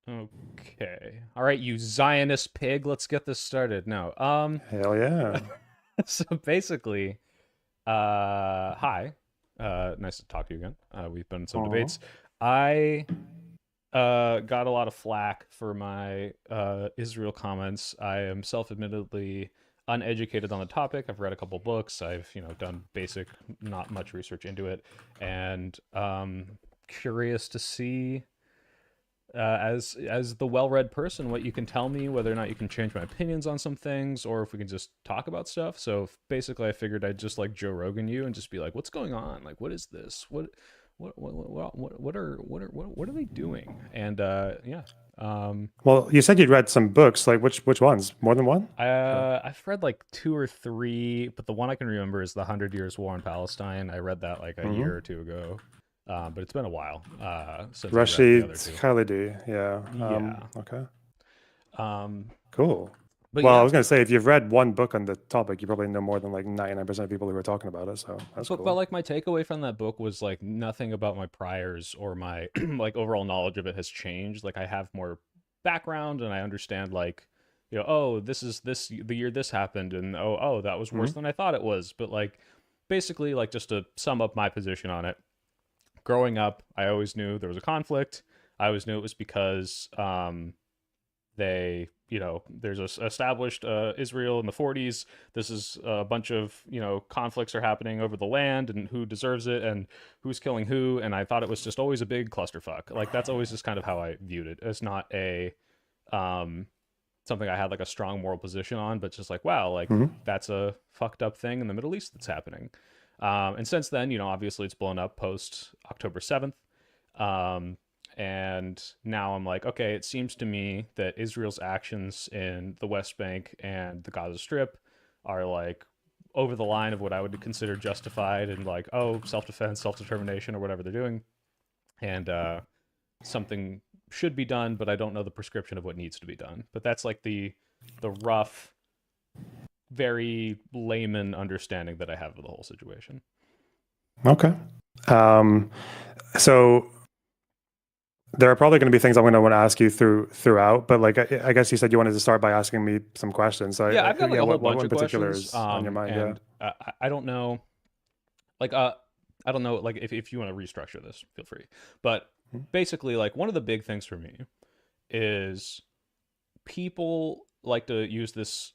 Okay. All right, you Zionist pig, let's get this started. No. Hell yeah. So basically, hi. Nice to talk to you again. We've been in some Aw. debates. I got a lot of flack for my Israel comments. I am self-admittedly uneducated on the topic. I've read a couple books. I've, done basic, not much research into it, and curious to see as the well-read person what you can tell me, whether or not you can change my opinions on some things, or if we can just talk about stuff. So basically I figured I'd just like Joe Rogan you and just be like, what's going on, like what is this, what are they doing? And yeah. um Well, you said you'd read some books. Like which ones? More than one? Or- I've read like two or three, but the one I can remember is the 100 Years War in Palestine. I read that like a Mhm. year or two ago, but it's been a while since I read the Rashid other two. Khalidi. Yeah. Yeah. Okay. um Cool. but Well, I yeah. was gonna say if you've read one book on the topic, you probably know more than like 99% of people who are talking about it. So that's But cool. like my takeaway from that book was like nothing about my priors or my like overall knowledge of it has changed. Like I have more background and I understand like, oh, this is this the year this happened, and oh that was Hmm. worse than I thought it was. But like basically, like, just to sum up my position on it, growing up I always knew there was a conflict. I always knew it was because they, there's a established Israel in the 40s. This is a bunch of, conflicts are happening over the land and who deserves it and who's killing who. And I thought it was just always a big clusterfuck. Like that's always just kind of how I viewed it. It's not a um something I had like a strong moral position on, but just like, wow, like Hmm. that's a fucked up thing in the Middle East that's happening. And since then, obviously it's blown up post October 7th. Um, and now I'm like, okay, it seems to me that Israel's actions in the West Bank and the Gaza Strip are like over the line of what I would consider justified and like, oh, self defense, self determination, or whatever they're doing. And something should be done, but I don't know the prescription of what needs to be done. But that's like the rough, very layman understanding that I have of the whole situation. Okay. Um, so there are probably going to be things I'm going to want to ask you throughout, but like I guess you said you wanted to start by asking me some questions. So Yeah, I've got like yeah, a whole what bunch in of particular questions. is on your mind? Yeah. And I don't know, like, I don't know, like, if you want to restructure this, feel free. But basically, like, one of the big things for me is people like to use this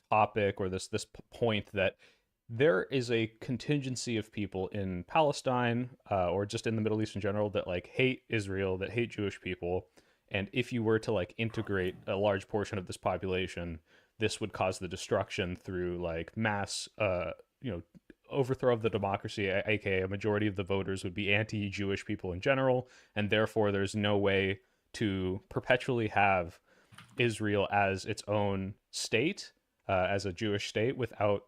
topic or this point that there is a contingency of people in Palestine, or just in the Middle East in general, that like hate Israel, that hate Jewish people, and if you were to like integrate a large portion of this population, this would cause the destruction through like mass, you know, overthrow of the democracy, aka a majority of the voters would be anti-Jewish people in general, and therefore there's no way to perpetually have Israel as its own state, as a Jewish state, without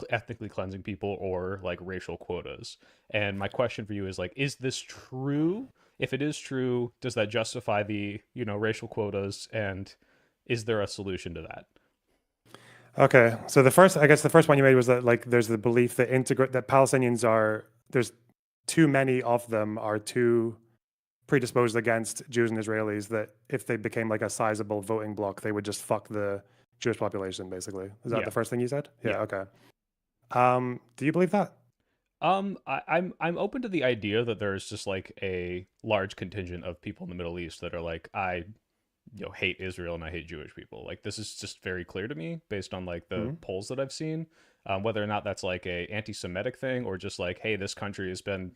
ethnically cleansing people or like racial quotas. And my question for you is like, is this true? If it is true, does that justify the, racial quotas, and is there a solution to that? Okay. So I guess the first one you made was that like there's the belief that integrate that Palestinians are there's too many of them are too predisposed against Jews and Israelis that if they became like a sizable voting bloc, they would just fuck the Jewish population, basically. Is that Yeah. the first thing you said? Yeah. Yeah. Okay. Do you believe that? I'm open to the idea that there's just like a large contingent of people in the Middle East that are like, I, hate Israel and I hate Jewish people. Like this is just very clear to me based on like the Hmm. polls that I've seen. Whether or not that's like a anti-Semitic thing or just like, hey, this country has been,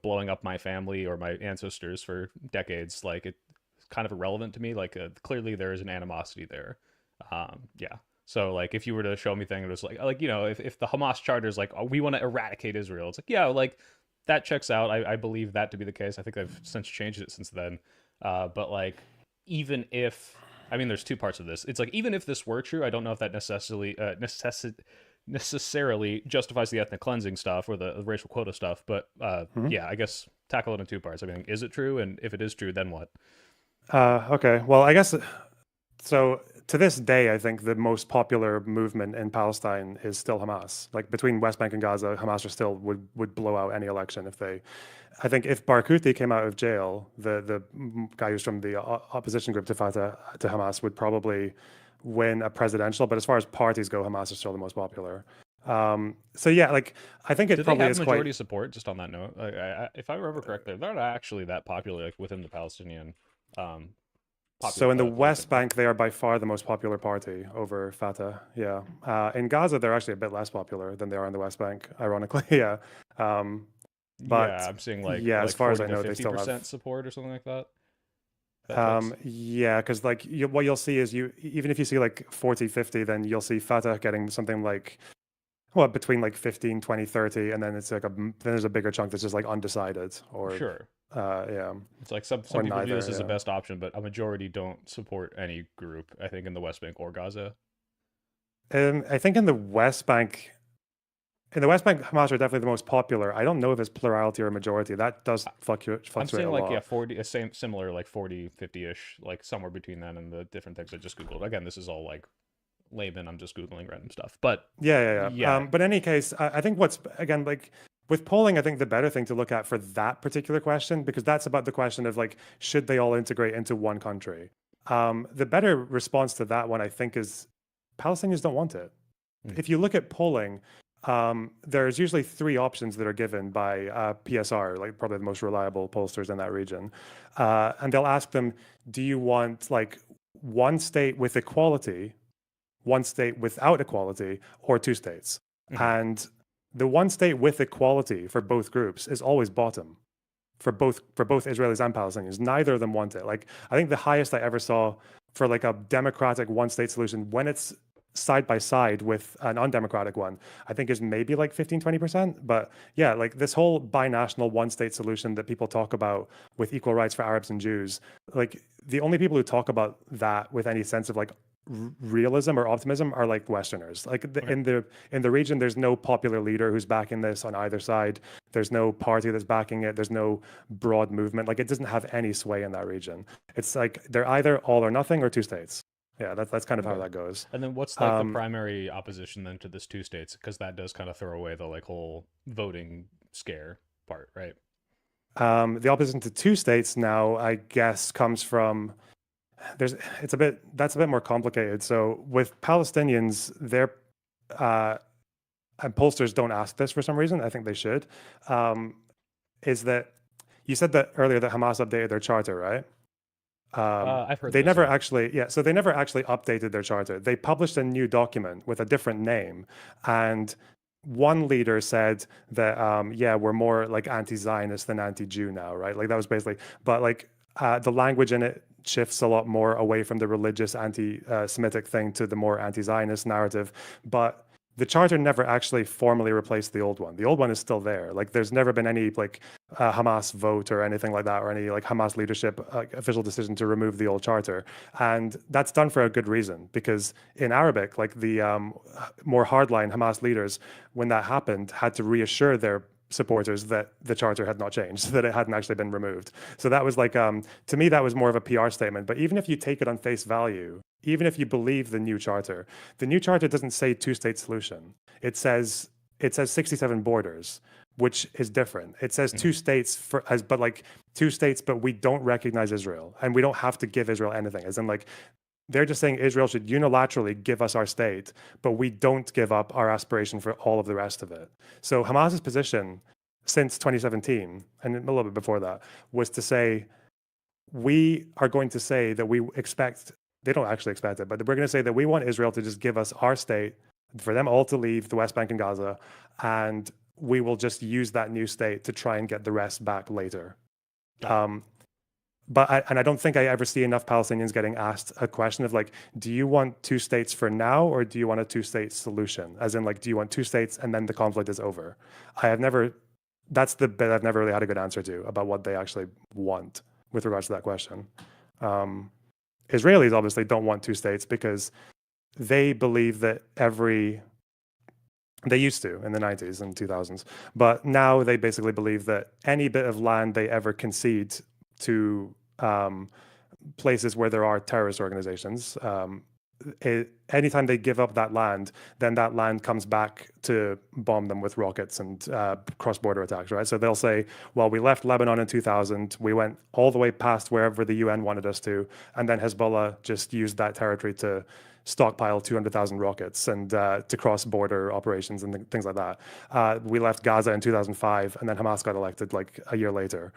blowing up my family or my ancestors for decades. Like it's kind of irrelevant to me. Like clearly there is an animosity there. Yeah. So like if you were to show me thing, it was like if the Hamas charter is like, oh, we want to eradicate Israel, it's like, yeah, like that checks out. I believe that to be the case. I think they've since changed it since then. But like even if, I mean, there's two parts of this. It's like even if this were true, I don't know if that necessarily justifies the ethnic cleansing stuff or the racial quota stuff. But Hmm. yeah, I guess tackle it in two parts. I mean, is it true? And if it is true, then what? Okay. Well, I guess so. to this day, I think the most popular movement in Palestine is still Hamas. Like between West Bank and Gaza, Hamas are still would blow out any election if they. I think if Barghouti came out of jail, the guy who's from the opposition group to Fatah to Hamas would probably win a presidential. But as far as parties go, Hamas is still the most popular. So yeah, like I think it Do they probably have is majority quite. support? Just on that note, if I remember correctly, they're not actually that popular like within the Palestinian um, So in the Palestinian. West Bank, they are by far the most popular party over Fatah. Yeah. In Gaza, they're actually a bit less popular than they are in the West Bank, ironically. Yeah. Um, Yeah, but I'm seeing yeah, as like far as 40 I to know, they still have. 50% support or something like that. That close. Yeah, because like what you'll see is even if you see like 40, 50, then you'll see Fatah getting something like, well, between like 15, 20, 30, and then it's like then there's a bigger chunk that's just like undecided or, Sure. yeah, It's like some or people view neither. this as the Yeah. best option, but a majority don't support any group, I think, in the West Bank or Gaza. I think in the West Bank, Hamas are definitely the most popular. I don't know if it's plurality or majority. That does I- I'm fluctuate seeing a like, yeah, lot. 40, a same, similar, like 40, 50-ish, like somewhere between that and the different things I just Googled. Again, this is all like layman. I'm just Googling random stuff. But Yeah, yeah, yeah. yeah, But in any case, I think what's again like with polling, I think the better thing to look at for that particular question, because that's about the question of like, should they all integrate into one country? The better response to that one, I think, is Palestinians don't want it. mm, If you look at polling, there's usually three options that are given by PSR, like probably the most reliable pollsters in that region. And they'll ask them, do you want like one state with equality, one state without equality, or two states? mhm, And the one state with equality for both groups is always bottom for both Israelis and Palestinians. Neither of them want it. Like I think the highest I ever saw for like a democratic one state solution when it's side by side with an undemocratic one, I think is maybe like 15, 20%. But yeah, like this whole binational one state solution that people talk about with equal rights for Arabs and Jews, like the only people who talk about that with any sense of like realism or optimism are like Westerners. Like okay, in the region, there's no popular leader who's backing this on either side. There's no party that's backing it. There's no broad movement. Like it doesn't have any sway in that region. It's like they're either all or nothing or two states. Yeah, that's kind of how okay. that goes. And then what's like the Um, primary opposition then to this two states? Because that does kind of throw away the like whole voting scare part, right? the opposition to two states now, I guess, comes from there's it's a bit that's a bit more complicated. So with Palestinians, they're and pollsters don't ask this for some reason. I think they should. Um, is that you said that earlier that Hamas updated their charter, right? I've heard They this, never yeah. actually, yeah. So they never actually updated their charter. They published a new document with a different name, and one leader said that, yeah, we're more like anti-Zionist than anti-Jew now, right? Like that was basically, but like the language in it shifts a lot more away from the religious anti-Semitic thing to the more anti-Zionist narrative, but the charter never actually formally replaced the old one. The old one is still there. Like there's never been any like Hamas vote or anything like that, or any like Hamas leadership official decision to remove the old charter. And that's done for a good reason, because in Arabic, like the more hardline Hamas leaders, when that happened, had to reassure their supporters that the charter had not changed, that it hadn't actually been removed. So that was like, to me, that was more of a PR statement. But even if you take it on face value, even if you believe the new charter doesn't say two-state solution. It says 67 borders, which is different. It says Mhm. two states for as but like two states, but we don't recognize Israel and we don't have to give Israel anything. As in like they're just saying Israel should unilaterally give us our state, but we don't give up our aspiration for all of the rest of it. So Hamas's position since 2017 and a little bit before that was to say we are going to say that we expect, they don't actually expect it, but we're going to say that we want Israel to just give us our state, for them all to leave the West Bank and Gaza, and we will just use that new state to try and get the rest back later. Got it. Um, and I don't think I ever see enough Palestinians getting asked a question of like, do you want two states for now, or do you want a two-state solution? As in, like, do you want two states and then the conflict is over? I have never, that's the bit I've never really had a good answer to about what they actually want with regards to that question. Um, Israelis obviously don't want two states because they believe that they used to in the 90s and 2000s, but now they basically believe that any bit of land they ever concede to places where there are terrorist organizations anytime they give up that land, then that land comes back to bomb them with rockets and cross-border attacks, right? So they'll say, well, we left Lebanon in 2000, we went all the way past wherever the UN wanted us to, and then Hezbollah just used that territory to stockpile 200,000 rockets and to cross-border operations and things like that. We left Gaza in 2005, and then Hamas got elected like a year later.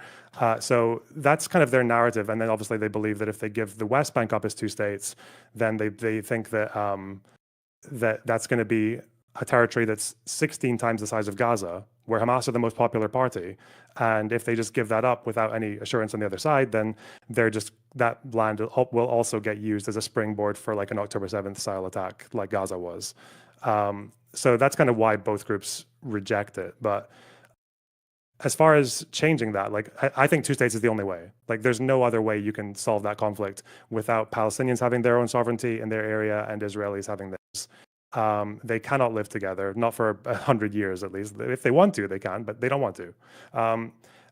So that's kind of their narrative. And then obviously they believe that if they give the West Bank up as two states, then they think that that's going to be a territory that's 16 times the size of Gaza, where Hamas are the most popular party. And if they just give that up without any assurance on the other side, then that land will also get used as a springboard for like an October 7th style attack like Gaza was. So that's kind of why both groups reject it. But as far as changing that, like I think two states is the only way. Like there's no other way you can solve that conflict without Palestinians having their own sovereignty in their area and Israelis having theirs. They cannot live together, not for 100 years at least. If they want to, they can, but they don't want to.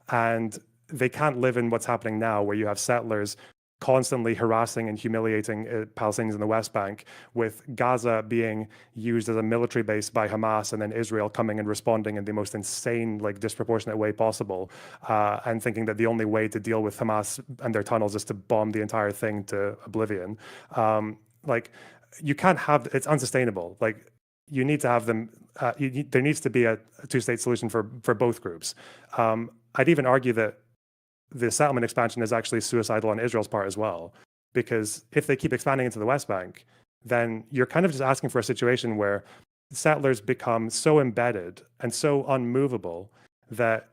And they can't live in what's happening now, where you have settlers constantly harassing and humiliating Palestinians in the West Bank, with Gaza being used as a military base by Hamas, and then Israel coming and responding in the most insane, like disproportionate way possible, and thinking that the only way to deal with Hamas and their tunnels is to bomb the entire thing to oblivion. Like, you can't have, it's unsustainable. Like, you need to have them, there needs to be a two-state solution for both groups. I'd even argue that the settlement expansion is actually suicidal on Israel's part as well, because if they keep expanding into the West Bank, then you're kind of just asking for a situation where settlers become so embedded and so unmovable that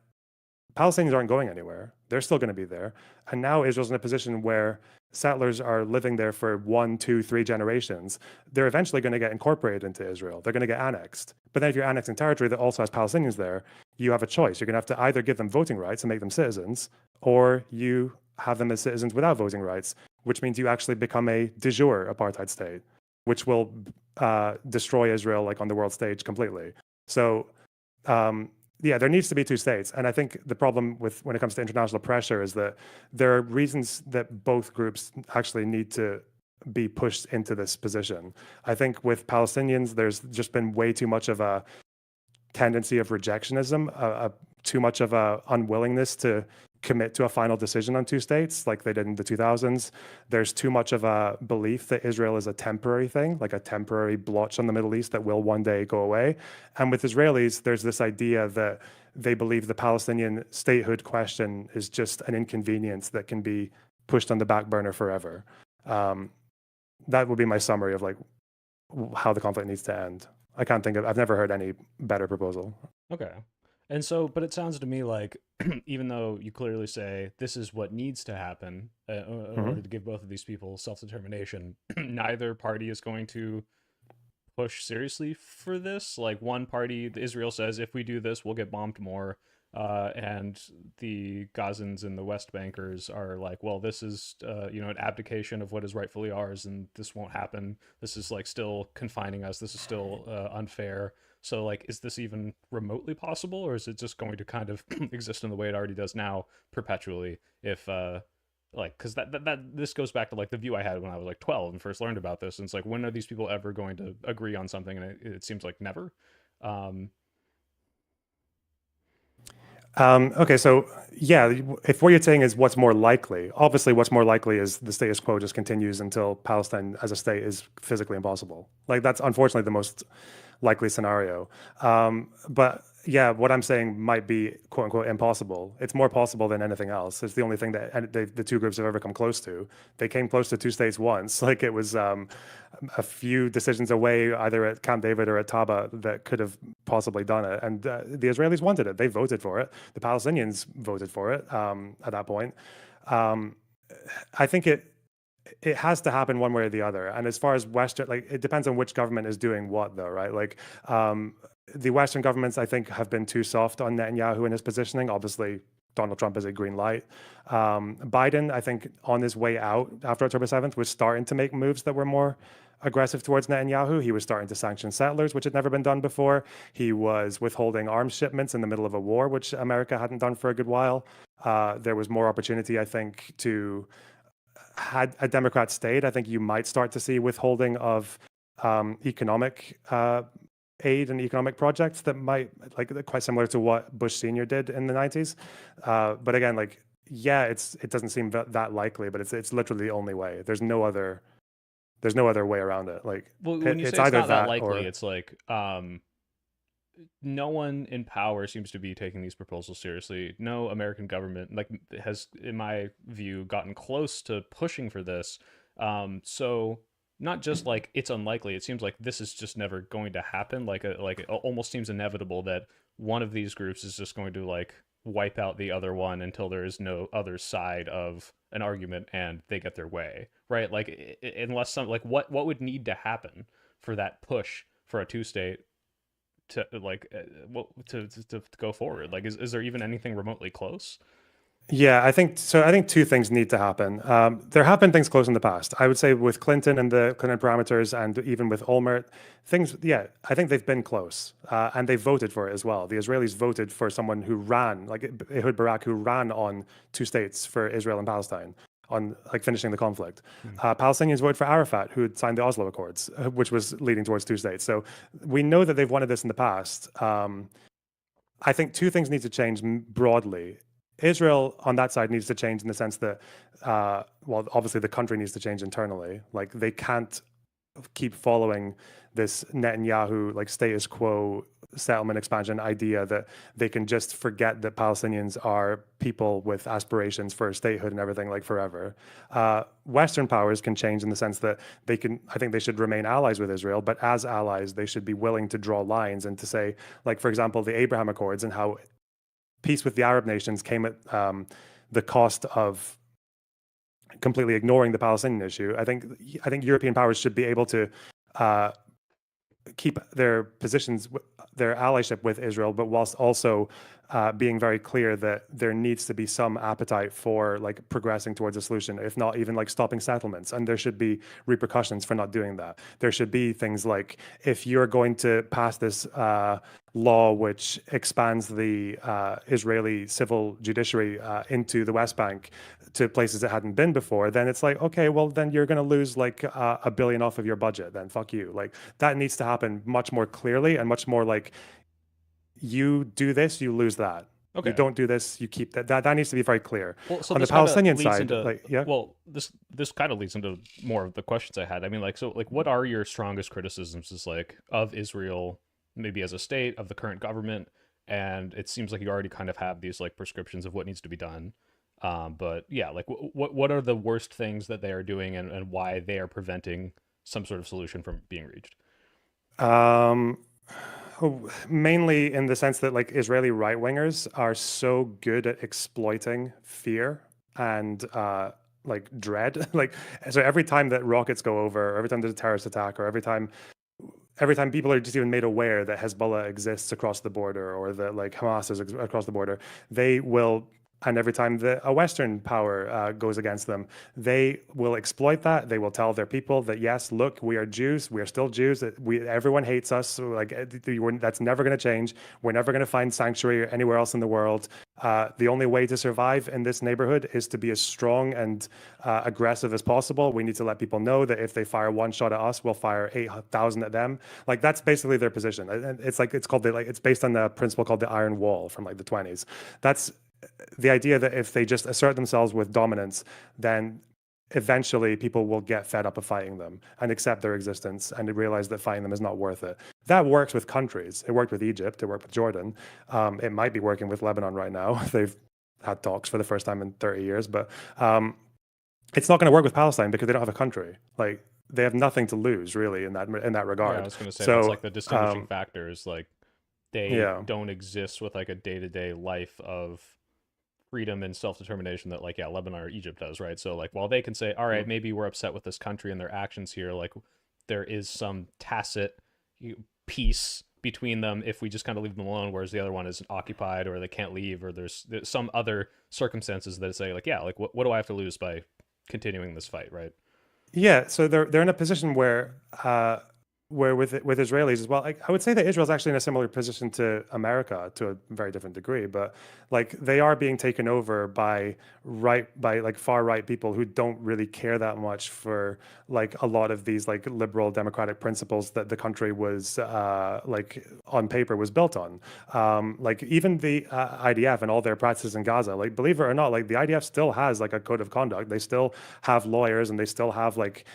Palestinians aren't going anywhere. They're still going to be there. And now Israel's in a position where settlers are living there for 1, 2, 3 generations. They're eventually going to get incorporated into Israel. They're going to get annexed. But then if you're annexing territory that also has Palestinians there, you have a choice. You're going to have to either give them voting rights and make them citizens, or you have them as citizens without voting rights, which means you actually become a de jure apartheid state, which will destroy Israel like on the world stage completely. So yeah, there needs to be two states. And I think the problem with when it comes to international pressure is that there are reasons that both groups actually need to be pushed into this position. I think with Palestinians, there's just been way too much of a tendency of rejectionism, too much of a unwillingness to commit to a final decision on two states like they did in the 2000s. There's too much of a belief that Israel is a temporary thing, like a temporary blotch on the Middle East that will one day go away. And with Israelis, there's this idea that they believe the Palestinian statehood question is just an inconvenience that can be pushed on the back burner forever. That would be my summary of like how the conflict needs to end. I've never heard any better proposal. Okay. And so, but it sounds to me like, even though you clearly say this is what needs to happen in order to give both of these people self-determination, neither party is going to push seriously for this. Like, one party, Israel, says if we do this, we'll get bombed more. And the Gazans and the West Bankers are like, well, this is, an abdication of what is rightfully ours, and this won't happen. This is like still confining us. This is still unfair. So, like, is this even remotely possible, or is it just going to kind of exist in the way it already does now, perpetually? If because this goes back to like the view I had when I was like 12 and first learned about this, and it's like, when are these people ever going to agree on something? And it seems like never. Okay, so yeah, if what you're saying is what's more likely, obviously what's more likely is the status quo just continues until Palestine as a state is physically impossible. Like, that's unfortunately the most likely scenario. But yeah, what I'm saying might be quote unquote impossible. It's more possible than anything else. It's the only thing that the two groups have ever come close to. They came close to two states once. Like, it was a few decisions away, either at Camp David or at Taba, that could have possibly done it. And the Israelis wanted it. They voted for it. The Palestinians voted for it at that point. I think it has to happen one way or the other. And as far as Western, like, it depends on which government is doing what, though, right? Like, the Western governments, I think, have been too soft on Netanyahu in his positioning. Obviously, Donald Trump is a green light. Biden, I think, on his way out after October 7th, was starting to make moves that were more aggressive towards Netanyahu. He was starting to sanction settlers, which had never been done before. He was withholding arms shipments in the middle of a war, which America hadn't done for a good while. There was more opportunity, I think, to had a Democrat stayed, I think you might start to see withholding of economic aid and economic projects that might, like, quite similar to what Bush Senior did in the 90s. But again, like, yeah, it doesn't seem that likely, but it's literally the only way. There's no other way around it. Like, Well, when you say it's it's either not that that likely, or it's like no one in power seems to be taking these proposals seriously. No American government like has, in my view, gotten close to pushing for this. So not just like it's unlikely. It seems like this is just never going to happen. Like it almost seems inevitable that one of these groups is just going to like wipe out the other one until there is no other side of an argument and they get their way, right? Like unless some like what would need to happen for that push for a two state to like to go forward? Like is there even anything remotely close? yeah, I think so. I think two things need to happen. There have been things close in the past. I would say with Clinton and the Clinton parameters, and even with Olmert, things. Yeah, I think they've been close, and they voted for it as well. The Israelis voted for someone who ran, like Ehud Barak, who ran on two states for Israel and Palestine, on like finishing the conflict. Hmm. Palestinians voted for Arafat, who had signed the Oslo Accords, which was leading towards two states. So we know that they've wanted this in the past. I think two things need to change broadly. Israel on that side needs to change in the sense that, well, obviously the country needs to change internally. Like they can't keep following this Netanyahu like status quo settlement expansion idea that they can just forget that Palestinians are people with aspirations for statehood and everything like forever. Western powers can change in the sense that they can, I think they should remain allies with Israel, but as allies, they should be willing to draw lines and to say, like, for example, the Abraham Accords and how peace with the Arab nations came at the cost of completely ignoring the Palestinian issue. I think European powers should be able to uh, keep their positions, their allyship with Israel, but whilst also being very clear that there needs to be some appetite for like progressing towards a solution, if not even like stopping settlements. And there should be repercussions for not doing that. There should be things like if you're going to pass this law which expands the Israeli civil judiciary into the West Bank to places it hadn't been before, then it's like, okay, well, then you're going to lose like $1 billion off of your budget. Then fuck you. Like that needs to happen much more clearly and much more like you do this, you lose that. You Okay. don't do this, you keep that. That needs to be very clear. Well, so On the this kind of Palestinian leads side, into like, yeah. well, this kind of leads into more of the questions I had. I mean, like, so like, what are your strongest criticisms, is like of Israel, maybe as a state, of the current government? And it seems like you already kind of have these like prescriptions of what needs to be done. But yeah, like, what are the worst things that they are doing, and why they are preventing some sort of solution from being reached? Um, Mainly in the sense that like Israeli right wingers are so good at exploiting fear and like dread. Like so every time that rockets go over, or every time there's a terrorist attack, or every time people are just even made aware that Hezbollah exists across the border or that like Hamas is across the border, they will. And every time a Western power goes against them, they will exploit that. They will tell their people that yes, look, we are Jews. We are still Jews. Everyone hates us. So, like that's never going to change. We're never going to find sanctuary anywhere else in the world. The only way to survive in this neighborhood is to be as strong and aggressive as possible. We need to let people know that if they fire one shot at us, we'll fire 8,000 at them. Like that's basically their position. And it's based on the principle called the Iron Wall from like the 20s. That's the idea that if they just assert themselves with dominance, then eventually people will get fed up of fighting them and accept their existence and realize that fighting them is not worth it. That works with countries. It worked with Egypt. It worked with Jordan. It might be working with Lebanon right now. They've had talks for the first time in 30 years, but it's not going to work with Palestine because they don't have a country. Like they have nothing to lose really in that Yeah, I regard. was going to say that's So like the distinguishing factors. Like they yeah. don't exist with like a day to day life of freedom and self determination that like yeah Lebanon or Egypt does, right? So like while they can say, all right, maybe we're upset with this country and their actions here, like there is some tacit peace between them if we just kind of leave them alone, whereas the other one is occupied or they can't leave, or there's some other circumstances that say like yeah, like what do I have to lose by continuing this fight, right? Yeah, so they're in a position where where with Israelis as well, I would say that Israel's actually in a similar position to America to a very different degree, but like they are being taken over by like far right people who don't really care that much for like a lot of these like liberal democratic principles that the country was like on paper was built on. Like even the IDF and all their practices in Gaza, like believe it or not, like the IDF still has like a code of conduct. They still have lawyers and they still have like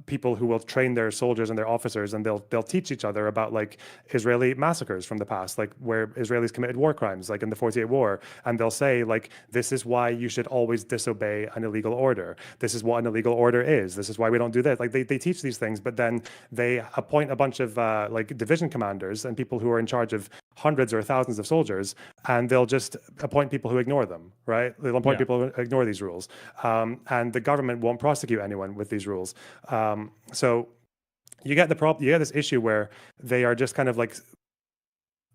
people who will train their soldiers and their officers, and they'll teach each other about like Israeli massacres from the past, like where Israelis committed war crimes, like in the 48 War, and they'll say like this is why you should always disobey an illegal order. This is what an illegal order is. This is why we don't do this. Like they teach these things, but then they appoint a bunch of like division commanders and people who are in charge of hundreds or thousands of soldiers, and they'll just appoint people who ignore them, right? They'll appoint Yeah. people who ignore these rules, and the government won't prosecute anyone with these rules. So you get the problem. You get this issue where they are just kind of like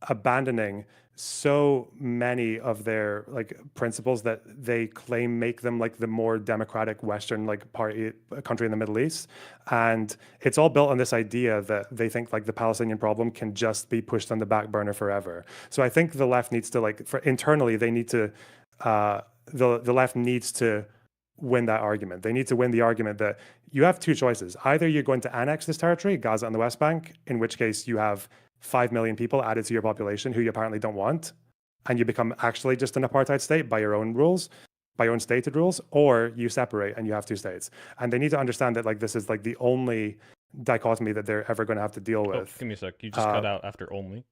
abandoning so many of their like principles that they claim make them like the more democratic Western like party country in the Middle East, and it's all built on this idea that they think like the Palestinian problem can just be pushed on the back burner forever. So I think the left needs to like for internally they need to the left needs to win that argument. They need to win the argument that you have two choices. Either you're going to annex this territory, Gaza and the West Bank, in which case you have 5 million people added to your population who you apparently don't want, and you become actually just an apartheid state by your own rules, by your own stated rules, or you separate and you have two states. And they need to understand that like this is like the only dichotomy that they're ever going to have to deal Oh, with. give me a sec. You just cut out after only.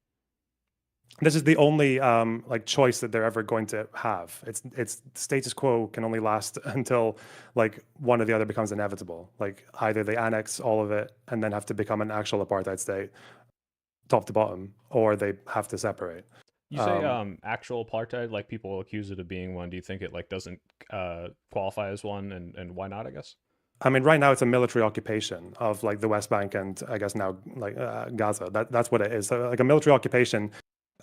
This is the only like choice that they're ever going to have. It's status quo can only last until like one or the other becomes inevitable. Like either they annex all of it and then have to become an actual apartheid state, top to bottom, or they have to separate. You say Um, actual apartheid, like people accuse it of being one. Do you think it like doesn't qualify as one, and why not? I guess. I mean, right now it's a military occupation of like the West Bank and I guess now like Gaza. That's what it is. So like a military occupation.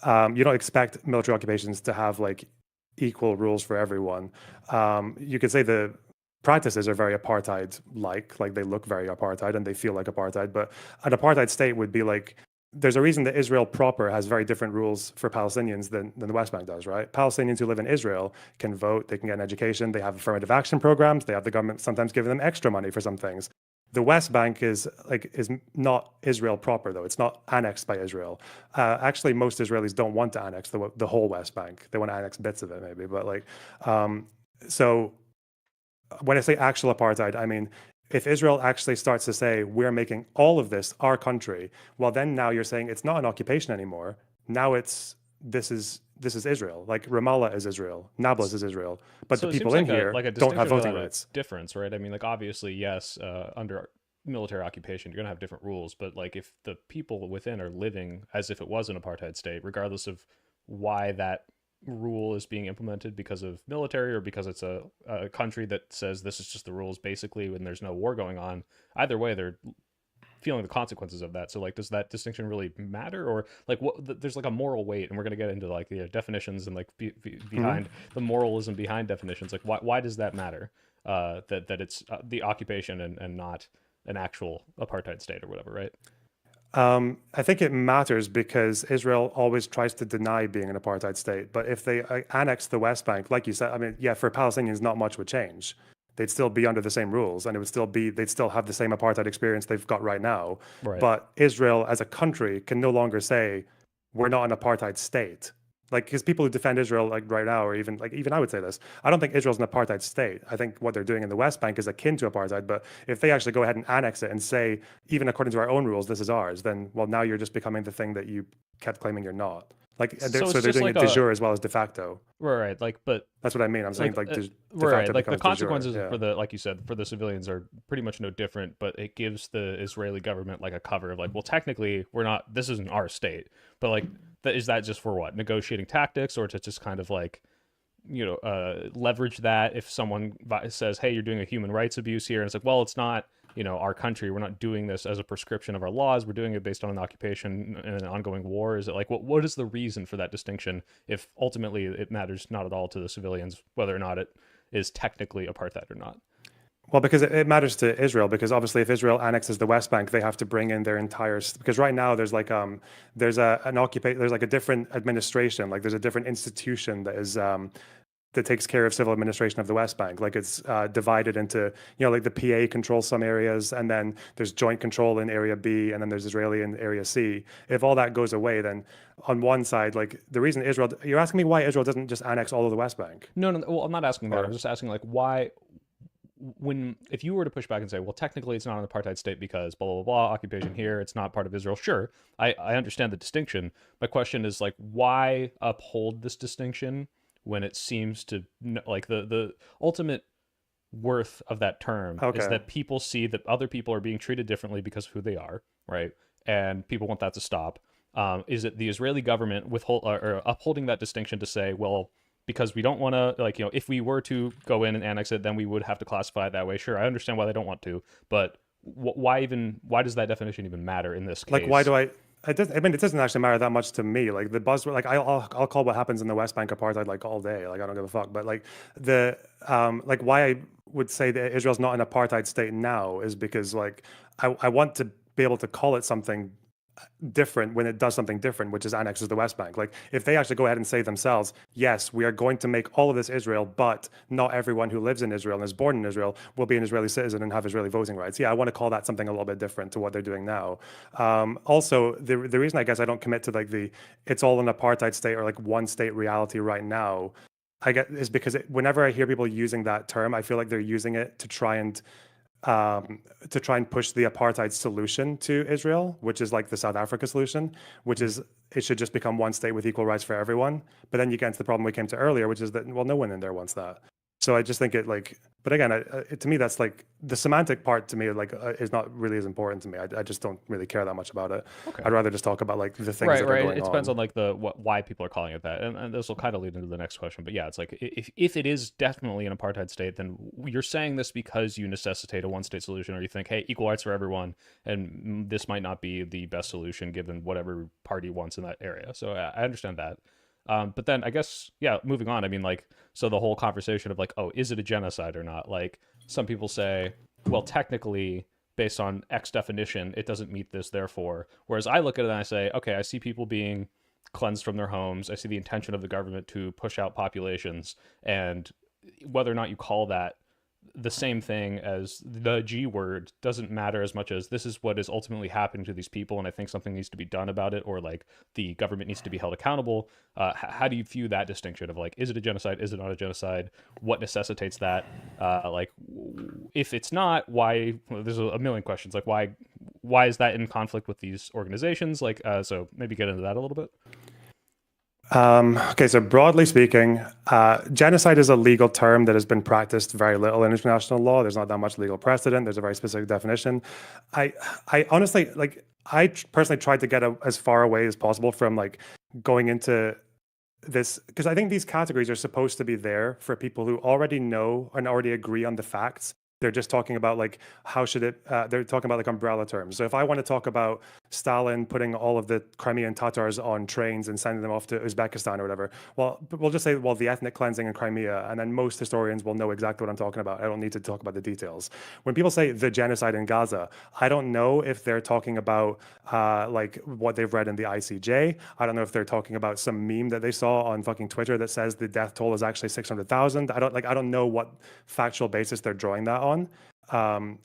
You don't expect military occupations to have like equal rules for everyone. You could say the practices are very apartheid-like they look very apartheid and they feel like apartheid. But an apartheid state would be like there's a reason that Israel proper has very different rules for Palestinians than the West Bank does, right? Palestinians who live in Israel can vote, they can get an education, they have affirmative action programs, they have the government sometimes giving them extra money for some things. The West Bank is not Israel proper though. It's not annexed by Israel. Actually, most Israelis don't want to annex the whole West Bank. They want to annex bits of it maybe, but like, so when I say actual apartheid, I mean if Israel actually starts to say we're making all of this our country, well then now you're saying it's not an occupation anymore. Now it's this is Israel. Like Ramallah is Israel, Nablus is Israel, but the So it people seems in like here a don't have distinction voting without a rights. difference, right? I mean, like obviously, yes, under military occupation, you're gonna have different rules, but like if the people within are living as if it was an apartheid state, regardless of why that rule is being implemented because of military or because it's a country that says this is just the rules basically when there's no war going on, either way, they're feeling the consequences of that. So like does that distinction really matter, or like there's like a moral weight, and we're going to get into like the definitions and like Mhm. behind the moralism behind definitions, like why does that matter, that it's the occupation and not an actual apartheid state or whatever, right? I think it matters because Israel always tries to deny being an apartheid state. But if they annex the West Bank, like you said, I mean, yeah, for Palestinians, not much would change. They'd still be under the same rules, and they'd still have the same apartheid experience they've got right now. Right. But Israel, as a country, can no longer say we're not an apartheid state. Like, because people who defend Israel, like right now, or even I would say this, I don't think Israel's an apartheid state. I think what they're doing in the West Bank is akin to apartheid. But if they actually go ahead and annex it and say, even according to our own rules, this is ours, then well, now you're just becoming the thing that you kept claiming you're not. Like, So so it's they're just doing like it de a jure as well as de facto. right, like but That's what I mean. I'm saying like like de right, facto like the becomes de jure. consequences Yeah. for the like you said for the civilians are pretty much no different, but it gives the Israeli government like a cover of like, well, technically we're not, this isn't our state, but like is that just for what, negotiating tactics, or to just kind of like leverage that if someone says, hey, you're doing a human rights abuse here, and it's like, well, it's not our country, we're not doing this as a prescription of our laws, we're doing it based on an occupation and an ongoing war. Is it like what is the reason for that distinction if ultimately it matters not at all to the civilians whether or not it is technically apartheid or not? Well, because it matters to Israel, because obviously if Israel annexes the West Bank, they have to bring in their entire, because right now there's like there's there's like a different administration, like there's a different institution that is that takes care of civil administration of the West Bank. Like it's divided into, like the PA controls some areas, and then there's joint control in Area B, and then there's Israeli in Area C. If all that goes away, then on one side, like the reason Israel, you're asking me why Israel doesn't just annex all of the West Bank? No, no. Well, I'm not asking that. I'm Or just asking like why, when if you were to push back and say, well, technically it's not an apartheid state because blah blah blah, occupation here, it's not part of Israel. Sure, I understand the distinction. My question is like, why uphold this distinction when it seems to like the ultimate worth of that term is okay, that people see that other people are being treated differently because of who they are, right? And people want that to stop. Is it the Israeli government withhold or upholding that distinction to say, well, because we don't want to, like, if we were to go in and annex it, then we would have to classify it that way. Sure, I understand why they don't want to, but why does that definition even matter in this like why case? do I? I mean, it doesn't actually matter that much to me. Like the buzzword, like I'll call what happens in the West Bank apartheid like all day. Like I don't give a fuck. But like like why I would say that Israel's not an apartheid state now is because like I want to be able to call it something different when it does something different, which is annexes the West Bank. Like if they actually go ahead and say themselves, yes, we are going to make all of this Israel, but not everyone who lives in Israel and is born in Israel will be an Israeli citizen and have Israeli voting rights. Yeah, I want to call that something a little bit different to what they're doing now. Also, the reason I guess I don't commit to like it's all an apartheid state or like one state reality right now, I get is because whenever I hear people using that term, I feel like they're using it to try and push the apartheid solution to Israel, which is like the South Africa solution, which is it should just become one state with equal rights for everyone. But then you get into the problem we came to earlier, which is that, well, no one in there wants that. So I just think it like, but again, to me, that's like the semantic part to me, like is not really as important to me. I just don't really care that much about it. Okay. I'd rather just talk about like the things Right, that are right. going It depends on. on like why people are calling it that, and this will kind of lead into the next question. But yeah, it's like if it is definitely an apartheid state, then you're saying this because you necessitate a one state solution, or you think, hey, equal rights for everyone, and this might not be the best solution given whatever party wants in that area. So I understand that. But then I guess yeah, moving on. I mean, like, so the whole conversation of like, oh, is it a genocide or not? Like, some people say, well, technically, based on X definition, it doesn't meet this, therefore. Whereas I look at it and I say, okay, I see people being cleansed from their homes. I see the intention of the government to push out populations, and whether or not you call that the same thing as the G word doesn't matter as much as this is what is ultimately happening to these people, and I think something needs to be done about it, or like the government needs to be held accountable. How do you view that distinction of like, is it a genocide? Is it not a genocide? What necessitates that? Like, if it's not, why? Well, there's a million questions. Like, why is that in conflict with these organizations? Like, so maybe get into that a little bit. Okay, so broadly speaking, genocide is a legal term that has been practiced very little in international law. There's not that much legal precedent. There's a very specific definition. I, I honestly like. Personally tried to get as far away as possible from like going into this because I think these categories are supposed to be there for people who already know and already agree on the facts. They're just talking about like how should it. They're talking about like umbrella terms. So if I want to talk about Stalin putting all of the Crimean Tatars on trains and sending them off to Uzbekistan or whatever, well, we'll just say well the ethnic cleansing in Crimea, and then most historians will know exactly what I'm talking about. I don't need to talk about the details. When people say the genocide in Gaza, I don't know if they're talking about like what they've read in the ICJ. I don't know if they're talking about some meme that they saw on fucking Twitter that says the death toll is actually 600,000. I don't know what factual basis they're drawing that on.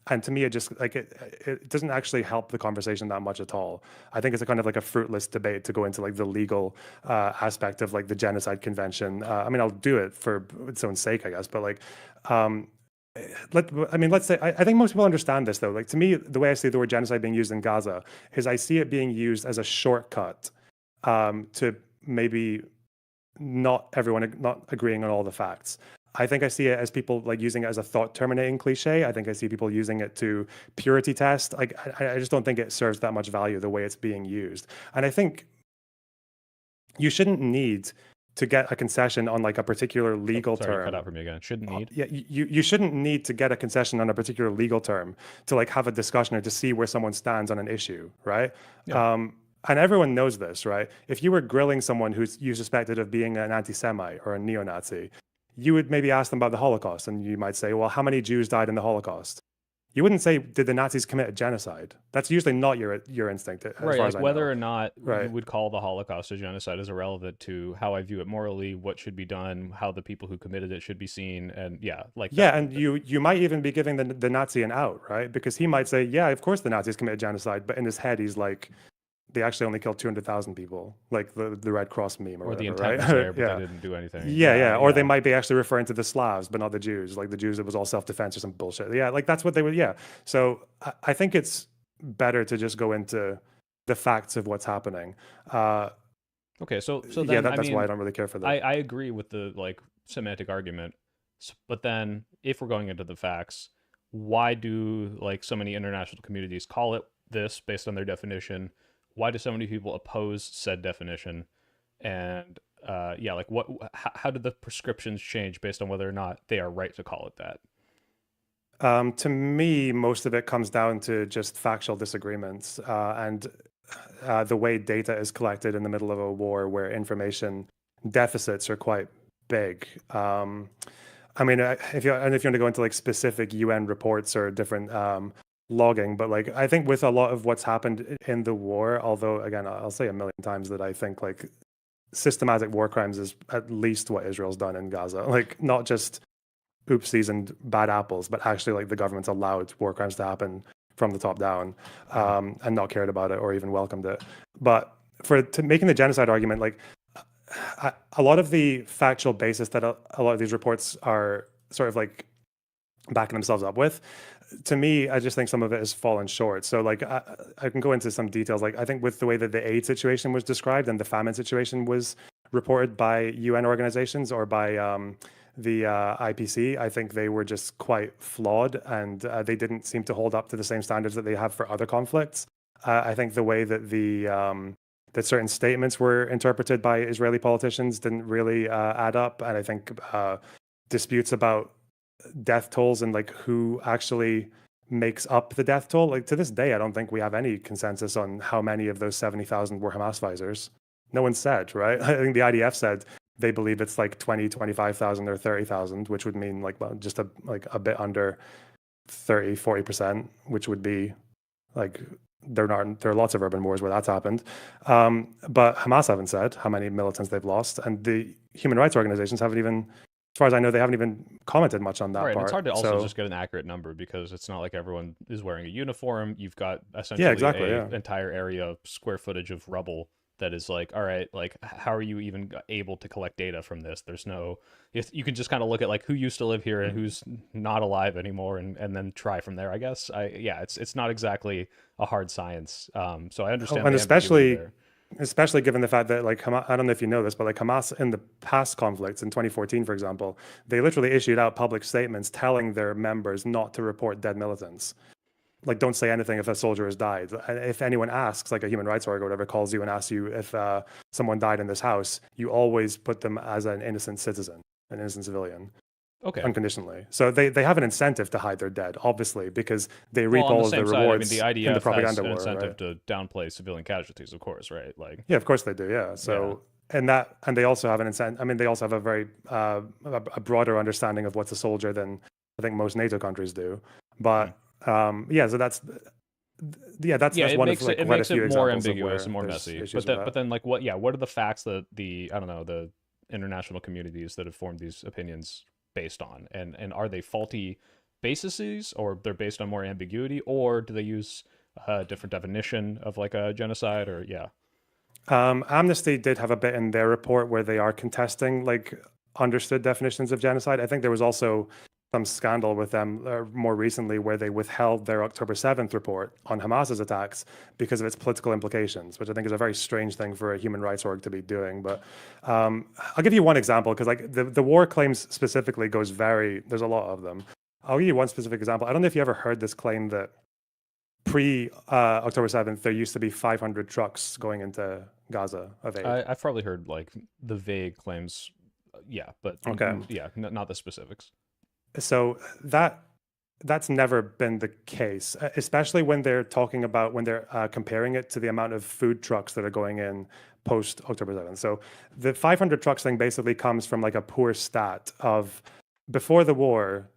And to me, it just like it doesn't actually help the conversation that much at all. I think it's a kind of like a fruitless debate to go into like the legal aspect of like the genocide convention. I mean, I'll do it for its own sake, I guess, but like um, let's say I think most people understand this though. Like to me, the way I see the word genocide being used in Gaza is I see it being used as a shortcut to maybe not everyone not agreeing on all the facts. I think I see it as people like using it as a thought terminating cliche. I think I see people using it to purity test. Like I just don't think it serves that much value the way it's being used. And I think you shouldn't need to get a concession on like a particular Oh, legal sorry, you cut term. out for me again. Shouldn't need. Yeah, you shouldn't need to get a concession on a particular legal term to like have a discussion or to see where someone stands on an issue, right? Yeah. And everyone knows this, right? If you were grilling someone who's you suspected of being an anti-Semite or a neo-Nazi, you would maybe ask them about the Holocaust, and you might say, well, how many Jews died in the Holocaust? You wouldn't say, did the Nazis commit a genocide? That's usually not your instinct, as Right, far as like I whether know. or not you Right. would call the Holocaust a genocide is irrelevant to how I view it morally, what should be done, how the people who committed it should be seen, and yeah, like that. Yeah, and you might even be giving the Nazi an out, right? Because he might say, yeah, of course the Nazis committed genocide, but in his head he's like, they actually only killed 200,000 people, like the Red Cross meme or Or the whatever, intent right? was there, but they Yeah. didn't do anything. Yeah, Yeah, yeah. Or they yeah. might be actually referring to the Slavs, but not the Jews. Like the Jews, it was all self-defense or some bullshit. Yeah, like that's what they would. Yeah. So I think it's better to just go into the facts of what's happening. Uh, Okay, so yeah, then I that's why I mean, don't really care for that. I agree with the like semantic argument, but then if we're going into the facts, why do like so many international communities call it this based on their definition? Why do so many people oppose said definition? And yeah, like how did the prescriptions change based on whether or not they are right to call it that? To me, most of it comes down to just factual disagreements and the way data is collected in the middle of a war where information deficits are quite big. I mean, if you want to go into like specific UN reports or different logging, but like I think with a lot of what's happened in the war, although again, I'll say a million times that I think like systematic war crimes is at least what Israel's done in Gaza, like not just oopsies and bad apples, but actually like the government's allowed war crimes to happen from the top down and not cared about it or even welcomed it. But making the genocide argument, like a lot of the factual basis that a lot of these reports are sort of like backing themselves up with, to me, I just think some of it has fallen short. So like I can go into some details. Like I think with the way that the aid situation was described and the famine situation was reported by UN organizations or by the IPC, I think they were just quite flawed and they didn't seem to hold up to the same standards that they have for other conflicts. I think the way that that certain statements were interpreted by Israeli politicians didn't really add up, and I think disputes about death tolls and like who actually makes up the death toll. Like to this day, I don't think we have any consensus on how many of those 70,000 were Hamas visors. No one said, right? I think the IDF said they believe it's like 20, 25,000 or 30,000, which would mean like well, just a bit under 30, 40%, which would be like there are lots of urban wars where that's happened. But Hamas haven't said how many militants they've lost, and the human rights organizations haven't even, as far as I know, they haven't even commented much on that Right, and it's part. hard to also So just get an accurate number because it's not like everyone is wearing a uniform. You've got yeah, essentially exactly. a Yeah. entire area of square footage of rubble that is like, all right, like how are you even able to collect data from this? There's no, you can just kind of look at like who used to live here and who's not alive anymore, and then try from there. I guess yeah, it's not exactly a hard science. So I Oh, understand and the ambiguity there. especially given the fact that like Hamas, I don't know if you know this, but like Hamas in the past conflicts in 2014, for example, they literally issued out public statements telling their members not to report dead militants. Like, don't say anything if a soldier has died. If anyone asks, like a human rights org or whatever calls you and asks you if someone died in this house, you always put them as an innocent citizen, an innocent civilian, Okay. unconditionally. So they have an incentive to hide their dead, obviously, because they Well, reap on the all of the same side, I mean, the rewards in the IDF has propaganda an war, incentive right? to downplay civilian casualties, of course, right? Like, Yeah, of course they do. Yeah. yeah. So and they also have an incentive. I mean, they also have a very a broader understanding of what's a soldier than I think most NATO countries do. Hmm. But yeah, so Yeah, that's it one of makes like it quite a makes it few more examples of ambiguous and where more there's messy. issues with But that. then like what, yeah, what are the facts that the I don't know, the international communities that have formed these opinions based on? And are they faulty bases, or they're based on more ambiguity, or do they use a different definition of like a genocide? Or yeah. Amnesty did have a bit in their report where they are contesting like understood definitions of genocide. I think there was also some scandal with them more recently where they withheld their October 7th report on Hamas's attacks because of its political implications, which I think is a very strange thing for a human rights org to be doing. But I'll give you one example because like the war claims specifically there's a lot of them. I'll give you one specific example. I don't know if you ever heard this claim that pre October 7th, there used to be 500 trucks going into Gaza of aid. I've probably heard like the vague claims, yeah, but Okay. yeah, not the specifics. So that's never been the case, especially when they're talking about when they're comparing it to the amount of food trucks that are going in post October 7th. So the 500 trucks thing basically comes from like a poor stat of before the war,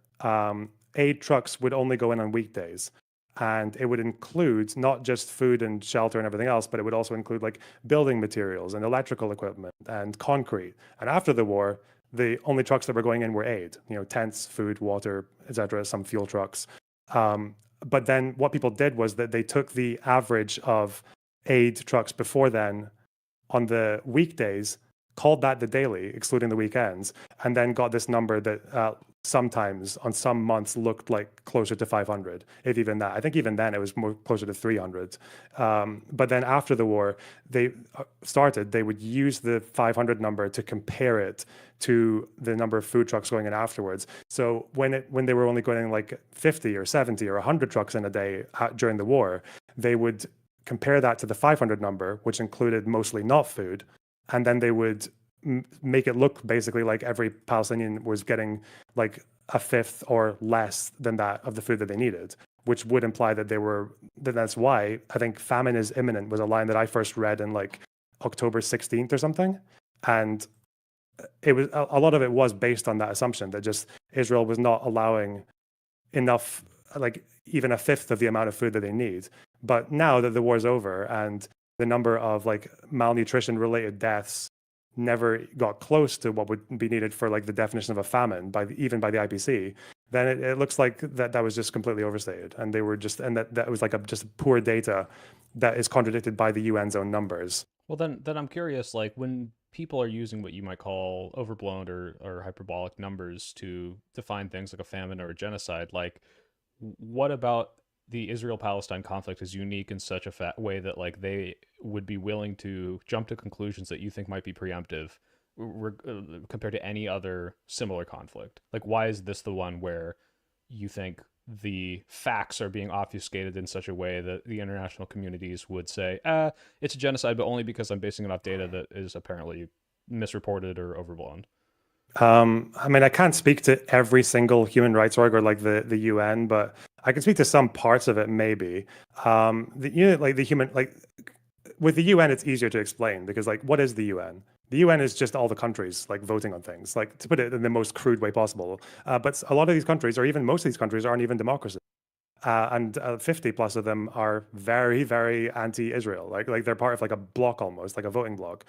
aid trucks would only go in on weekdays. And it would include not just food and shelter and everything else, but it would also include like building materials and electrical equipment and concrete. And after the war, the only trucks that were going in were aid, tents, food, water, etc., some fuel trucks. But then what people did was that they took the average of aid trucks before then on the weekdays, called that the daily, excluding the weekends, and then got this number that sometimes on some months looked like closer to 500, if even that. I think even then it was more closer to 300. But then after the war, they would use the 500 number to compare it to the number of food trucks going in afterwards. So when they were only going like 50 or 70 or 100 trucks in a day during the war, they would compare that to the 500 number, which included mostly not food, and then they would make it look basically like every Palestinian was getting like a fifth or less than that of the food that they needed, which would imply that that's why I think famine is imminent was a line that I first read in like October 16th or something. And it was a lot of it was based on that assumption that just Israel was not allowing enough, like even a fifth of the amount of food that they need. But now that the war's over and the number of like malnutrition related deaths never got close to what would be needed for like the definition of a famine even by the IPC, then it looks like that was just completely overstated, and they were that was like just poor data that is contradicted by the UN's own numbers. Well, then I'm curious, like when people are using what you might call overblown or hyperbolic numbers to define things like a famine or a genocide, like what about the Israel-Palestine conflict is unique in such a way that like they would be willing to jump to conclusions that you think might be preemptive compared to any other similar conflict? Like, why is this the one where you think the facts are being obfuscated in such a way that the international communities would say, it's a genocide, but only because I'm basing it off data that is apparently misreported or overblown? I mean, I can't speak to every single human rights org or like the UN, but I can speak to some parts of it maybe. With the UN, it's easier to explain because like, what is the UN? The UN is just all the countries like voting on things, like to put it in the most crude way possible. But a lot of these countries, or even most of these countries, aren't even democracies. And 50 plus of them are very, very anti-Israel. Like they're part of like a bloc almost, like a voting bloc.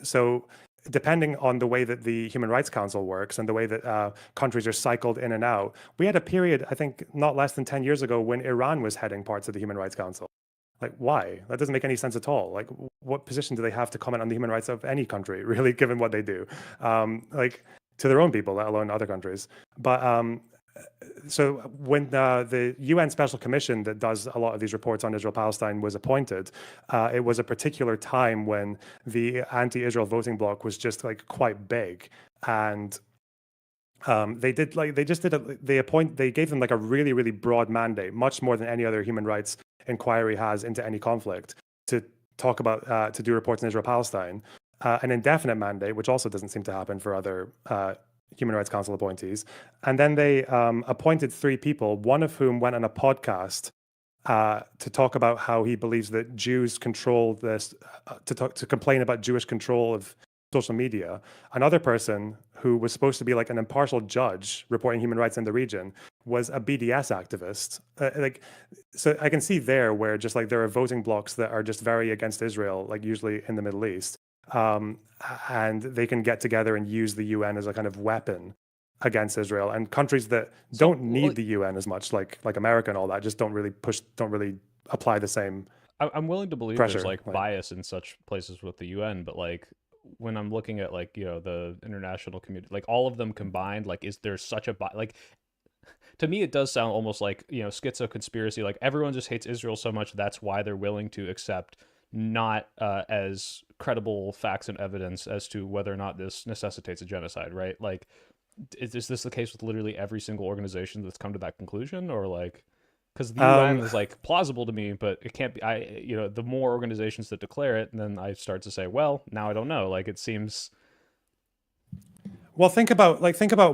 So depending on the way that the Human Rights Council works and the way that countries are cycled in and out, we had a period, I think, not less than 10 years ago when Iran was heading parts of the Human Rights Council. Like, why? That doesn't make any sense at all. Like, what position do they have to comment on the human rights of any country, really, given what they do? Like, to their own people, let alone other countries. But so when the UN Special Commission that does a lot of these reports on Israel-Palestine was appointed, it was a particular time when the anti-Israel voting bloc was just like quite big, and they gave them like a really, really broad mandate, much more than any other human rights inquiry has into any conflict, to talk about to do reports on Israel-Palestine, an indefinite mandate, which also doesn't seem to happen for other Human Rights Council appointees. And then they appointed 3 people, one of whom went on a podcast to talk about how he believes that Jews control this, to complain about Jewish control of social media. Another person who was supposed to be like an impartial judge reporting human rights in the region was a BDS activist. So I can see there where just like there are voting blocs that are just very against Israel, like usually in the Middle East. And they can get together and use the UN as a kind of weapon against Israel. And countries that don't need the UN as much, like America and all that, just don't really apply the same I'm willing to believe pressure. there's like bias in such places with the UN, but like when I'm looking at like the international community, like all of them combined, like is there such a like to me it does sound almost like schizo conspiracy, like everyone just hates Israel so much that's why they're willing to accept not as credible facts and evidence as to whether or not this necessitates a genocide, right? Like is this the case with literally every single organization that's come to that conclusion, or like because the UN is like plausible to me, but it can't be. The more organizations that declare it, and then I start to say, well, now I don't know. Like it seems. Well, think about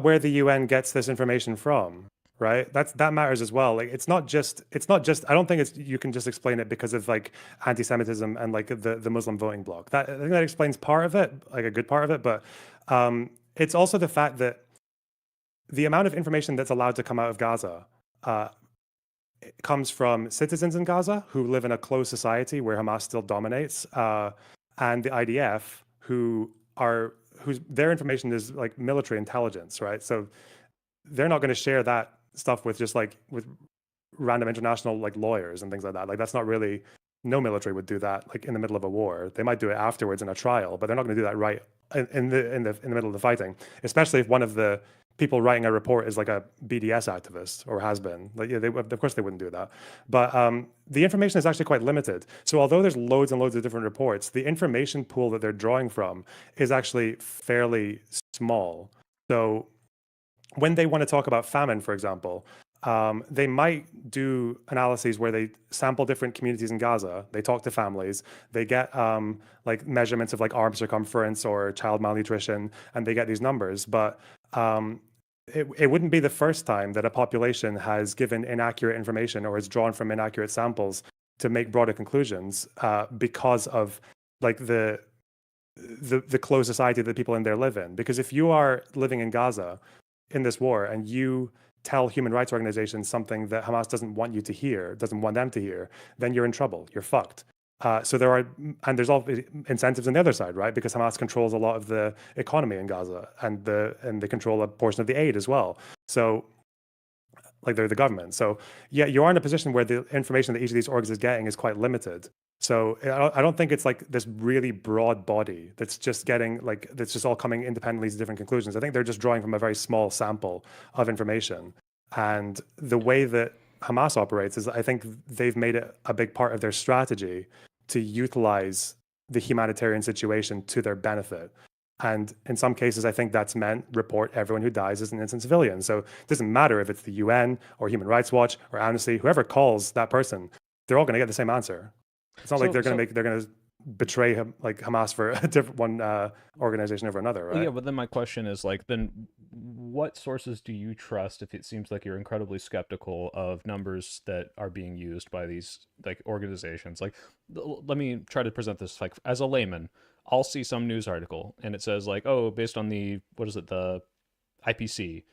where the UN gets this information from. right? That matters as well. Like it's not just I don't think it's you can just explain it because of like anti-Semitism and like the Muslim voting bloc. That I think that explains part of it, like a good part of it, but it's also the fact that the amount of information that's allowed to come out of Gaza uh, comes from citizens in Gaza who live in a closed society where Hamas still dominates, and the IDF whose their information is like military intelligence, right? So they're not going to share that stuff with just like with random international like lawyers and things like that. Like that's not really no military would do that like in the middle of a war. They might do it afterwards in a trial, but they're not going to do that right in the middle of the fighting, especially if one of the people writing a report is like a BDS activist or has been. Like, yeah, of course they wouldn't do that. But the information is actually quite limited. So although there's loads and loads of different reports, the information pool that they're drawing from is actually fairly small. So when they want to talk about famine, for example, they might do analyses where they sample different communities in Gaza. They talk to families. They get like measurements of like arm circumference or child malnutrition, and they get these numbers. But it wouldn't be the first time that a population has given inaccurate information or is drawn from inaccurate samples to make broader conclusions because of like the closed society that people in there live in. Because if you are living in Gaza in this war and you tell human rights organizations something that Hamas doesn't want you to hear, doesn't want them to hear, then you're in trouble. You're fucked. So there's all incentives on the other side, right? Because Hamas controls a lot of the economy in Gaza, and they control a portion of the aid as well. So, like they're the government. So yeah, you are in a position where the information that each of these orgs is getting is quite limited. So I don't think it's like this really broad body that's just getting like that's just all coming independently to different conclusions. I think they're just drawing from a very small sample of information. And the way that Hamas operates is I think they've made it a big part of their strategy to utilize the humanitarian situation to their benefit. And in some cases, I think that's meant report everyone who dies as an innocent civilian. So it doesn't matter if it's the UN or Human Rights Watch or Amnesty, whoever calls that person, they're all going to get the same answer. It's not like they're going to betray like Hamas for a different one organization over another, right? Yeah, but then my question is like, then what sources do you trust if it seems like you're incredibly skeptical of numbers that are being used by these like organizations? Like, let me try to present this like as a layman. I'll see some news article and it says like, oh, based on the what is it, the IPC,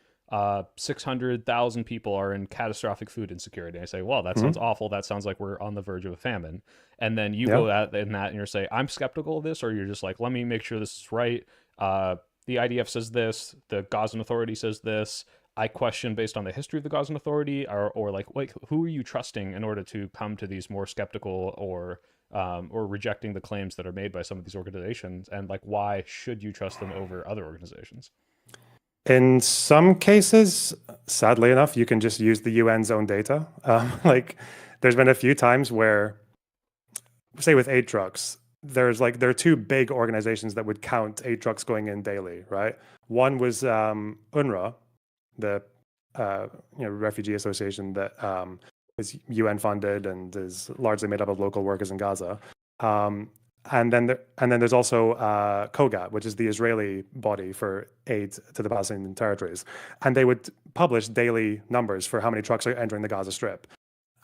600,000 people are in catastrophic food insecurity. I say, well, that sounds awful. That sounds like we're on the verge of a famine. And then you go at in that and you're saying, I'm skeptical of this, or you're just like, let me make sure this is right. The IDF says this, the Gazan Authority says this. I question based on the history of the Gazan Authority, or like who are you trusting in order to come to these more skeptical or rejecting the claims that are made by some of these organizations, and like why should you trust them over other organizations? In some cases, sadly enough, you can just use the UN's own data. Like, there's been a few times where, say, with aid trucks, there are two big organizations that would count aid trucks going in daily, right? One was UNRWA, the refugee association that is UN funded and is largely made up of local workers in Gaza. And then there's also COGAT, which is the Israeli body for aid to the Palestinian territories, and they would publish daily numbers for how many trucks are entering the Gaza Strip.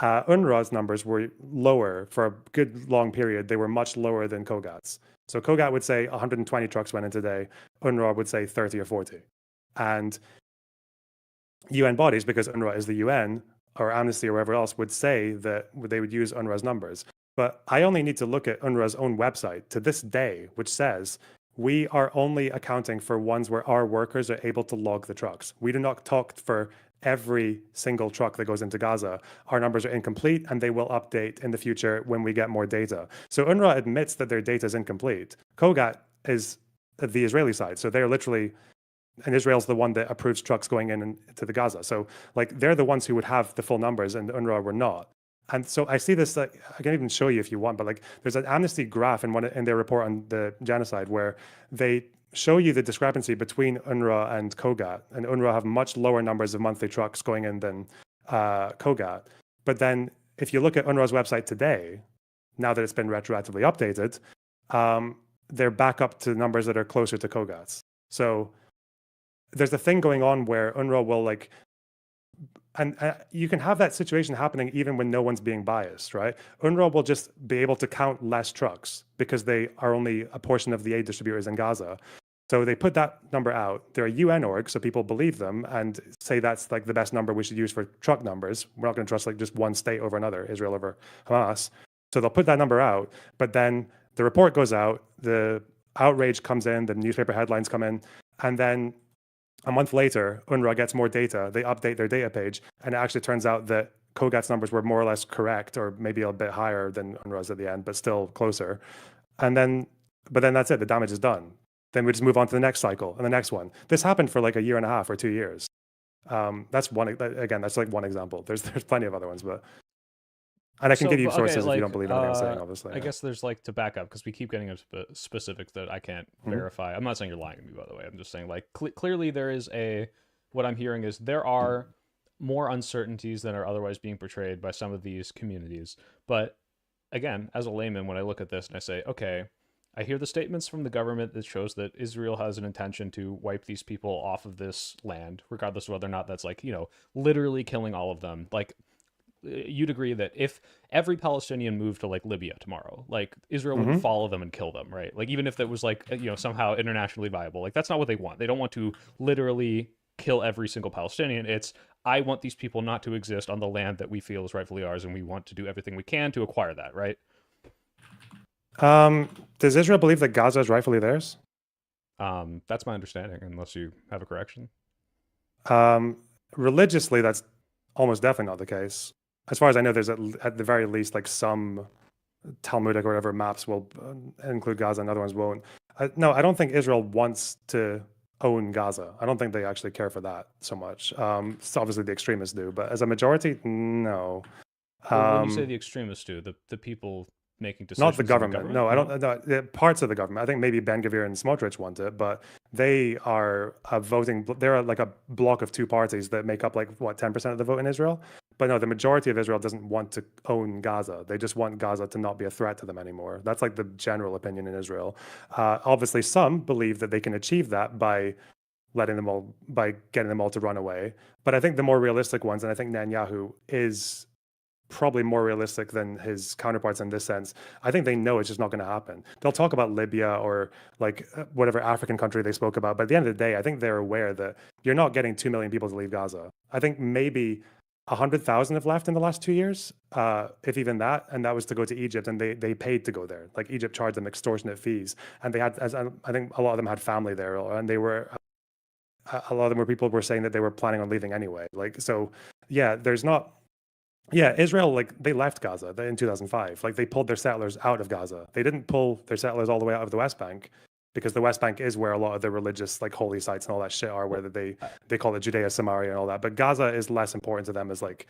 UNRWA's numbers were lower for a good long period. They were much lower than COGAT's. So COGAT would say 120 trucks went in today. UNRWA would say 30 or 40. And UN bodies, because UNRWA is the UN, or Amnesty or wherever else, would say that they would use UNRWA's numbers. But I only need to look at UNRWA's own website to this day, which says we are only accounting for ones where our workers are able to log the trucks. We do not talk for every single truck that goes into Gaza. Our numbers are incomplete and they will update in the future when we get more data. So UNRWA admits that their data is incomplete. COGAT is the Israeli side. So they're literally, and Israel's the one that approves trucks going in to the Gaza. So like they're the ones who would have the full numbers and UNRWA were not. And so I see this, like, I can even show you if you want, but like there's an Amnesty graph in their report on the genocide where they show you the discrepancy between UNRWA and COGAT. And UNRWA have much lower numbers of monthly trucks going in than COGAT. But then if you look at UNRWA's website today, now that it's been retroactively updated, they're back up to numbers that are closer to COGAT's. So there's a thing going on where UNRWA will like and you can have that situation happening even when no one's being biased, right? UNRWA will just be able to count less trucks because they are only a portion of the aid distributors in Gaza. So they put that number out. They're a UN org, so people believe them and say that's like the best number we should use for truck numbers. We're not going to trust like just one state over another, Israel over Hamas. So they'll put that number out, but then the report goes out, the outrage comes in, the newspaper headlines come in, and then a month later, UNRWA gets more data. They update their data page, and it actually turns out that COGAT's numbers were more or less correct, or maybe a bit higher than UNRWA's at the end, but still closer. And then, but then that's it. The damage is done. Then we just move on to the next cycle and the next one. This happened for like a year and a half or 2 years. That's one, again, that's like one example. There's plenty of other ones, but, and I can give you sources if you don't believe anything I'm saying, obviously. I guess there's like, to back up, because we keep getting into specifics that I can't verify. I'm not saying you're lying to me, by the way. I'm just saying like clearly there is what I'm hearing is there are more uncertainties than are otherwise being portrayed by some of these communities. But again, as a layman, when I look at this and I say, okay, I hear the statements from the government that shows that Israel has an intention to wipe these people off of this land, regardless of whether or not that's like, literally killing all of them. Like, you'd agree that if every Palestinian moved to like Libya tomorrow, like Israel would follow them and kill them, right? Like, even if that was like, somehow internationally viable, like that's not what they want. They don't want to literally kill every single Palestinian. It's, I want these people not to exist on the land that we feel is rightfully ours, and we want to do everything we can to acquire that, right? Does Israel believe that Gaza is rightfully theirs? That's my understanding, unless you have a correction. Religiously, that's almost definitely not the case. As far as I know, there's at the very least like some Talmudic or whatever maps will include Gaza and other ones won't. No, I don't think Israel wants to own Gaza. I don't think they actually care for that so much. So obviously the extremists do, but as a majority, no. Well, when you say the extremists do, the people making decisions, not the government. No, I don't. No, parts of the government. I think maybe Ben Gvir and Smotrich want it, but they are voting. They're like a block of two parties that make up like what 10% of the vote in Israel. But no, the majority of Israel doesn't want to own Gaza. They just want Gaza to not be a threat to them anymore. That's like the general opinion in Israel. Obviously, some believe that they can achieve that by getting them all to run away. But I think the more realistic ones, and I think Netanyahu is probably more realistic than his counterparts in this sense. I think they know it's just not going to happen. They'll talk about Libya or like whatever African country they spoke about, but at the end of the day, I think they're aware that you're not getting 2 million people to leave Gaza. I think maybe 100,000 have left in the last 2 years, if even that, and that was to go to Egypt, and they paid to go there. Like Egypt charged them extortionate fees, and they had, as I think a lot of them had family there, and they were, a lot of them were people were saying that they were planning on leaving anyway. Like, so yeah, there's not. Yeah, Israel, like they left Gaza in 2005. Like they pulled their settlers out of Gaza. They didn't pull their settlers all the way out of the West Bank, because the West Bank is where a lot of the religious like holy sites and all that shit are, where they call it Judea, Samaria, and all that. But Gaza is less important to them as like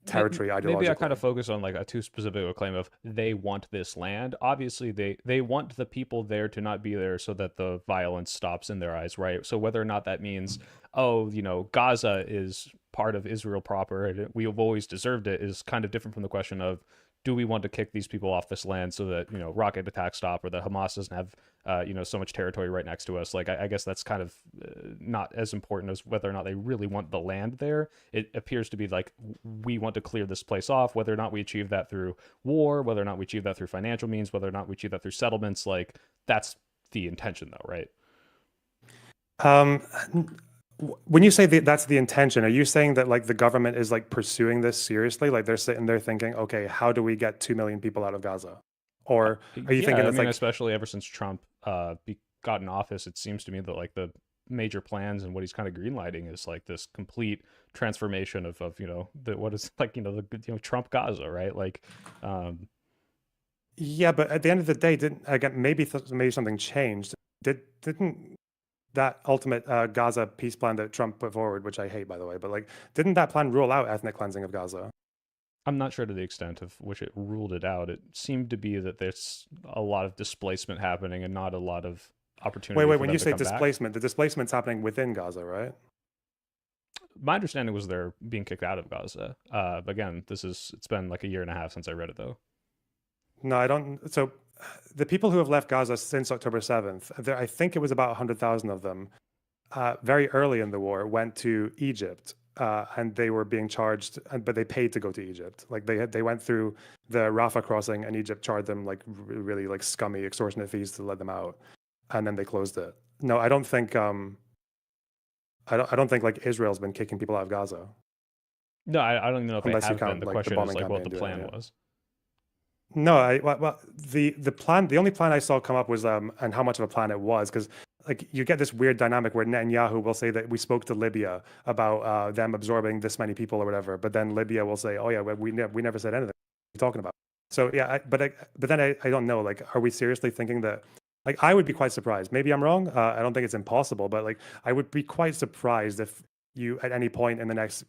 territory ideologically. Maybe I kind of focus on like a too specific a claim of they want this land. Obviously, they want the people there to not be there so that the violence stops in their eyes, right? So whether or not that means, Gaza is part of Israel proper and we have always deserved it, is kind of different from the question of, do we want to kick these people off this land so that rocket attacks stop, or that Hamas doesn't have so much territory right next to us? Like I guess that's kind of not as important as whether or not they really want the land there. It appears to be like, we want to clear this place off. Whether or not we achieve that through war, whether or not we achieve that through financial means, whether or not we achieve that through settlements, like that's the intention, though, right? When you say that's the intention, are you saying that like the government is like pursuing this seriously? Like they're sitting there thinking, okay, how do we get 2 million people out of Gaza? Or are you thinking it's like, especially ever since Trump got in office, it seems to me that like the major plans and what he's kind of greenlighting is like this complete transformation of what is like the Trump Gaza, right? Like yeah, but at the end of the day, maybe something changed. Didn't that ultimate Gaza peace plan that Trump put forward, which I hate, by the way, but like, didn't that plan rule out ethnic cleansing of Gaza? I'm not sure to the extent of which it ruled it out. It seemed to be that there's a lot of displacement happening and not a lot of opportunity. Wait, when you say displacement, the displacement's happening within Gaza, right? My understanding was they're being kicked out of Gaza. But again, it's been like a year and a half since I read it, though. No, I don't. So the people who have left Gaza since October 7th, I think it was about 100,000 of them, very early in the war, went to Egypt. and they were being charged, but they paid to go to Egypt. Like they went through the Rafah crossing, and Egypt charged them like really like scummy extortionate fees to let them out, and then they closed it. No, I don't think I don't think like Israel's been kicking people out of Gaza No, I don't even know if they unless you have been. count The like the question is bombing like what campaign the doing it. plan Yeah. was. No, the only plan I saw come up was and how much of a plan it was, because like you get this weird dynamic where Netanyahu will say that we spoke to Libya about them absorbing this many people or whatever, but then Libya will say, oh yeah, we never said anything. What are you talking about? So yeah, but then I don't know. Like, are we seriously thinking that? Like, I would be quite surprised. Maybe I'm wrong. I don't think it's impossible, but like, I would be quite surprised if you at any point in the next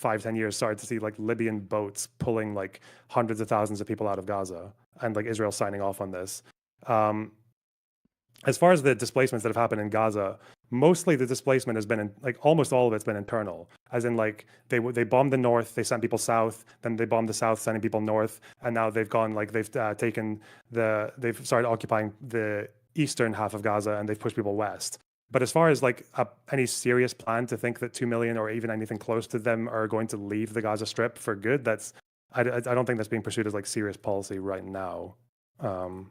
5-10 years started to see like Libyan boats pulling like hundreds of thousands of people out of Gaza, and like Israel signing off on this. Um, as far as the displacements that have happened in Gaza, mostly the displacement has been like almost all of it's been internal, as in like they bombed the north, they sent people south, then they bombed the south, sending people north, and now they've gone like they've started occupying the eastern half of Gaza, and they've pushed people west. But as far as like any serious plan to think that 2 million or even anything close to them are going to leave the Gaza Strip for good, I don't think that's being pursued as like serious policy right now. Um,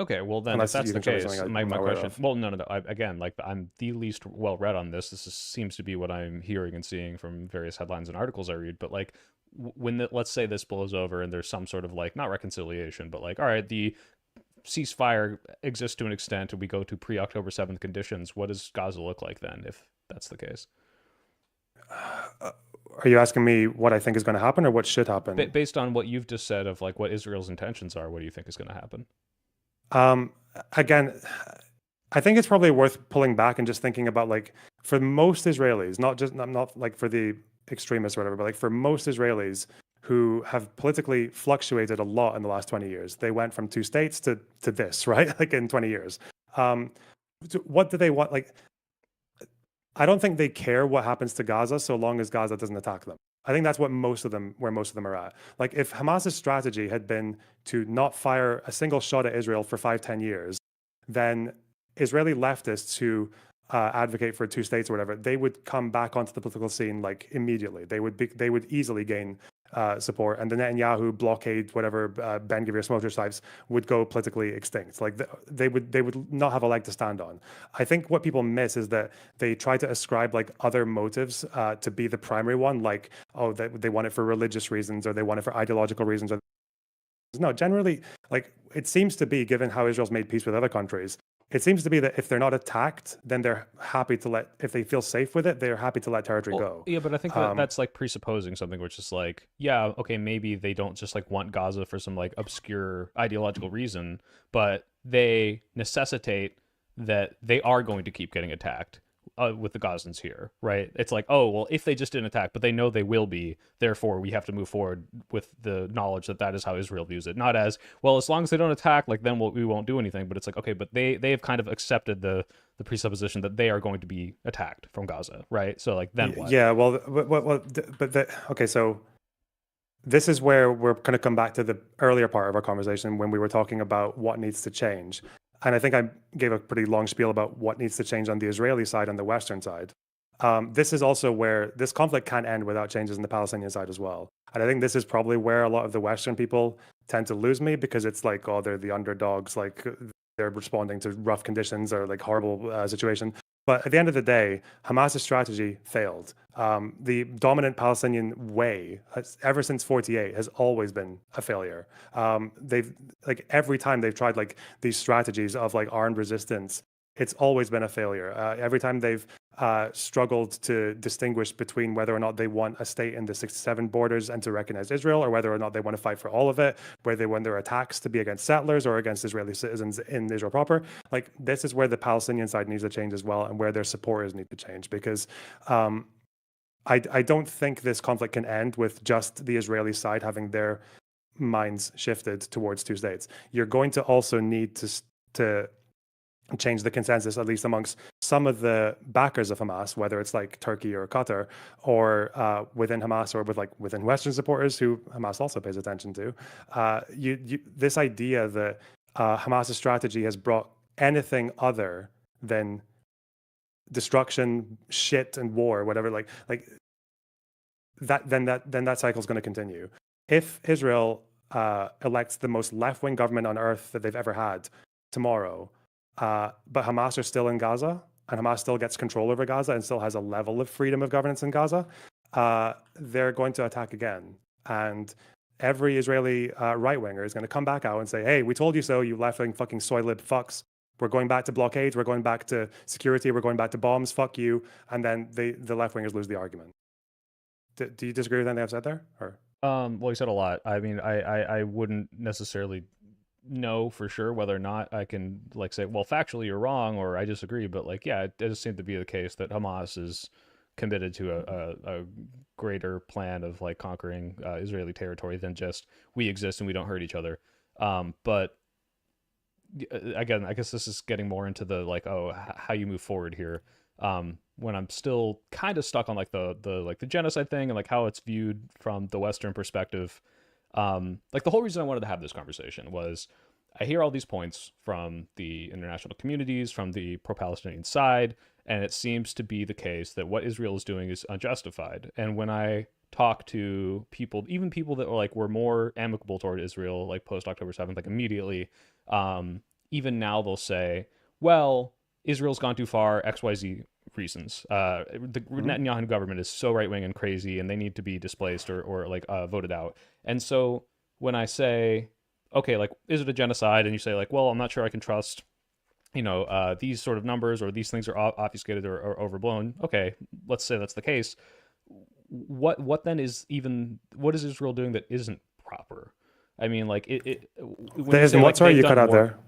Okay, well then, if Unless that's you the think something case, I'm my not aware question. of. Well, no. Again, like I'm the least well read on this. Seems to be what I'm hearing and seeing from various headlines and articles I read. But like, let's say this blows over and there's some sort of like not reconciliation, but like, all right, the ceasefire exists to an extent, and we go to pre-October 7th conditions. What does Gaza look like then, if that's the case? Are you asking me what I think is going to happen or what should happen? Based on what you've just said of like what Israel's intentions are, what do you think is going to happen? Um, Again, I think it's probably worth pulling back and just thinking about like for most Israelis, not like for the extremists or whatever, but like for most Israelis who have politically fluctuated a lot in the last 20 years, they went from two states to this, right? Like in 20 years. What do they want? Like, I don't think they care what happens to Gaza so long as Gaza doesn't attack them. I think that's where most of them are at. Like if Hamas's strategy had been to not fire a single shot at Israel for 5-10 years, then Israeli leftists who advocate for two states or whatever, they would come back onto the political scene like immediately. They would easily gain support, and the Netanyahu blockade, whatever Ben Gvir Smotrich types, would go politically extinct. Like they would not have a leg to stand on. I think what people miss is that they try to ascribe like other motives to be the primary one, like oh they want it for religious reasons or they want it for ideological reasons. No, generally, like it seems to be, given how Israel's made peace with other countries, it seems to be that if they're not attacked, then they're happy to if they feel safe with it, they're happy to let territory Well, go. yeah, but I think that's like presupposing something, which is like, yeah, okay, maybe they don't just like want Gaza for some like obscure ideological reason, but they necessitate that they are going to keep getting attacked with the Gazans here, right? It's like, oh, well, if they just didn't attack, but they know they will be, therefore we have to move forward with the knowledge that that is how Israel views it. Not as, well, as long as they don't attack, like then we won't do anything. But it's like, okay, but they have kind of accepted the presupposition that they are going to be attacked from Gaza, right? So like then what? Yeah, well, okay, so this is where we're going to come back to the earlier part of our conversation when we were talking about what needs to change. And I think I gave a pretty long spiel about what needs to change on the Israeli side and the Western side. This is also where this conflict can't end without changes in the Palestinian side as well. And I think this is probably where a lot of the Western people tend to lose me, because it's like, oh, they're the underdogs, like they're responding to rough conditions or like horrible situation. But at the end of the day, Hamas's strategy failed. The dominant Palestinian way, ever since '48, has always been a failure. They've like every time they've tried like these strategies of like armed resistance, it's always been a failure. Every time they've struggled to distinguish between whether or not they want a state in the 67 borders and to recognize Israel, or whether or not they want to fight for all of it, where they want their attacks to be against settlers or against Israeli citizens in Israel proper. Like this is where the Palestinian side needs to change as well, and where their supporters need to change, because I don't think this conflict can end with just the Israeli side having their minds shifted towards two states. You're going to also need to change the consensus, at least amongst some of the backers of Hamas, whether it's like Turkey or Qatar, or within Hamas, or within Western supporters who Hamas also pays attention to. This idea that Hamas's strategy has brought anything other than destruction, shit, and war, whatever. Like then that cycle is going to continue. If Israel elects the most left-wing government on earth that they've ever had tomorrow, but Hamas are still in Gaza, and Hamas still gets control over Gaza and still has a level of freedom of governance in Gaza, they're going to attack again. And every Israeli right-winger is going to come back out and say, hey, we told you so, you left-wing fucking soy lib fucks. We're going back to blockades, we're going back to security, we're going back to bombs, fuck you. And then the left-wingers lose the argument. Do you disagree with anything I've said there? Or? Well, you said a lot. I mean, I wouldn't necessarily know for sure whether or not I can like say, well, factually you're wrong, or I disagree. But like, yeah, it does seem to be the case that Hamas is committed to a greater plan of like conquering Israeli territory than just we exist and we don't hurt each other. But again, I guess this is getting more into the like, oh, how you move forward here. When I'm still kind of stuck on like the genocide thing and like how it's viewed from the Western perspective. Like the whole reason I wanted to have this conversation was I hear all these points from the international communities, from the pro-Palestinian side, and it seems to be the case that what Israel is doing is unjustified. And when I talk to people, even people that were more amicable toward Israel, like post October 7th, like immediately, even now they'll say, well, Israel's gone too far, XYZ reasons. The Netanyahu government is so right-wing and crazy, and they need to be displaced or voted out. And so when I say, okay, like, is it a genocide? And you say like, well, I'm not sure I can trust, these sort of numbers, or these things are obfuscated or overblown. Okay, let's say that's the case. What then is what is Israel doing that isn't proper? I mean, like there isn't what? Sorry, you cut out there.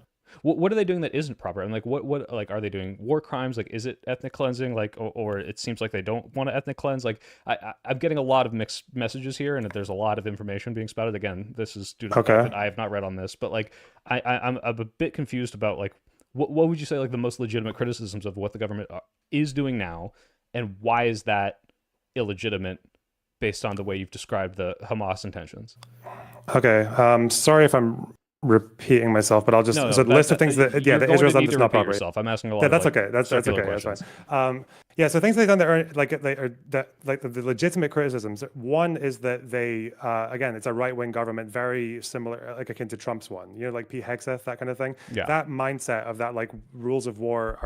What are they doing that isn't proper? And like, what like are they doing war crimes? Like, is it ethnic cleansing? Like, or it seems like they don't want to ethnic cleanse. Like, I'm getting a lot of mixed messages here, and there's a lot of information being spouted. Again, this is due to the fact that I have not read on this, but like, I'm a bit confused about like, what would you say like the most legitimate criticisms of what the government is doing now, and why is that illegitimate based on the way you've described the Hamas intentions? Okay, sorry if I'm repeating myself, but I'll just the list of things that that Israel's done that's not proper. I'm asking a lot. That's okay. That's okay. That's fine. So things they've done that are like the legitimate criticisms. One is that they again, it's a right-wing government, very similar, like akin to Trump's one. Like Pete Hegseth, that kind of thing. Yeah. That mindset of that like rules of war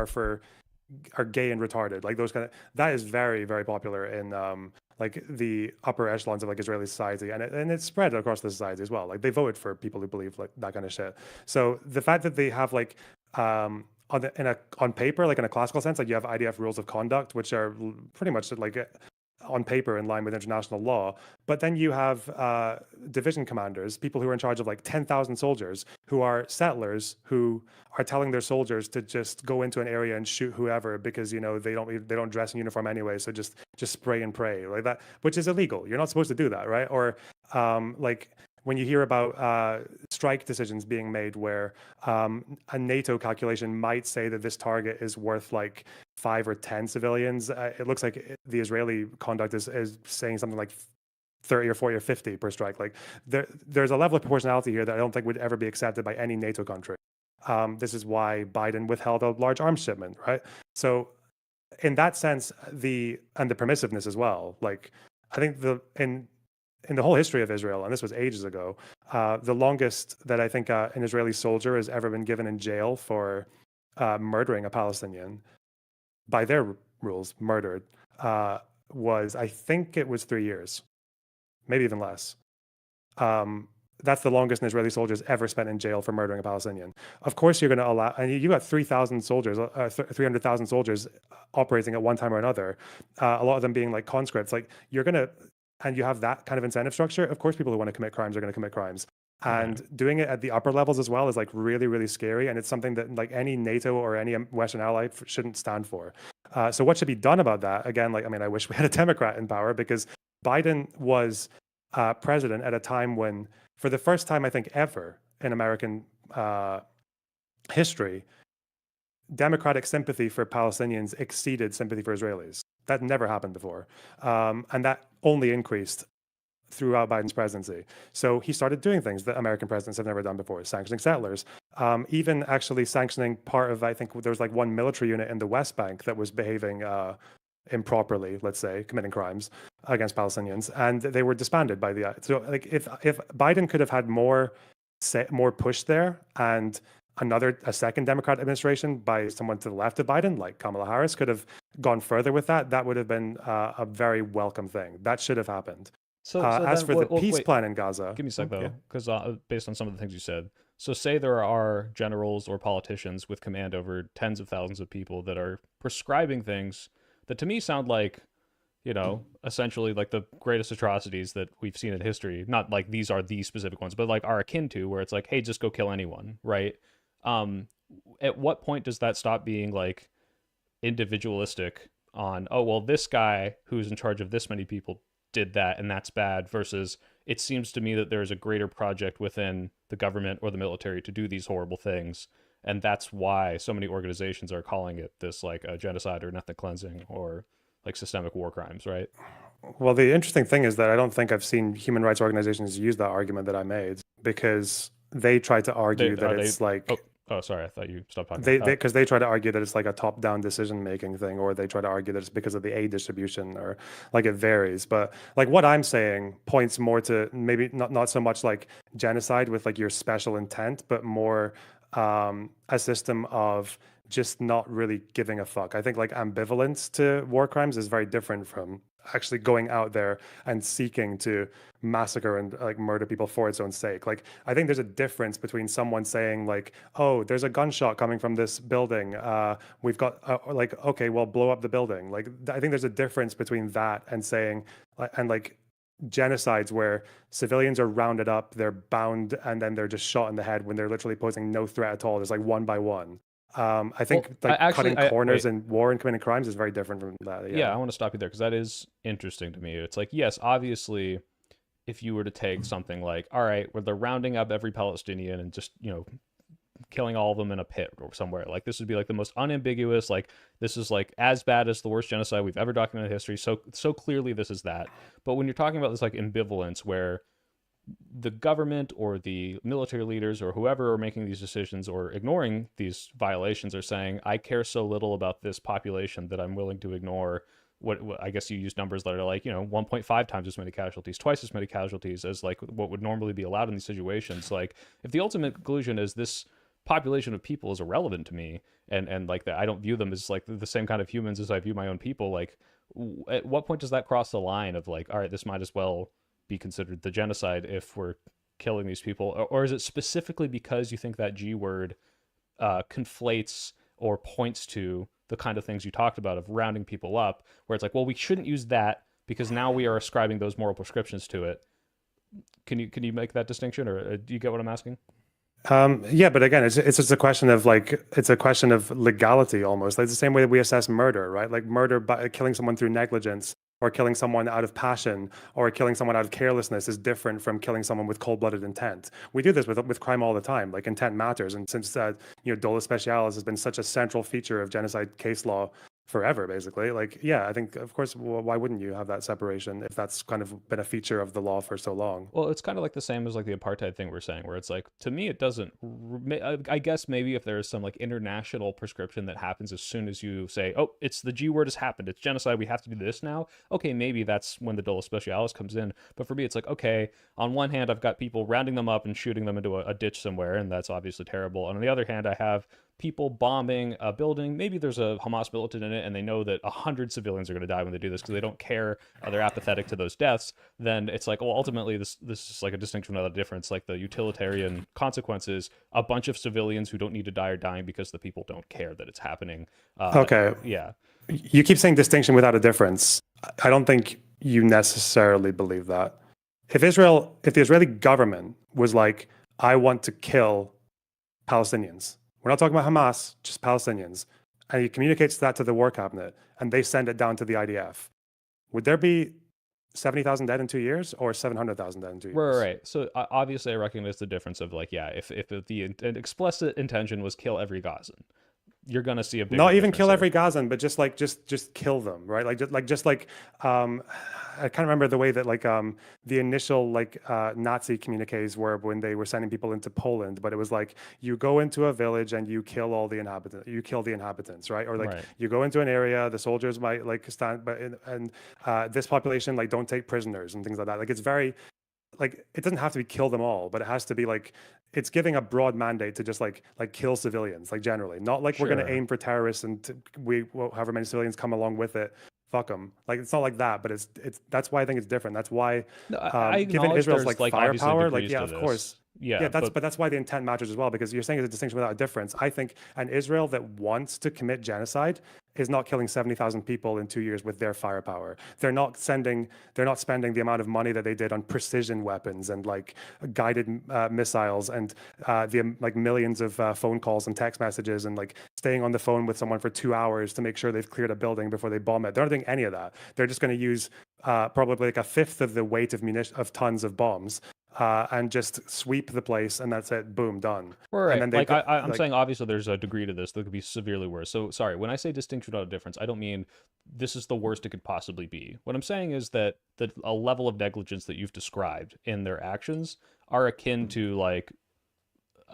are gay and retarded, like those kind of, that is very, very popular in like the upper echelons of like Israeli society, and it's spread across the society as well. Like they voted for people who believe like that kind of shit. So the fact that they have like on paper, like in a classical sense, like you have IDF rules of conduct, which are pretty much like on paper in line with international law, but then you have division commanders, people who are in charge of like 10,000 soldiers, who are settlers, who are telling their soldiers to just go into an area and shoot whoever because they don't dress in uniform anyway, so just spray and pray like that, which is illegal. You're not supposed to do that, right? Or like when you hear about strike decisions being made where a NATO calculation might say that this target is worth like 5 or 10 civilians, it looks like the Israeli conduct is saying something like 30 or 40 or 50 per strike. Like there's a level of proportionality here that I don't think would ever be accepted by any NATO country. This is why Biden withheld a large arms shipment, right? So in that sense, the permissiveness as well, like I think in the whole history of Israel, and this was ages ago, the longest that I think an Israeli soldier has ever been given in jail for murdering a Palestinian, by their rules, murdered, was, I think it was 3 years, maybe even less. That's the longest an Israeli soldier has ever spent in jail for murdering a Palestinian. Of course, you're going to allow, and you got 3,000 soldiers, 300,000 soldiers operating at one time or another, a lot of them being like conscripts. Like you're going to, and you have that kind of incentive structure, of course people who want to commit crimes are going to commit crimes. And doing it at the upper levels as well is like really, really scary. And it's something that like any NATO or any Western ally shouldn't stand for. So what should be done about that? Again, like, I mean, I wish we had a Democrat in power, because Biden was president at a time when, for the first time, I think ever in American history, Democratic sympathy for Palestinians exceeded sympathy for Israelis. That never happened before. And that only increased throughout Biden's presidency. So he started doing things that American presidents have never done before, sanctioning settlers, even actually sanctioning part of, I think there was like one military unit in the West Bank that was behaving improperly, let's say, committing crimes against Palestinians, and they were disbanded by the. So like if Biden could have had more push there, and a second Democrat administration by someone to the left of Biden, like Kamala Harris, could have gone further with that, that would have been a very welcome thing. That should have happened. So As then, for the peace wait, plan in Gaza, give me a sec yeah. though, because based on some of the things you said, so say there are generals or politicians with command over tens of thousands of people that are prescribing things that to me sound like, essentially like the greatest atrocities that we've seen in history. Not like these are the specific ones, but like are akin to where it's like, hey, just go kill anyone, right? Um, at what point does that stop being like individualistic on, oh, well, this guy who's in charge of this many people did that and that's bad, versus it seems to me that there's a greater project within the government or the military to do these horrible things. And that's why so many organizations are calling it this like a genocide or an ethnic cleansing or like systemic war crimes, right? Well, the interesting thing is that I don't think I've seen human rights organizations use that argument that I made, because they try to They argue that are they it's like oh sorry, I thought you stopped talking. they try to argue that it's like a top-down decision-making thing, or they try to argue that it's because of the aid distribution, or like it varies. But like what I'm saying points more to maybe not so much like genocide with like your special intent, but more a system of just not really giving a fuck. I think like ambivalence to war crimes is very different from actually going out there and seeking to massacre and like murder people for its own sake. Like I think there's a difference between someone saying like, "Oh, there's a gunshot coming from this building. We've got like, okay, well, blow up the building." Like I think there's a difference between that and saying and like genocides where civilians are rounded up, they're bound, and then they're just shot in the head when they're literally posing no threat at all. There's like one by one. I think Well, like cutting corners wait. in war and committing crimes is very different from that. Yeah, Yeah. I want to stop you there because that is interesting to me. It's like, yes, obviously, if you were to take something like, all right, where they're rounding up every Palestinian and just, killing all of them in a pit or somewhere, like this would be like the most unambiguous, like this is like as bad as the worst genocide we've ever documented in history. So clearly this is that. But when you're talking about this like ambivalence where the government or the military leaders or whoever are making these decisions or ignoring these violations are saying, I care so little about this population that I'm willing to ignore what I guess you use numbers that are like, 1.5 times as many casualties, twice as many casualties as like what would normally be allowed in these situations. Like if the ultimate conclusion is this population of people is irrelevant to me, and like that I don't view them as like the same kind of humans as I view my own people, like at what point does that cross the line of like, all right, this might as well be considered the genocide if we're killing these people? Or is it specifically because you think that G word conflates or points to the kind of things you talked about of rounding people up, where it's like, well, we shouldn't use that because now we are ascribing those moral prescriptions to it? Can you make that distinction, or do you get what I'm asking? Yeah, but again, it's just a question of like it's a question of legality almost. Like it's the same way that we assess murder, right? Like murder by killing someone through negligence or killing someone out of passion or killing someone out of carelessness is different from killing someone with cold-blooded intent. We do this with crime all the time. Like intent matters, and since dolus specialis has been such a central feature of genocide case law forever, basically. Like, yeah, I think of course, why wouldn't you have that separation if that's kind of been a feature of the law for so long? Well, it's kind of like the same as like the apartheid thing we're saying, where it's like, to me, it doesn't. I guess maybe if there's some like international prescription that happens as soon as you say, oh, it's the G word has happened, it's genocide, we have to do this now. Okay, maybe that's when the dolus specialis comes in. But for me, it's like, okay, on one hand, I've got people rounding them up and shooting them into a ditch somewhere, and that's obviously terrible. And on the other hand, I have people bombing a building. Maybe there's a Hamas militant in it, and they know that 100 civilians are going to die when they do this because they don't care. They're apathetic to those deaths. Then it's like, well, ultimately, this is like a distinction without a difference. Like the utilitarian consequences, a bunch of civilians who don't need to die are dying because the people don't care that it's happening. Okay, Yeah. you keep saying distinction without a difference. I don't think you necessarily believe that. If the Israeli government was like, I want to kill Palestinians, we're not talking about Hamas, just Palestinians, and he communicates that to the war cabinet and they send it down to the IDF, would there be 70,000 dead in 2 years or 700,000 dead in 2 years? Right. So obviously, I recognize the difference of like, yeah, if the explicit intention was kill every Gazan, you're gonna see a bigger Not even difference kill there. every Gazan, but just kill them, right? I can't remember the way that the initial Nazi communiques were when they were sending people into Poland, but it was like you go into a village and you kill all the inhabitants, you kill the inhabitants, right? Or like Right. you go into an area, the soldiers might like stand, but and this population like don't take prisoners and things like that. Like it's very like it doesn't have to be kill them all, but it has to be like it's giving a broad mandate to just like kill civilians, like generally, not like we're going to Sure. aim for terrorists and however many civilians come along with it, fuck them. Like it's not like that, but it's that's why I think it's different. That's why, No, I given acknowledge Israel's there's like like obviously firepower, like degrees yeah, to of course, this. Yeah, yeah, but but that's why the intent matters as well, because you're saying it's a distinction without a difference. I think an Israel that wants to commit genocide is not killing 70,000 people in 2 years with their firepower. They're not spending the amount of money that they did on precision weapons and like guided missiles and the like millions of phone calls and text messages and like staying on the phone with someone for 2 hours to make sure they've cleared a building before they bomb it. They're not doing any of that. They're just going to use probably like a fifth of the weight of tons of bombs and just sweep the place, and that's it. Boom, done. And right. then Like I'm like saying obviously there's a degree to this that could be severely worse. So sorry, when I say distinction without a difference, I don't mean this is the worst it could possibly be. What I'm saying is that a level of negligence that you've described in their actions are akin to like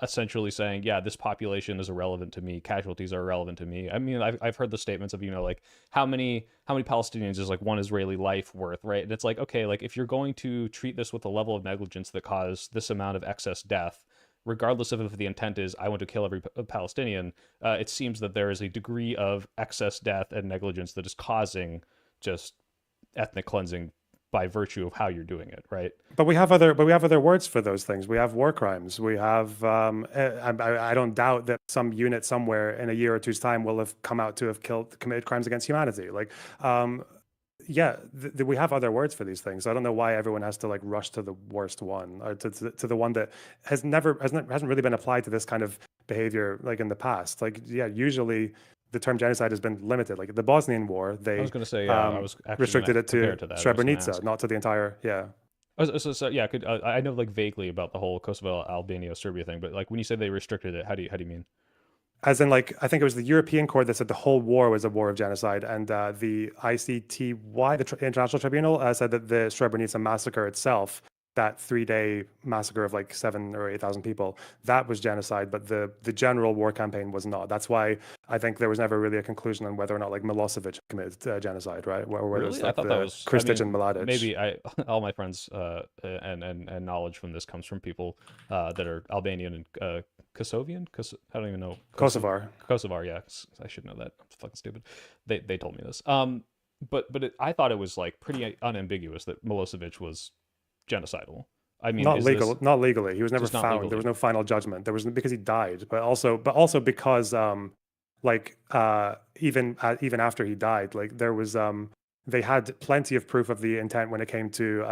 essentially saying, yeah, this population is irrelevant to me, casualties are irrelevant to me. I mean, I've heard the statements of, you know, like how many Palestinians is like one Israeli life worth, right? And it's like, okay, like if you're going to treat this with a level of negligence that caused this amount of excess death, regardless of if the intent is I want to kill every Palestinian, it seems that there is a degree of excess death and negligence that is causing just ethnic cleansing by virtue of how you're doing it, right? but we have other words for those things. We have war crimes. We have I don't doubt that some unit somewhere in a year or two's time will have come out to have committed crimes against humanity. Like yeah, we have other words for these things. I don't know why everyone has to like rush to the worst one, or to the one that hasn't really been applied to this kind of behavior like in the past. Like yeah, usually the term genocide has been limited. Like the Bosnian War, I was they going to say, I was actually going restricted to it compare to it to that. I was going to Srebrenica, ask. not to the entire. Yeah. So yeah, I know like vaguely about the whole Kosovo, Albania, Serbia thing, but like when you say they restricted it, how do you mean? As in, like, I think it was the European Court that said the whole war was a war of genocide, and the ICTY, the International Tribunal, said that the Srebrenica massacre itself, that 3-day massacre of like 7 or 8 thousand people, that was genocide, but the general war campaign was not. That's why I think there was never really a conclusion on whether or not like Milosevic committed genocide, right? Or whether it's Really? I like thought that the was. I Kristic and mean, Mladic. maybe I all my friends and knowledge from this comes from people that are Albanian and Kosovian. I don't even know Kosovar. Kosovar. Yeah, I should know that. I'm fucking stupid. They told me this. I thought it was like pretty unambiguous that Milosevic was genocidal. I mean, Not is this legal, not legally. He was never just not found. There was legally? no final judgment. There was because he died, but also because even after he died, like there was they had plenty of proof of the intent when it came to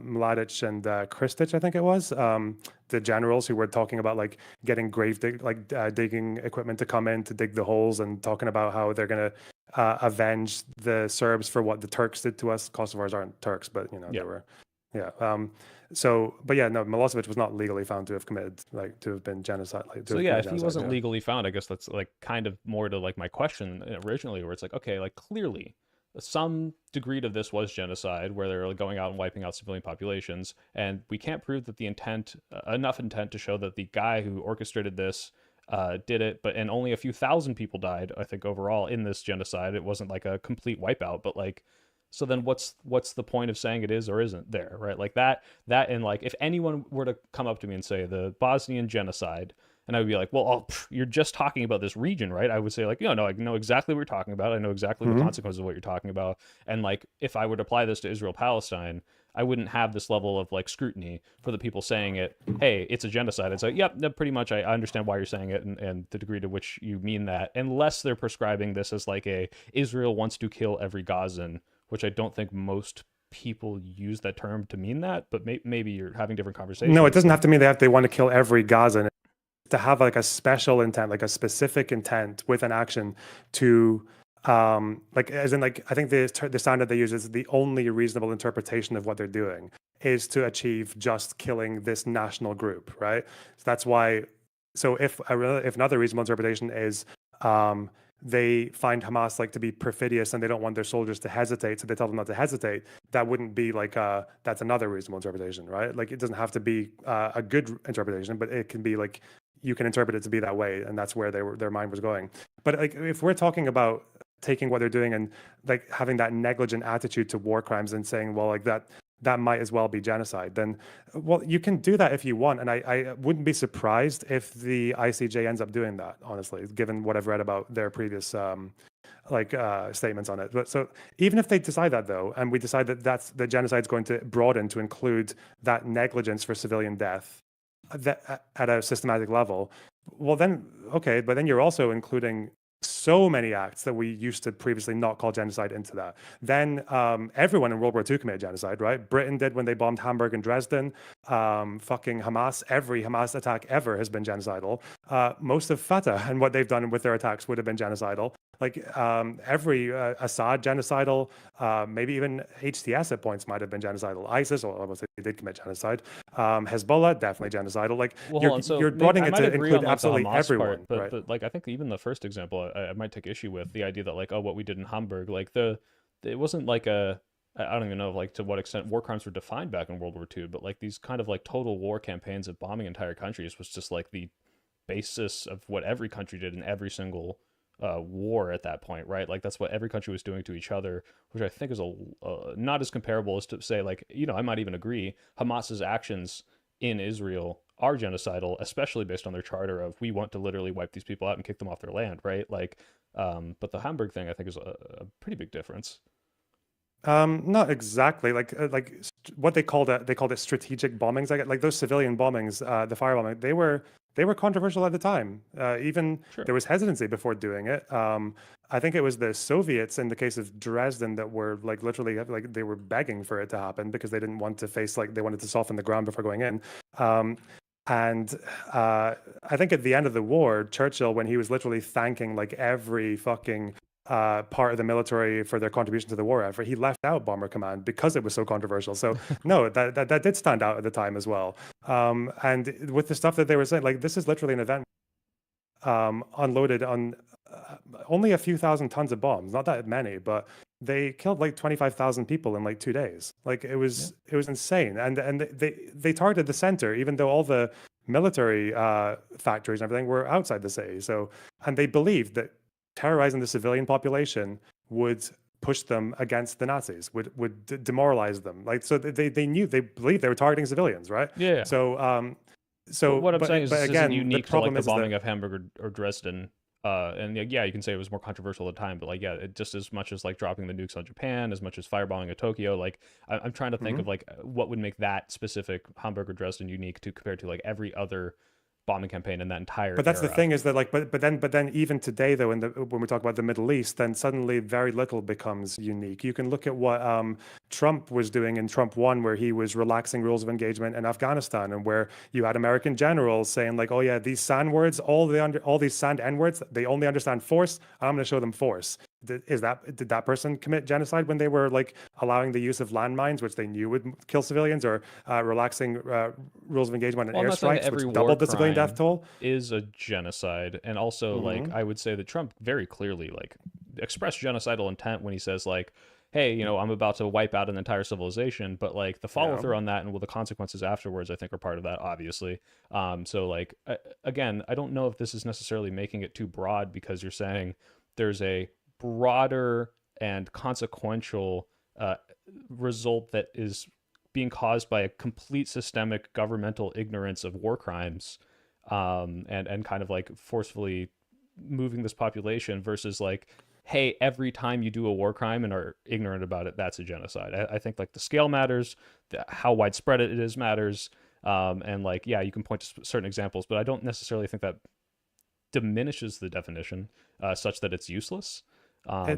Mladic and Kristic, I think it was the generals who were talking about like getting digging equipment to come in to dig the holes and talking about how they're gonna avenge the Serbs for what the Turks did to us. Kosovars aren't Turks, but you know they Yeah. were. Yeah. So, but yeah, no, Milosevic was not legally found to have committed, like, to have been genocide, like, to So have yeah, committed if he genocide. wasn't Yeah. legally found, I guess that's like kind of more to like my question originally, where it's like, okay, like clearly some degree to this was genocide, where they're like going out and wiping out civilian populations, and we can't prove that the intent, enough intent to show that the guy who orchestrated this did it, but and only a few thousand people died, I think overall in this genocide. It wasn't like a complete wipeout, but like so then what's the point of saying it is or isn't there, right? Like and like if anyone were to come up to me and say the Bosnian genocide, and I would be like, well, you're just talking about this region, right? I would say like, no, I know exactly what you're talking about. I know exactly the Hmm. consequences of what you're talking about. And like, if I would apply this to Israel Palestine, I wouldn't have this level of like scrutiny for the people saying it. Hey, it's a genocide. It's like, yep, pretty much. I understand why you're saying it and the degree to which you mean that, unless they're prescribing this as like a Israel wants to kill every Gazan, which I don't think most people use that term to mean that, but maybe you're having different No, it conversations. doesn't have to mean they want to kill every Gazan. To have like a special intent, like a specific intent with an action to, like, as in, like, I think the standard they use is the only reasonable interpretation of what they're doing is to achieve just killing this national group, right? So that's why. So if another reasonable interpretation is they find Hamas like to be perfidious and they don't want their soldiers to hesitate, so they tell them not to hesitate. That wouldn't be like that's another reasonable interpretation, right? Like it doesn't have to be a good interpretation, but it can be like you can interpret it to be that way, and that's where their mind was going. But like if we're talking about taking what they're doing and like having that negligent attitude to war crimes and saying, well, like that might as well be genocide, then well, you can do that if you want. And I wouldn't be surprised if the ICJ ends up doing that, honestly, given what I've read about their previous statements on it. But so even if they decide that though, and we decide that the genocide is going to broaden to include that negligence for civilian death at a systematic level, well then, okay, but then you're also including so many acts that we used to previously not call genocide into that. Then everyone in World War II committed genocide, right? Britain did when they bombed Hamburg and Dresden. Fucking Hamas, every Hamas attack ever has been genocidal. Most of Fatah and what they've done with their attacks would have been genocidal. Like every Assad genocidal, maybe even HTS at points might have been genocidal. ISIS, almost they did commit genocide. Hezbollah, definitely genocidal. Like Well, hold on. So you're broadening it to include on, like, absolutely the Hamas everyone, part, right? but like I think even the first example, I might take issue with the idea that like, oh, what we did in Hamburg, like it wasn't like I don't even know like to what extent war crimes were defined back in World War II, but like these kind of like total war campaigns of bombing entire countries was just like the basis of what every country did in every single war at that point, right? Like that's what every country was doing to each other, which I think is not as comparable as to say like, you know, I might even agree Hamas's actions in Israel are genocidal, especially based on their charter of we want to literally wipe these people out and kick them off their land, right? Like, but the Hamburg thing I think is a pretty big difference. Not exactly. What they called it strategic bombings. Like those civilian bombings, the firebombing, they were controversial at the time. Even Sure. there was hesitancy before doing it. I think it was the Soviets in the case of Dresden that were like literally like they were begging for it to happen because they didn't want to face like they wanted to soften the ground before going in. And I think at the end of the war, Churchill, when he was literally thanking like every fucking part of the military for their contribution to the war effort, he left out Bomber Command because it was so controversial. So no, that did stand out at the time as well. And with the stuff that they were saying, like this is literally an event unloaded on only a few thousand tons of bombs, not that many, but they killed like 25,000 people in like 2 days. Like it was insane. And they targeted the center, even though all the military factories and everything were outside the city. So, and they believed that terrorizing the civilian population would push them against the Nazis, would demoralize them. Like, so they believed they were targeting civilians, right? Yeah. So, What I'm saying is but this isn't again, the unique to like problem the is that bombing of Hamburg or Dresden. And yeah, you can say it was more controversial at the time, but like, yeah, it just as much as like dropping the nukes on Japan, as much as firebombing of Tokyo, like I'm trying to think of like what would make that specific Hamburg or Dresden unique to compared to like every other bombing campaign in that entire But that's the era. thing is that like, but then even today though, when we talk about the Middle East, then suddenly very little becomes unique. You can look at what Trump was doing in Trump 1, where he was relaxing rules of engagement in Afghanistan, and where you had American generals saying like, oh yeah, these sand words, all these sand N words, they only understand force. I'm going to show them force. Did that person commit genocide when they were like allowing the use of landmines, which they knew would kill civilians, or relaxing rules of engagement and Well, I'm not saying that airstrikes, every which war doubled the civilian death crime toll? is a genocide, and also like I would say that Trump very clearly like expressed genocidal intent when he says like, hey, you know, I'm about to wipe out an entire civilization, but like the follow Yeah. through on that and well the consequences afterwards I think are part of that, obviously. So like again, I don't know if this is necessarily making it too broad, because you're saying there's a broader and consequential result that is being caused by a complete systemic governmental ignorance of war crimes, and kind of like forcefully moving this population, versus like, hey, every time you do a war crime and are ignorant about it, that's a genocide. I think like the scale matters, how widespread it is matters, and like yeah, you can point to certain examples, but I don't necessarily think that diminishes the definition such that it's useless. I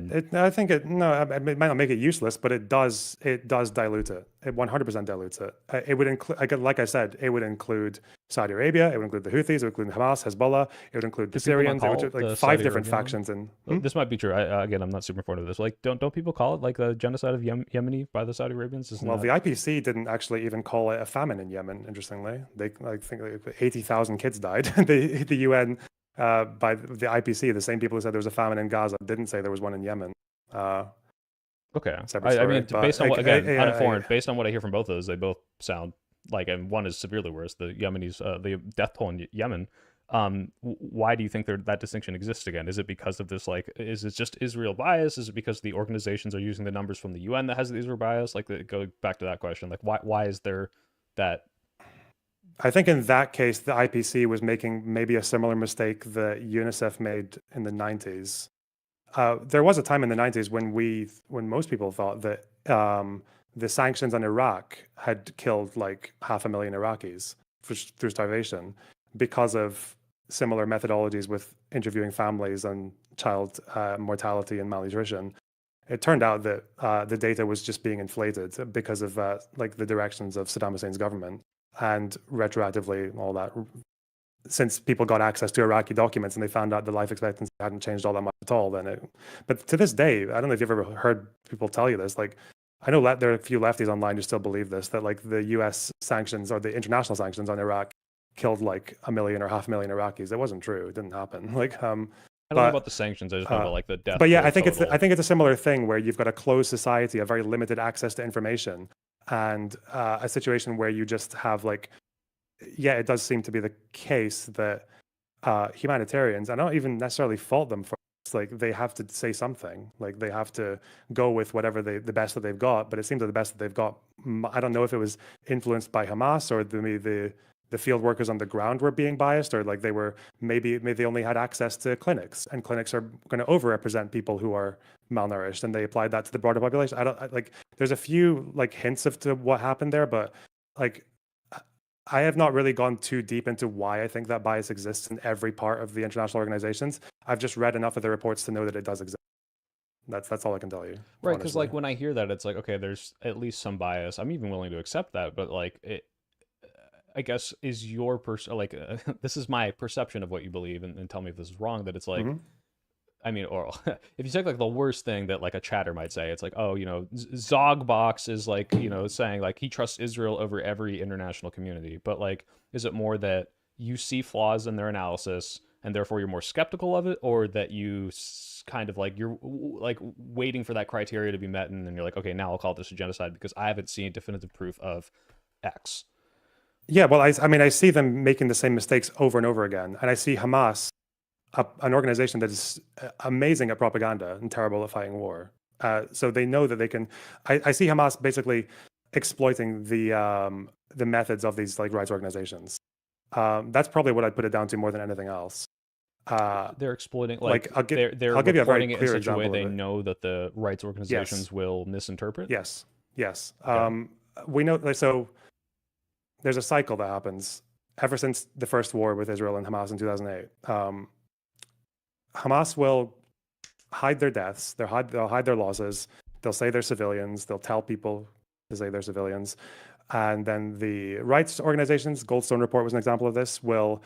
think it might not make it useless, but it does dilute it. It 100% dilutes it. It would include, like I said, it would include Saudi Arabia, it would include the Houthis, it would include Hamas, Hezbollah, it would include the Do people not Syrians, it call would like the 5 Saudi different Arabian factions. And this might be true. Again, I'm not super informed of this. Like, don't people call it like the genocide of Yemeni by the Saudi Arabians? Isn't well, that the IPC didn't actually even call it a famine in Yemen. Interestingly, they think like 80,000 kids died. The UN by the IPC, the same people who said there was a famine in Gaza didn't say there was one in Yemen. Okay. Separate I story. mean, based But on what, again, uninformed, based on what I hear from both of those, they both sound like, and one is severely worse, the Yemenis, the death toll in Yemen. Why do you think that distinction exists again? Is it because of this, like, is it just Israel bias? Is it because the organizations are using the numbers from the UN that has the Israel bias? Like, go back to that question. Like, why is there that? I think in that case, the IPC was making maybe a similar mistake that UNICEF made in the 90s. There was a time in the 90s when most people thought that the sanctions on Iraq had killed like 500,000 Iraqis through starvation because of similar methodologies with interviewing families on child mortality and malnutrition. It turned out that the data was just being inflated because of like the directions of Saddam Hussein's government, and retroactively all that, since people got access to Iraqi documents and they found out the life expectancy hadn't changed all that much at all, but to this day, I don't know if you've ever heard people tell you this, like, I know there are a few lefties online who still believe this, that like the US sanctions or the international sanctions on Iraq killed like 1 million or 500,000 Iraqis. It wasn't true. It didn't happen. I don't know about the sanctions. I just know about like the death. But yeah, toll I think total. I think it's a similar thing where you've got a closed society, a very limited access to information, and a situation where you just have like, yeah, it does seem to be the case that humanitarians, I don't even necessarily fault them for this, like they have to say something, like they have to go with whatever the best that they've got. But it seems that the best that they've got, I don't know if it was influenced by Hamas or the field workers on the ground were being biased, or like maybe they only had access to clinics, and clinics are going to overrepresent people who are malnourished, and they applied that to the broader population. Like there's a few like hints of to what happened there, but like I have not really gone too deep into why I think that bias exists in every part of the international organizations. I've just read enough of the reports to know that it does exist. That's all I can tell you. Right, because like when I hear that, it's like, okay, there's at least some bias. I'm even willing to accept that, but like I guess is your this is my perception of what you believe, and tell me if this is wrong. That it's like, I mean, or if you take like the worst thing that like a chatter might say, it's like, oh, Zogbox is like, saying like he trusts Israel over every international community. But like, is it more that you see flaws in their analysis and therefore you're more skeptical of it, or that you kind of like you're like waiting for that criteria to be met, and then you're like, okay, now I'll call this a genocide because I haven't seen definitive proof of X. Yeah, well, I mean, I see them making the same mistakes over and over again, and I see Hamas, an organization that is amazing at propaganda and terrible at fighting war. So they know that they can. I see Hamas basically exploiting the methods of these like rights organizations. That's probably what I'd put it down to more than anything else. They're exploiting like I'll they're give you a very reporting it in clear such a way example they of it. know that the rights organizations Yes. will misinterpret. Yes. Okay. We know, like, so there's a cycle that happens ever since the first war with Israel and Hamas in 2008. Hamas will hide their deaths. They'll hide their losses. They'll say they're civilians. They'll tell people to say they're civilians. And then the rights organizations, Goldstone Report was an example of this, will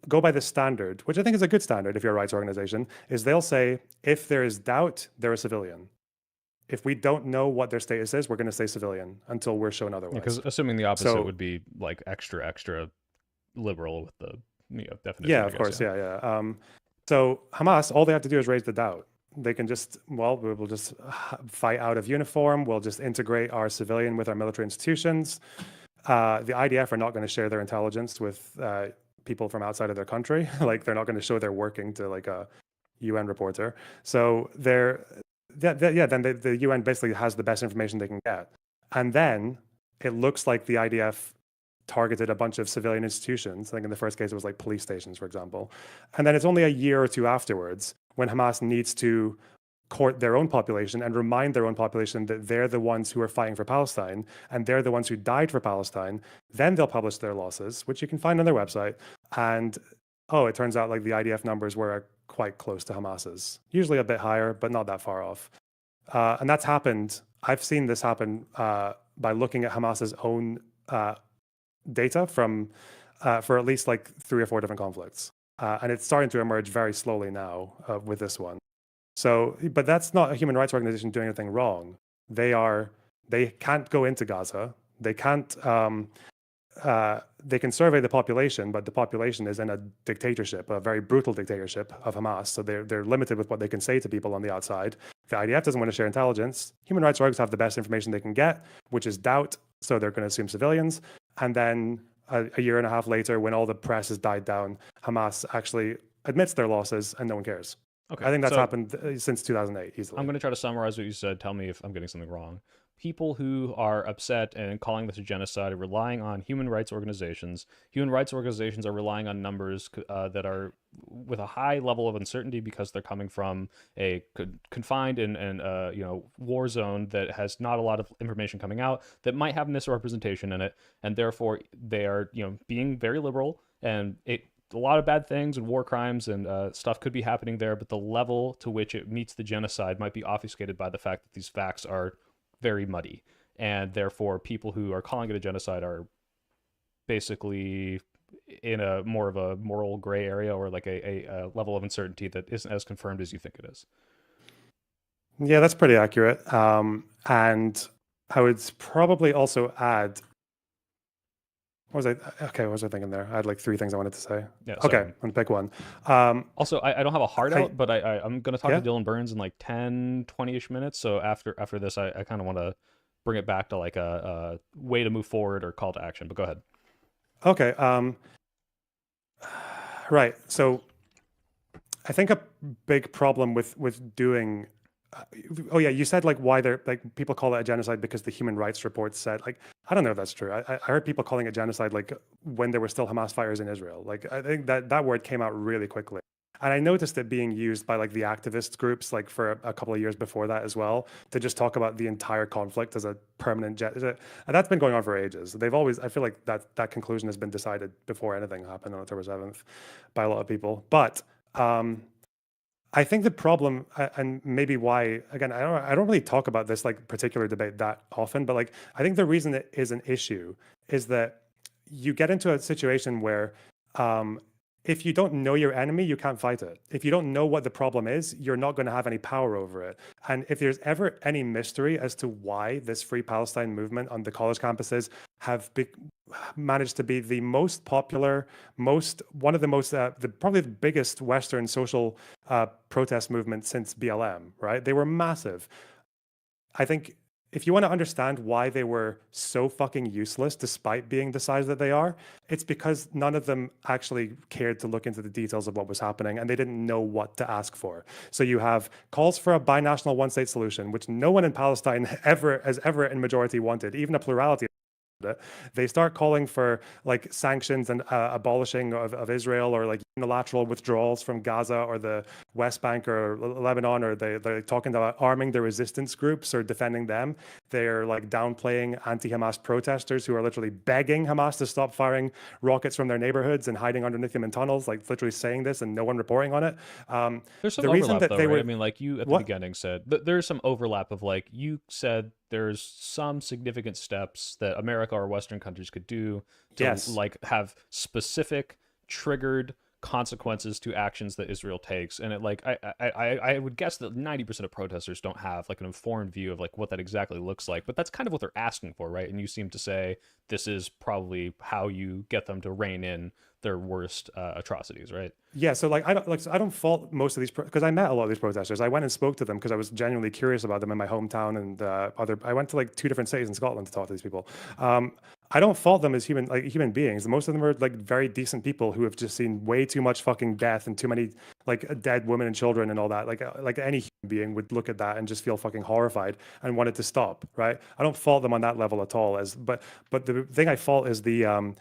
go by the standard, which I think is a good standard if you're a rights organization, is they'll say, if there is doubt, they're a civilian. If we don't know what their status is, we're going to say civilian until we're shown otherwise. Because assuming the opposite would be like extra liberal with the definition. Yeah, of course. Yeah. So Hamas, all they have to do is raise the doubt. They can just, we'll just fight out of uniform. We'll just integrate our civilian with our military institutions. The IDF are not going to share their intelligence with people from outside of their country. Like they're not going to show they're working to like a UN reporter. So then the UN basically has the best information they can get. And then it looks like the IDF targeted a bunch of civilian institutions. I think in the first case, it was like police stations, for example. And then it's only a year or two afterwards when Hamas needs to court their own population and remind their own population that they're the ones who are fighting for Palestine and they're the ones who died for Palestine. Then they'll publish their losses, which you can find on their website. And it turns out like the IDF numbers were quite close to Hamas's, usually a bit higher, but not that far off. And that's happened. I've seen this happen by looking at Hamas's own data from for at least like 3 or 4 different conflicts. And it's starting to emerge very slowly now with this one. So, but that's not a human rights organization doing anything wrong. They can't go into Gaza. They can't they can survey the population, but the population is in a dictatorship, a very brutal dictatorship of Hamas. So they're limited with what they can say to people on the outside. The IDF doesn't want to share intelligence. Human rights orgs have the best information they can get, which is doubt. So they're going to assume civilians. And then a year and a half later, when all the press has died down, Hamas actually admits their losses and no one cares. Okay, I think that's so happened since 2008 easily. I'm going to try to summarize what you said. Tell me if I'm getting something wrong. People who are upset and calling this a genocide are relying on human rights organizations. Human rights organizations are relying on numbers that are with a high level of uncertainty because they're coming from a confined and war zone that has not a lot of information coming out that might have misrepresentation in it, and therefore they are being very liberal, and a lot of bad things and war crimes and stuff could be happening there, but the level to which it meets the genocide might be obfuscated by the fact that these facts are very muddy, and therefore people who are calling it a genocide are basically in a more of a moral gray area, or like a level of uncertainty that isn't as confirmed as you think it is. Yeah, that's pretty accurate. And I would probably also add, what was I thinking there? I had like 3 things I wanted to say. Yeah. Okay, I'm gonna pick one. Also, I don't have a hard out, but I'm going to talk Yeah. to Dylan Burns in like 10, 20-ish minutes. So after this, I kind of want to bring it back to like a way to move forward or call to action, but go ahead. Okay. Right. So I think a big problem with doing. Oh yeah, you said like why they're like people call it a genocide because the human rights report said, like, I don't know if that's true. I heard people calling it genocide like when there were still Hamas fighters in Israel. Like I think that word came out really quickly. And I noticed it being used by like the activist groups like for a couple of years before that as well, to just talk about the entire conflict as a permanent genocide. And that's been going on for ages. They've always, I feel like that conclusion has been decided before anything happened on October 7th by a lot of people. But I think the problem, and maybe why, again, I don't really talk about this like particular debate that often, but like I think the reason it is an issue is that you get into a situation where if you don't know your enemy, you can't fight it. If you don't know what the problem is, you're not going to have any power over it. And if there's ever any mystery as to why this Free Palestine movement on the college campuses have managed to be the most popular, one of the most, probably the biggest Western social protest movement since BLM, right? They were massive. I think if you want to understand why they were so fucking useless despite being the size that they are, it's because none of them actually cared to look into the details of what was happening, and they didn't know what to ask for. So you have calls for a binational one-state solution, which no one in Palestine has ever in majority wanted, even a plurality. They start calling for like sanctions and abolishing of Israel, or like unilateral withdrawals from Gaza or the West Bank or Lebanon, or they're talking about arming the resistance groups or defending them. They're like downplaying anti-Hamas protesters who are literally begging Hamas to stop firing rockets from their neighborhoods and hiding underneath them in tunnels, like literally saying this and no one reporting on it. There's some the reason overlap that though, they right? were, I mean, like you at the what? beginning said, there's some overlap of like you said there's some significant steps that America or Western countries could do to Yes. like have specific triggered consequences to actions that Israel takes. And it like I would guess that 90% of protesters don't have like an informed view of like what that exactly looks like, but that's kind of what they're asking for, right? And you seem to say this is probably how you get them to rein in their worst atrocities, right? Yeah, so like I don't fault most of these because I met a lot of these protesters. I went and spoke to them because I was genuinely curious about them in my hometown, and I went to like 2 different cities in Scotland to talk to these people. I don't fault them as human beings. Most of them are like very decent people who have just seen way too much fucking death and too many like dead women and children and all that. Like any human being would look at that and just feel fucking horrified and want it to stop, right? I don't fault them on that level at all. But the thing I fault is the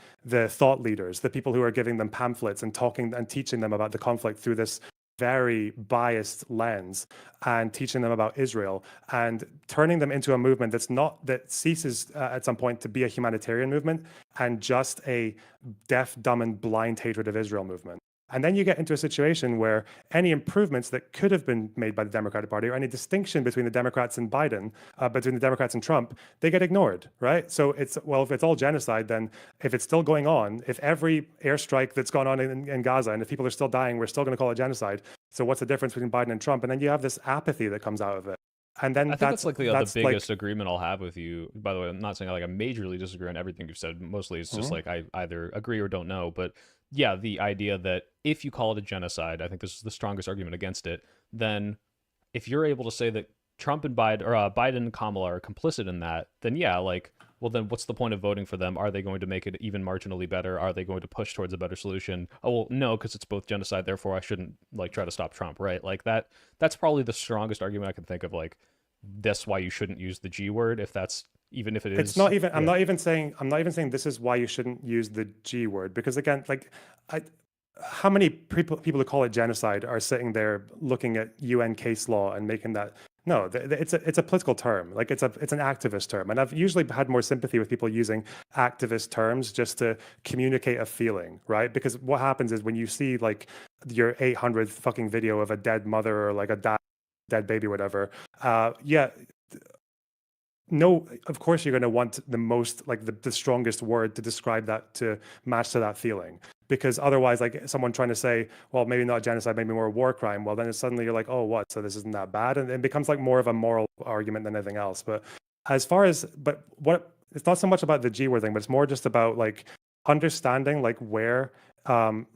thought leaders, the people who are giving them pamphlets and talking and teaching them about the conflict through this very biased lens, and teaching them about Israel and turning them into a movement that ceases at some point to be a humanitarian movement and just a deaf, dumb, and blind hatred of Israel movement. And then you get into a situation where any improvements that could have been made by the Democratic Party, or any distinction between the Democrats and Biden, between the Democrats and Trump, they get ignored, right? So if it's all genocide, then if it's still going on, if every airstrike that's gone on in Gaza, and if people are still dying, we're still going to call it genocide. So what's the difference between Biden and Trump? And then you have this apathy that comes out of it. And then I think that's like the that's like, biggest agreement I'll have with you. By the way, I'm not saying like I majorly disagree on everything you've said. Mostly it's just mhm. like I either agree or don't know. But yeah, the idea that if you call it a genocide, I think this is the strongest argument against it. Then if you're able to say that Trump and Biden and Kamala are complicit in that, then yeah, like, well, then what's the point of voting for them? Are they going to make it even marginally better? Are they going to push towards a better solution? Oh, well, no, because it's both genocide. Therefore, I shouldn't like try to stop Trump, right? Like that. That's probably the strongest argument I can think of. Like, that's why you shouldn't use the G word if that's even if it It's is. not even. Yeah. I'm not even saying this is why you shouldn't use the G word, because again, like, I, how many people who call it genocide are sitting there looking at UN case law and making that? No, it's a political term. Like, it's an activist term, and I've usually had more sympathy with people using activist terms just to communicate a feeling, right? Because what happens is when you see like your 800th fucking video of a dead mother or like a dead baby, whatever. Yeah, no, of course you're going to want the most, like the strongest word to describe that, to match to that feeling, because otherwise, like someone trying to say, well, maybe not genocide, maybe more a war crime, well, then suddenly you're like, oh, what, so this isn't that bad, and it becomes like more of a moral argument than anything else. But as far as, but what, it's not so much about the G word thing, but it's more just about like understanding like where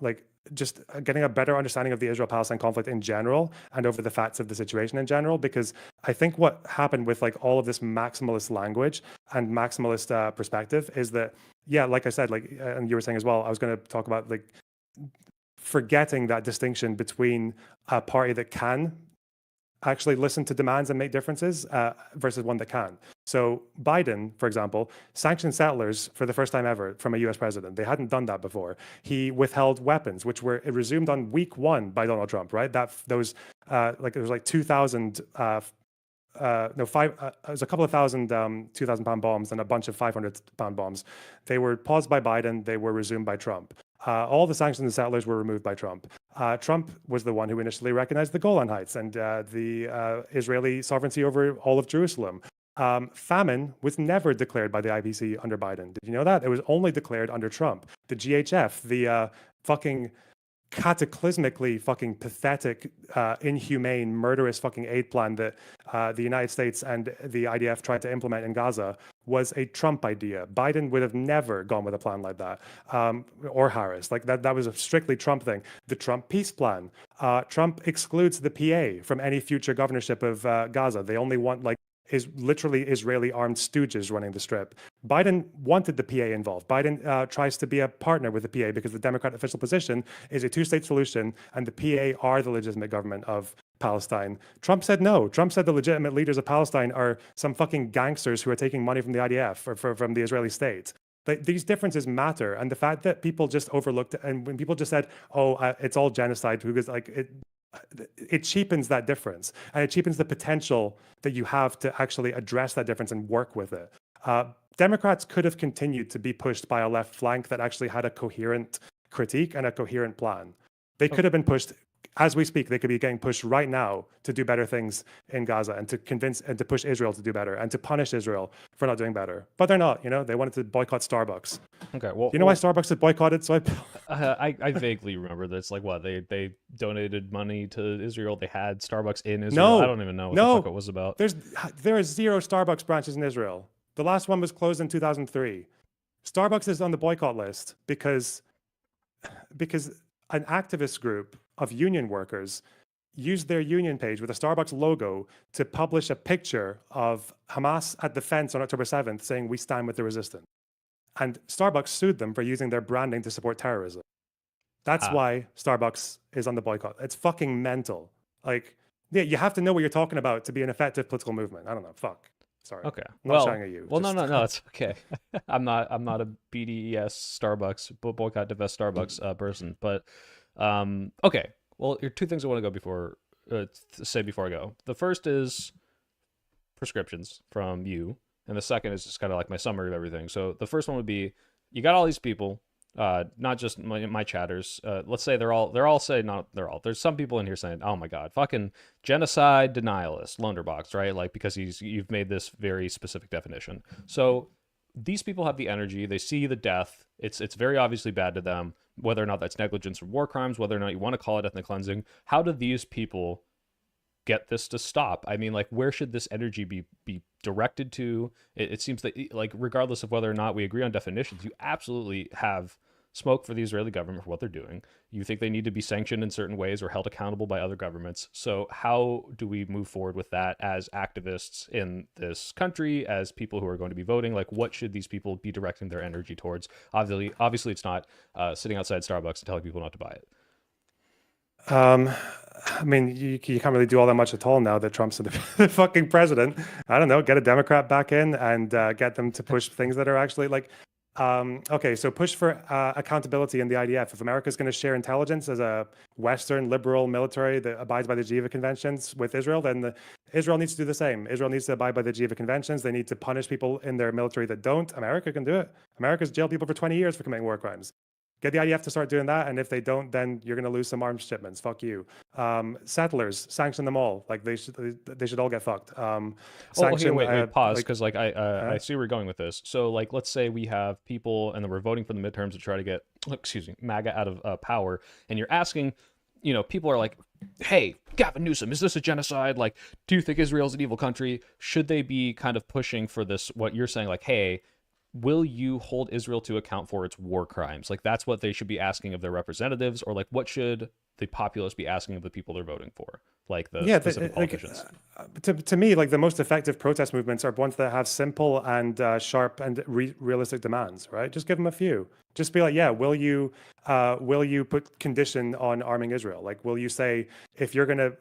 like just getting a better understanding of the Israel-Palestine conflict in general and over the facts of the situation in general. Because I think what happened with like all of this maximalist language and maximalist perspective is that, yeah, like I said, like, and you were saying as well, I was going to talk about like forgetting that distinction between a party that can actually listen to demands and make differences versus one that can. So Biden, for example, sanctioned settlers for the first time ever from a US president. They hadn't done that before. He withheld weapons, which were resumed on week one by Donald Trump, right? That those like, it was like 2,000 no, five, it was a couple of thousand 2,000-pound bombs and a bunch of 500-pound bombs. They were paused by Biden. They were resumed by Trump. All the sanctions on settlers were removed by Trump. Trump was the one who initially recognized the Golan Heights and the Israeli sovereignty over all of Jerusalem. Famine was never declared by the IPC under Biden. Did you know that? It was only declared under Trump. The GHF, the fucking cataclysmically fucking pathetic, inhumane, murderous fucking aid plan that the United States and the IDF tried to implement in Gaza was a Trump idea. Biden would have never gone with a plan like that, or Harris. Like that was a strictly Trump thing. The Trump peace plan. Trump excludes the PA from any future governorship of Gaza. They only want like is literally Israeli armed stooges running the strip. Biden wanted the PA involved. Biden tries to be a partner with the PA because the Democrat official position is a two-state solution, and the PA are the legitimate government of Palestine. Trump said no. Trump said the legitimate leaders of Palestine are some fucking gangsters who are taking money from the IDF or from the Israeli state. These differences matter, and the fact that people just overlooked, and when people just said, "Oh, it's all genocide," because like it cheapens that difference, and it cheapens the potential that you have to actually address that difference and work with it. Democrats could have continued to be pushed by a left flank that actually had a coherent critique and a coherent plan. They could have been pushed as we speak. They could be getting pushed right now to do better things in Gaza and to convince and to push Israel to do better and to punish Israel for not doing better. But they're not. You know, they wanted to boycott Starbucks. Okay. Well, Do you know why Starbucks is boycotted? So I vaguely remember this. Like, what they donated money to Israel. They had Starbucks in Israel. I no, don't even know what the fuck no. it was about. There are zero Starbucks branches in Israel. The last one was closed in 2003. Starbucks is on the boycott list because an activist group of union workers used their union page with a Starbucks logo to publish a picture of Hamas at the fence on October 7th saying, "We stand with the resistance." And Starbucks sued them for using their branding to support terrorism. That's Ah, why Starbucks is on the boycott. It's fucking mental. Like, yeah, you have to know what you're talking about to be an effective political movement. I don't know. Fuck. Sorry. okay. I'm not shouting at you. Well, Just no, it's okay. I'm not a BDES Starbucks boycott divest Starbucks person, but okay. Well, here are two things I want to go before say before I go. The first is prescriptions from you, and the second is just kind of like my summary of everything. So the first one would be, you got all these people, not just my chatters. Let's say they're all saying, not they're all. There's some people in here saying, "Oh my god, fucking genocide denialist, LonerBox," right? Like, because you've made this very specific definition. So these people have the energy. They see the death. It's very obviously bad to them. Whether or not that's negligence or war crimes, whether or not you want to call it ethnic cleansing, how do these people get this to stop? I mean, like, where should this energy be directed to? It seems that, like, regardless of whether or not we agree on definitions, you absolutely have smoke for the Israeli government for what they're doing. You think they need to be sanctioned in certain ways or held accountable by other governments. So how do we move forward with that as activists in this country, as people who are going to be voting? Like, what should these people be directing their energy towards? Obviously, it's not sitting outside Starbucks and telling people not to buy it. Um, I mean, you can't really do all that much at all now that Trump's the fucking president. I don't know, get a Democrat back in and get them to push things that are actually like, okay, so push for accountability in the IDF. If America's going to share intelligence as a Western liberal military that abides by the Geneva Conventions with Israel, then Israel needs to do the same. Israel needs to abide by the Geneva Conventions. They need to punish people in their military that don't. America can do it. America's jailed people for 20 years for committing war crimes. Get the IDF to start doing that, and if they don't, then you're going to lose some arms shipments. Fuck you. Settlers, sanction them all. Like they should all get fucked. Oh, here, Sanction. wait, pause, Like, because like I see where you're going with this. So like, let's say we have people and then we're voting for the midterms to try to get, excuse me, MAGA out of power, and you're asking, people are like, hey, Gavin Newsom, is this a genocide? Like, do you think Israel's an evil country? Should they be kind of pushing for this? What you're saying, like, hey, will you hold Israel to account for its war crimes? Like, that's what they should be asking of their representatives, or like, what should the populace be asking of the people they're voting for, like the yeah, specific politicians? to me, like the most effective protest movements are ones that have simple and sharp and realistic demands. Right? Just give them a few. Just be like, yeah, will you put condition on arming Israel? Like, will you say if you're gonna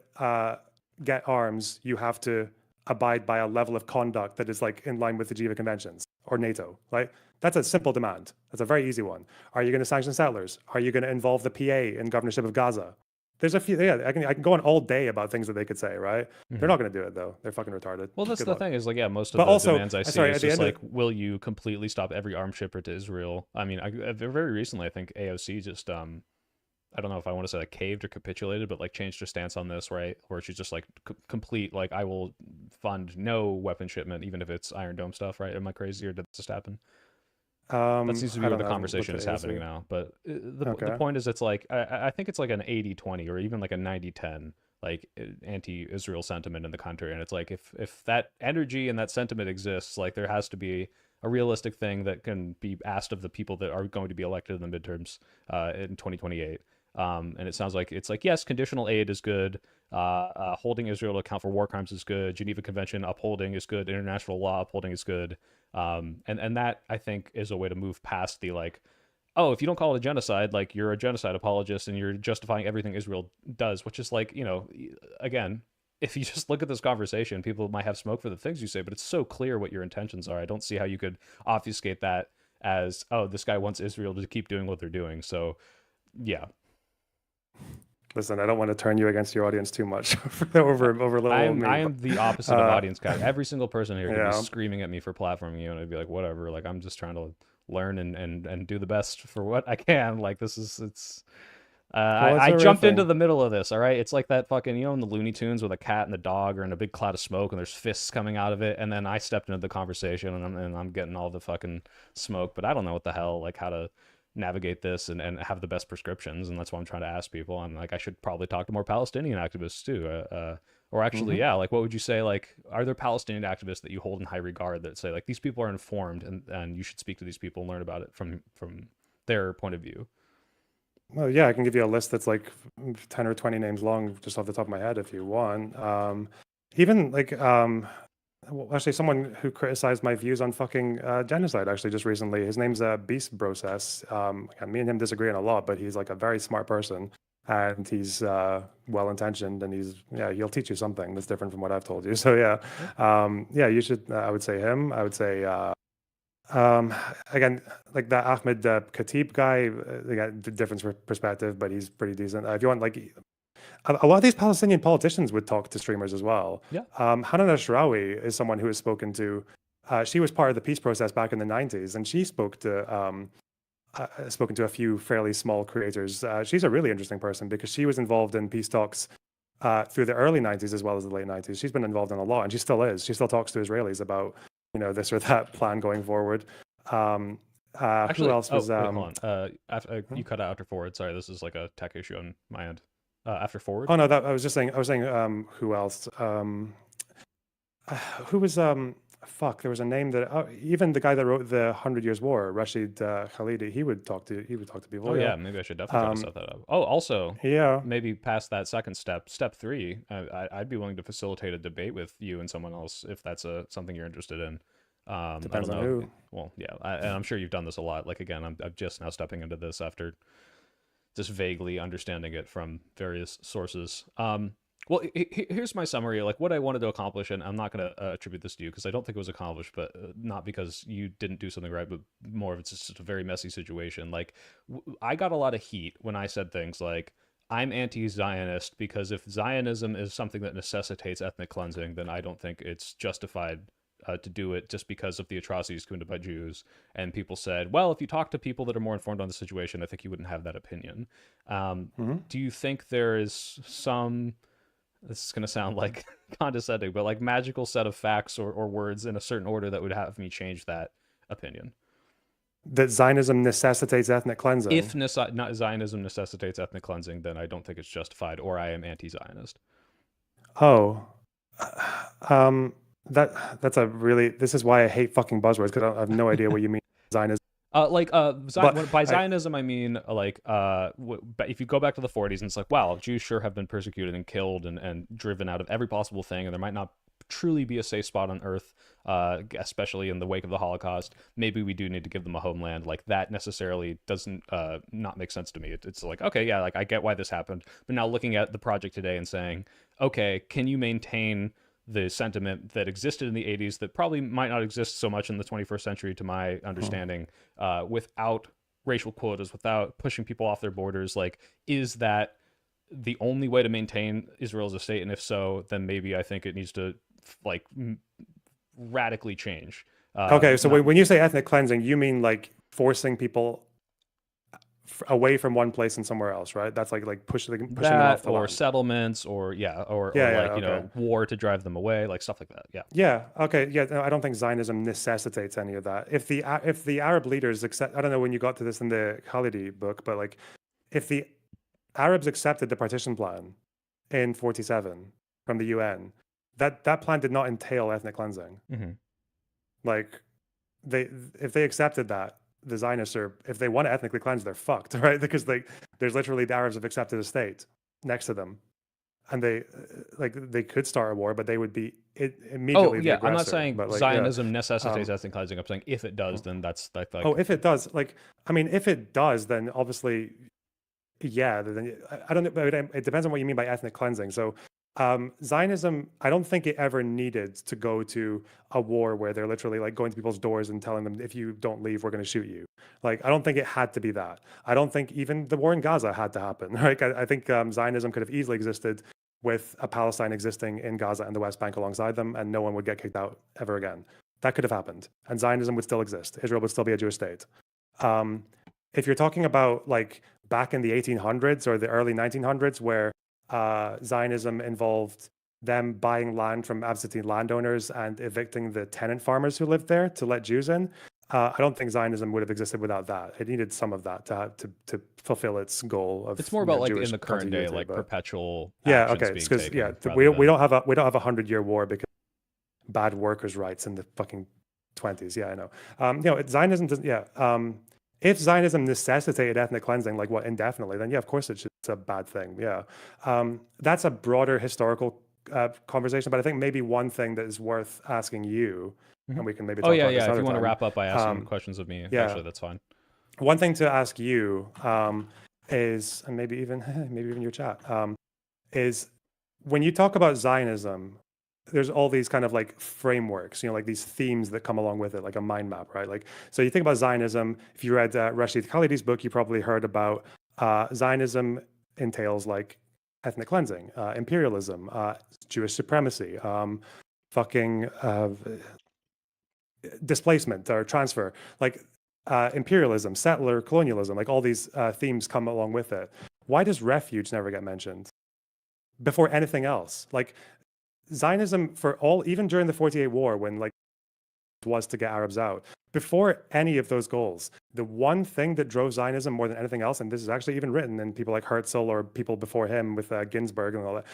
get arms, you have to abide by a level of conduct that is like in line with the Geneva Conventions or NATO? Like, that's a simple demand. That's a very easy one. Are you going to sanction settlers? Are you going to involve the PA in governorship of Gaza? There's a few. Yeah, I can go on all day about things that they could say. Right? They're not going to do it though. They're fucking retarded. Well, that's Good the luck. thing is like, yeah, most of But the also, demands I see sorry, is at the just end like, of will you completely stop every arms shipper to Israel? I mean, very recently, I think AOC just I don't know if I want to say like caved or capitulated, but like changed her stance on this, right? Where she's just like complete, like, I will fund no weapon shipment, even if it's Iron Dome stuff, right? Am I crazy, or did this just happen? That seems to be I where don't the know. I haven't looked conversation at is happening AOC. now. But the Okay. point is, it's like, I think it's like an 80-20 or even like a 90-10, like anti-Israel sentiment in the country. And it's like, if that energy and that sentiment exists, like there has to be a realistic thing that can be asked of the people that are going to be elected in the midterms in 2028. And it sounds like it's like, yes, conditional aid is good. Holding Israel to account for war crimes is good. Geneva Convention upholding is good. International law upholding is good. And that, I think, is a way to move past the like, oh, if you don't call it a genocide, like you're a genocide apologist and you're justifying everything Israel does, which is like, again, if you just look at this conversation, people might have smoke for the things you say, but it's so clear what your intentions are. I don't see how you could obfuscate that as, oh, this guy wants Israel to keep doing what they're doing. So, yeah. Listen, I don't want to turn you against your audience too much over little old me. I But, am the opposite of audience guy. Every single person here could be yeah. screaming at me for platforming you, and I'd be like, whatever. Like, I'm just trying to learn and do the best for what I can. Like, it's. Well, it's I a real jumped into thing. the middle of this. All right, it's like that fucking, in the Looney Tunes where the cat and the dog are in a big cloud of smoke and there's fists coming out of it, and then I stepped into the conversation and I'm getting all the fucking smoke, but I don't know what the hell, like, how to navigate this and have the best prescriptions, and that's why I'm trying to ask people. I'm like, I should probably talk to more Palestinian activists too, or actually, Hmm. yeah, like, what would you say? Like, are there Palestinian activists that you hold in high regard that say like these people are informed and you should speak to these people and learn about it from their point of view? Well, yeah, I can give you a list that's like 10 or 20 names long just off the top of my head if you want. Even like, well, actually, someone who criticized my views on fucking genocide actually just recently. His name's Beast Process. Me and him disagree on a lot, but he's like a very smart person and he's well intentioned and he'll teach you something that's different from what I've told you. So yeah, yeah, you should. I would say him. I would say. Um, again, like that Ahmed Khatib guy, again, different perspective, but he's pretty decent. If you want, like, a lot of these Palestinian politicians would talk to streamers as well. Yeah. Hanan Ashrawi is someone who has spoken to. She was part of the peace process back in the '90s, and she spoken to a few fairly small creators. She's a really interesting person because she was involved in peace talks through the early '90s as well as the late '90s. She's been involved in a lot, and she still is. She still talks to Israelis about this or that plan going forward. Um, who Actually, else oh was? wait, hold on. You cut out after forward. Sorry, this is like a tech issue on my end. after Forward. Oh no, that I was saying who else? Who was fuck, there was a name that even the guy that wrote the 100 Years War, Rashid Khalidi, he would talk to Oh people, yeah. yeah, maybe I should definitely try to set that up. Oh, also, Yeah, maybe past that second step, step three, I'd be willing to facilitate a debate with you and someone else if that's something you're interested in. I depends don't on know. who. Well, yeah, and I'm sure you've done this a lot. Like again, I'm just now stepping into this after just vaguely understanding it from various sources. Well, here's my summary. Like what I wanted to accomplish, and I'm not going to attribute this to you because I don't think it was accomplished, but not because you didn't do something right, but more of it's just a very messy situation. Like I got a lot of heat when I said things like, I'm anti-Zionist because if Zionism is something that necessitates ethnic cleansing, then I don't think it's justified to do it just because of the atrocities committed by Jews. And people said, well, if you talk to people that are more informed on the situation, I think you wouldn't have that opinion. Do you think there is some, this is going to sound like condescending, but like magical set of facts or words in a certain order that would have me change that opinion? That Zionism necessitates ethnic cleansing. If Zionism necessitates ethnic cleansing, then I don't think it's justified, or I am anti-Zionist. Oh, that's a really, this is why I hate fucking buzzwords, because I have no idea what you mean Zionism. But By Zionism, I mean if you go back to the 40s and it's like, wow, Jews sure have been persecuted and killed and driven out of every possible thing, and there might not truly be a safe spot on earth, especially in the wake of the Holocaust. Maybe we do need to give them a homeland. Like that necessarily doesn't not make sense to me. It's like, okay, yeah, like I get why this happened, but now looking at the project today and saying, okay, can you maintain the sentiment that existed in the 80s that probably might not exist so much in the 21st century, to my understanding, without racial quotas, without pushing people off their borders? Like, is that the only way to maintain Israel as a state? And if so, then maybe I think it needs to like radically change. Okay, so when you say ethnic cleansing, you mean like forcing people away from one place and somewhere else, right? That's like pushing them off the or land. Settlements, or Yeah, like okay. war to drive them away, like stuff like that. Yeah. Yeah, okay. Yeah, no, I don't think Zionism necessitates any of that. If the Arab leaders accept, I don't know when you got to this in the Khalidi book, but like if the Arabs accepted the partition plan in 47 from the UN, that plan did not entail ethnic cleansing. Mm-hmm. Like if they accepted that, the Zionists are, if they want to ethnically cleanse, they're fucked, right? Because there's literally the Arabs have accepted a state next to them, and they could start a war, but they would be immediately the aggressor. I'm not saying but Zionism necessitates ethnic cleansing. I'm saying if it does, then that's like. Oh, if it does, like, I mean, if it does, then obviously, yeah. Then I don't know, but it depends on what you mean by ethnic cleansing. So Zionism, I don't think it ever needed to go to a war where they're literally like going to people's doors and telling them, if you don't leave, we're going to shoot you. Like, I don't think it had to be that. I don't think even the war in Gaza had to happen. Right? I think Zionism could have easily existed with a Palestine existing in Gaza and the West Bank alongside them, and no one would get kicked out ever again. That could have happened, and Zionism would still exist. Israel would still be a Jewish state. If you're talking about like back in the 1800s or the early 1900s, where Zionism involved them buying land from absentee landowners and evicting the tenant farmers who lived there to let Jews in, I don't think Zionism would have existed without that. It needed some of that to fulfill its goal of. It's more about like Jewish in the current day, continuity, like but perpetual. yeah, actions okay, being because taken we don't have a 100-year war because bad workers' rights in the fucking 20s. Yeah, I know. Zionism doesn't. Yeah. If Zionism necessitated ethnic cleansing, like what indefinitely, then yeah, of course it's a bad thing. Yeah, that's a broader historical conversation. But I think maybe one thing that is worth asking you, and we can maybe talk about this If another you want to time. wrap up by asking questions of me, yeah. actually, that's fine. One thing to ask you is, and maybe even your chat, is when you talk about Zionism, there's all these kind of like frameworks, like these themes that come along with it, like a mind map, right? Like, so you think about Zionism. If you read Rashid Khalidi's book, you probably heard about Zionism entails like ethnic cleansing, imperialism, Jewish supremacy, fucking displacement or transfer, like imperialism, settler colonialism, like all these themes come along with it. Why does refuge never get mentioned before anything else? Like, Zionism, for all, even during the 48 war, when like was to get Arabs out. Before any of those goals, the one thing that drove Zionism more than anything else, and this is actually even written in people like Herzl or people before him with Ginsburg and all that,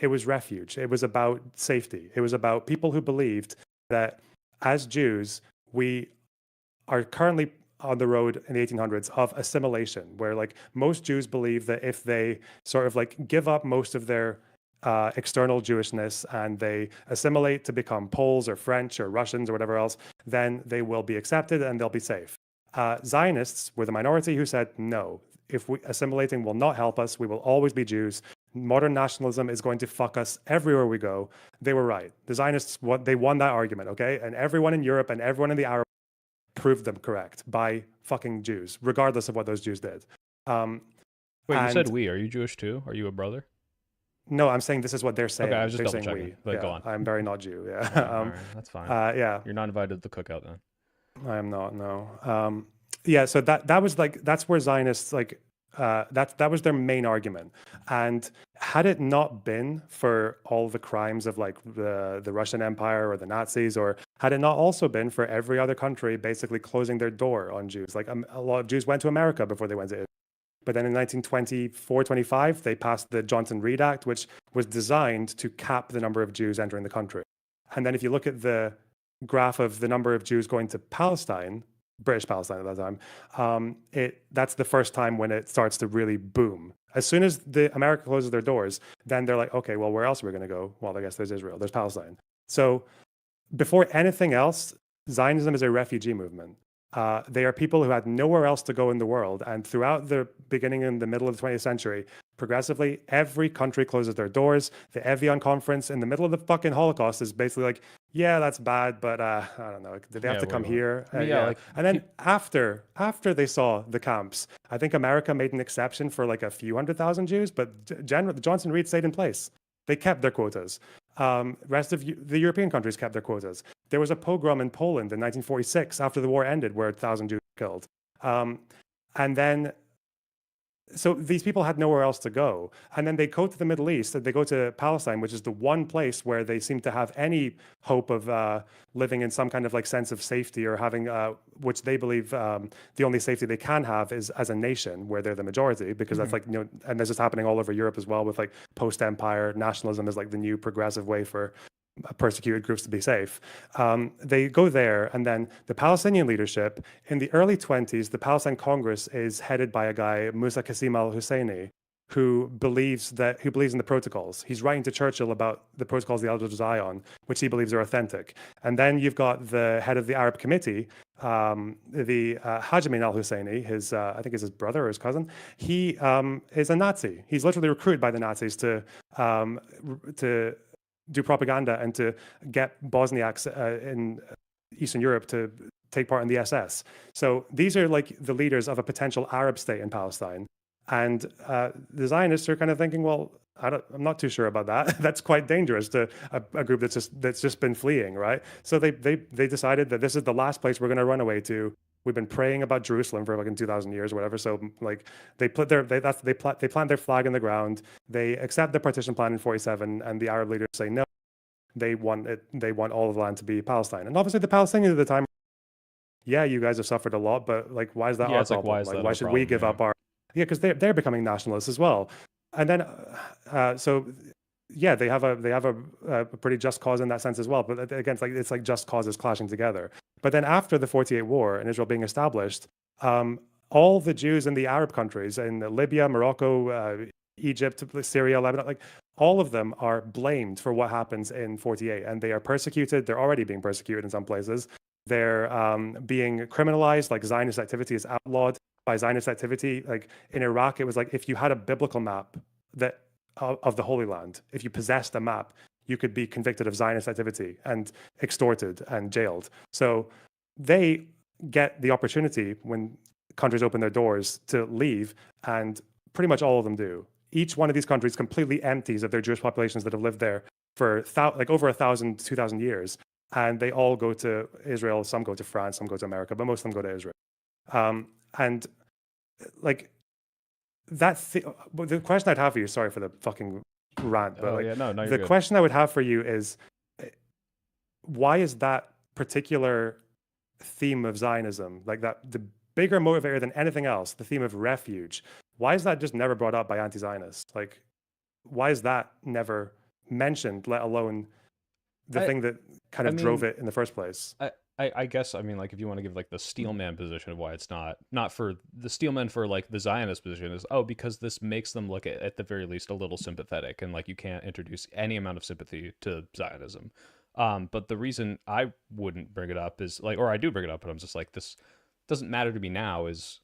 it was refuge. It was about safety. It was about people who believed that as Jews, we are currently on the road in the 1800s of assimilation, where like most Jews believe that if they sort of like give up most of their external Jewishness and they assimilate to become Poles or French or Russians or whatever else, then they will be accepted and they'll be safe. Zionists were the minority who said, no, if we assimilating will not help us, we will always be Jews. Modern nationalism is going to fuck us everywhere we go. They were right. The Zionists, they won that argument, okay? And everyone in Europe and everyone in the Arab proved them correct by fucking Jews, regardless of what those Jews did. Wait, you said we. Are you Jewish too? Are you a brother? No, I'm saying this is what they're saying. Okay, I was just they're double saying checking. we. But go on. I'm very not Jew. Yeah. All right, that's fine. Yeah. You're not invited to the cookout then. I am not. No. Yeah. So that was like that's where Zionists like that was their main argument. And had it not been for all the crimes of like the Russian Empire or the Nazis, or had it not also been for every other country basically closing their door on Jews, like a lot of Jews went to America before they went to Israel. But then in 1924-25, they passed the Johnson-Reed Act, which was designed to cap the number of Jews entering the country. And then if you look at the graph of the number of Jews going to Palestine, British Palestine at that time, that's the first time when it starts to really boom. As soon as America closes their doors, then they're like, okay, well, where else are we going to go? Well, I guess there's Israel, there's Palestine. So before anything else, Zionism is a refugee movement. They are people who had nowhere else to go in the world. And throughout the beginning and the middle of the 20th century, progressively, every country closes their doors. The Evian conference in the middle of the fucking Holocaust is basically like, yeah, that's bad, but I don't know. Did they have to come here? Like, and then after they saw the camps, I think America made an exception for like a few 100,000 Jews, but generally, Johnson-Reed stayed in place. They kept their quotas. Rest of the European countries kept their quotas. There was a pogrom in Poland in 1946 after the war ended where 1,000 Jews were killed. And then, so these people had nowhere else to go. And then they go to the Middle East, they go to Palestine, which is the one place where they seem to have any hope of living in some kind of like sense of safety or having, which they believe the only safety they can have is as a nation where they're the majority, because that's like, and this is happening all over Europe as well with like post-empire nationalism is like the new progressive way for persecuted groups to be safe. They go there, and then the Palestinian leadership in the early 20s, the Palestine Congress is headed by a guy, Musa Qasim al-Husseini, who believes in the protocols. He's writing to Churchill about the protocols of the Elders of Zion, which he believes are authentic. And then you've got the head of the Arab Committee, the Haj Amin al-Husseini, his I think is his brother or his cousin. He is a Nazi. He's literally recruited by the Nazis to do propaganda and to get Bosniaks in Eastern Europe to take part in the SS. So these are like the leaders of a potential Arab state in Palestine. And the Zionists are kind of thinking, well, I'm not too sure about that. That's quite dangerous to a group that's just been fleeing, right? So they decided that this is the last place we're going to run away to. We've been praying about Jerusalem for like 2,000 years or whatever. So like they plant their flag in the ground. They accept the partition plan in 47, and the Arab leaders say no. They want all of the land to be Palestine. And obviously the Palestinians at the time, yeah, you guys have suffered a lot, but like, why is that our problem? Like, why should we give up our? Yeah, because they're becoming nationalists as well. And then so yeah, they have a pretty just cause in that sense as well. But again, it's like just causes clashing together. But then after the 48 war and Israel being established, all the Jews in the Arab countries, in Libya, Morocco, Egypt, Syria, Lebanon, like all of them are blamed for what happens in 48, and they are persecuted. They're already being persecuted in some places. They're being criminalized, like Zionist activity is outlawed by Zionist activity. Like in Iraq, it was like if you had a biblical map that of the Holy Land, if you possessed a map, you could be convicted of Zionist activity and extorted and jailed. So they get the opportunity when countries open their doors to leave, and pretty much all of them do. Each one of these countries completely empties of their Jewish populations that have lived there for like over 1,000, 2,000 years. And they all go to Israel. Some go to France, some go to America, but most of them go to Israel. And like the question I'd have for you, sorry for the fucking rant, but the question I would have for you is, why is that particular theme of Zionism, like that, the bigger motivator than anything else, the theme of refuge, why is that just never brought up by anti-Zionists? Like, why is that never mentioned, let alone the thing that kind I of drove mean, it in the first place? I guess, I mean, like, if you want to give like the steelman position of why it's not for the steelman for like the Zionist position is, oh, because this makes them look at the very least a little sympathetic, and like you can't introduce any amount of sympathy to Zionism. But the reason I wouldn't bring it up is like, or I do bring it up, but I'm just like, this doesn't matter to me now, is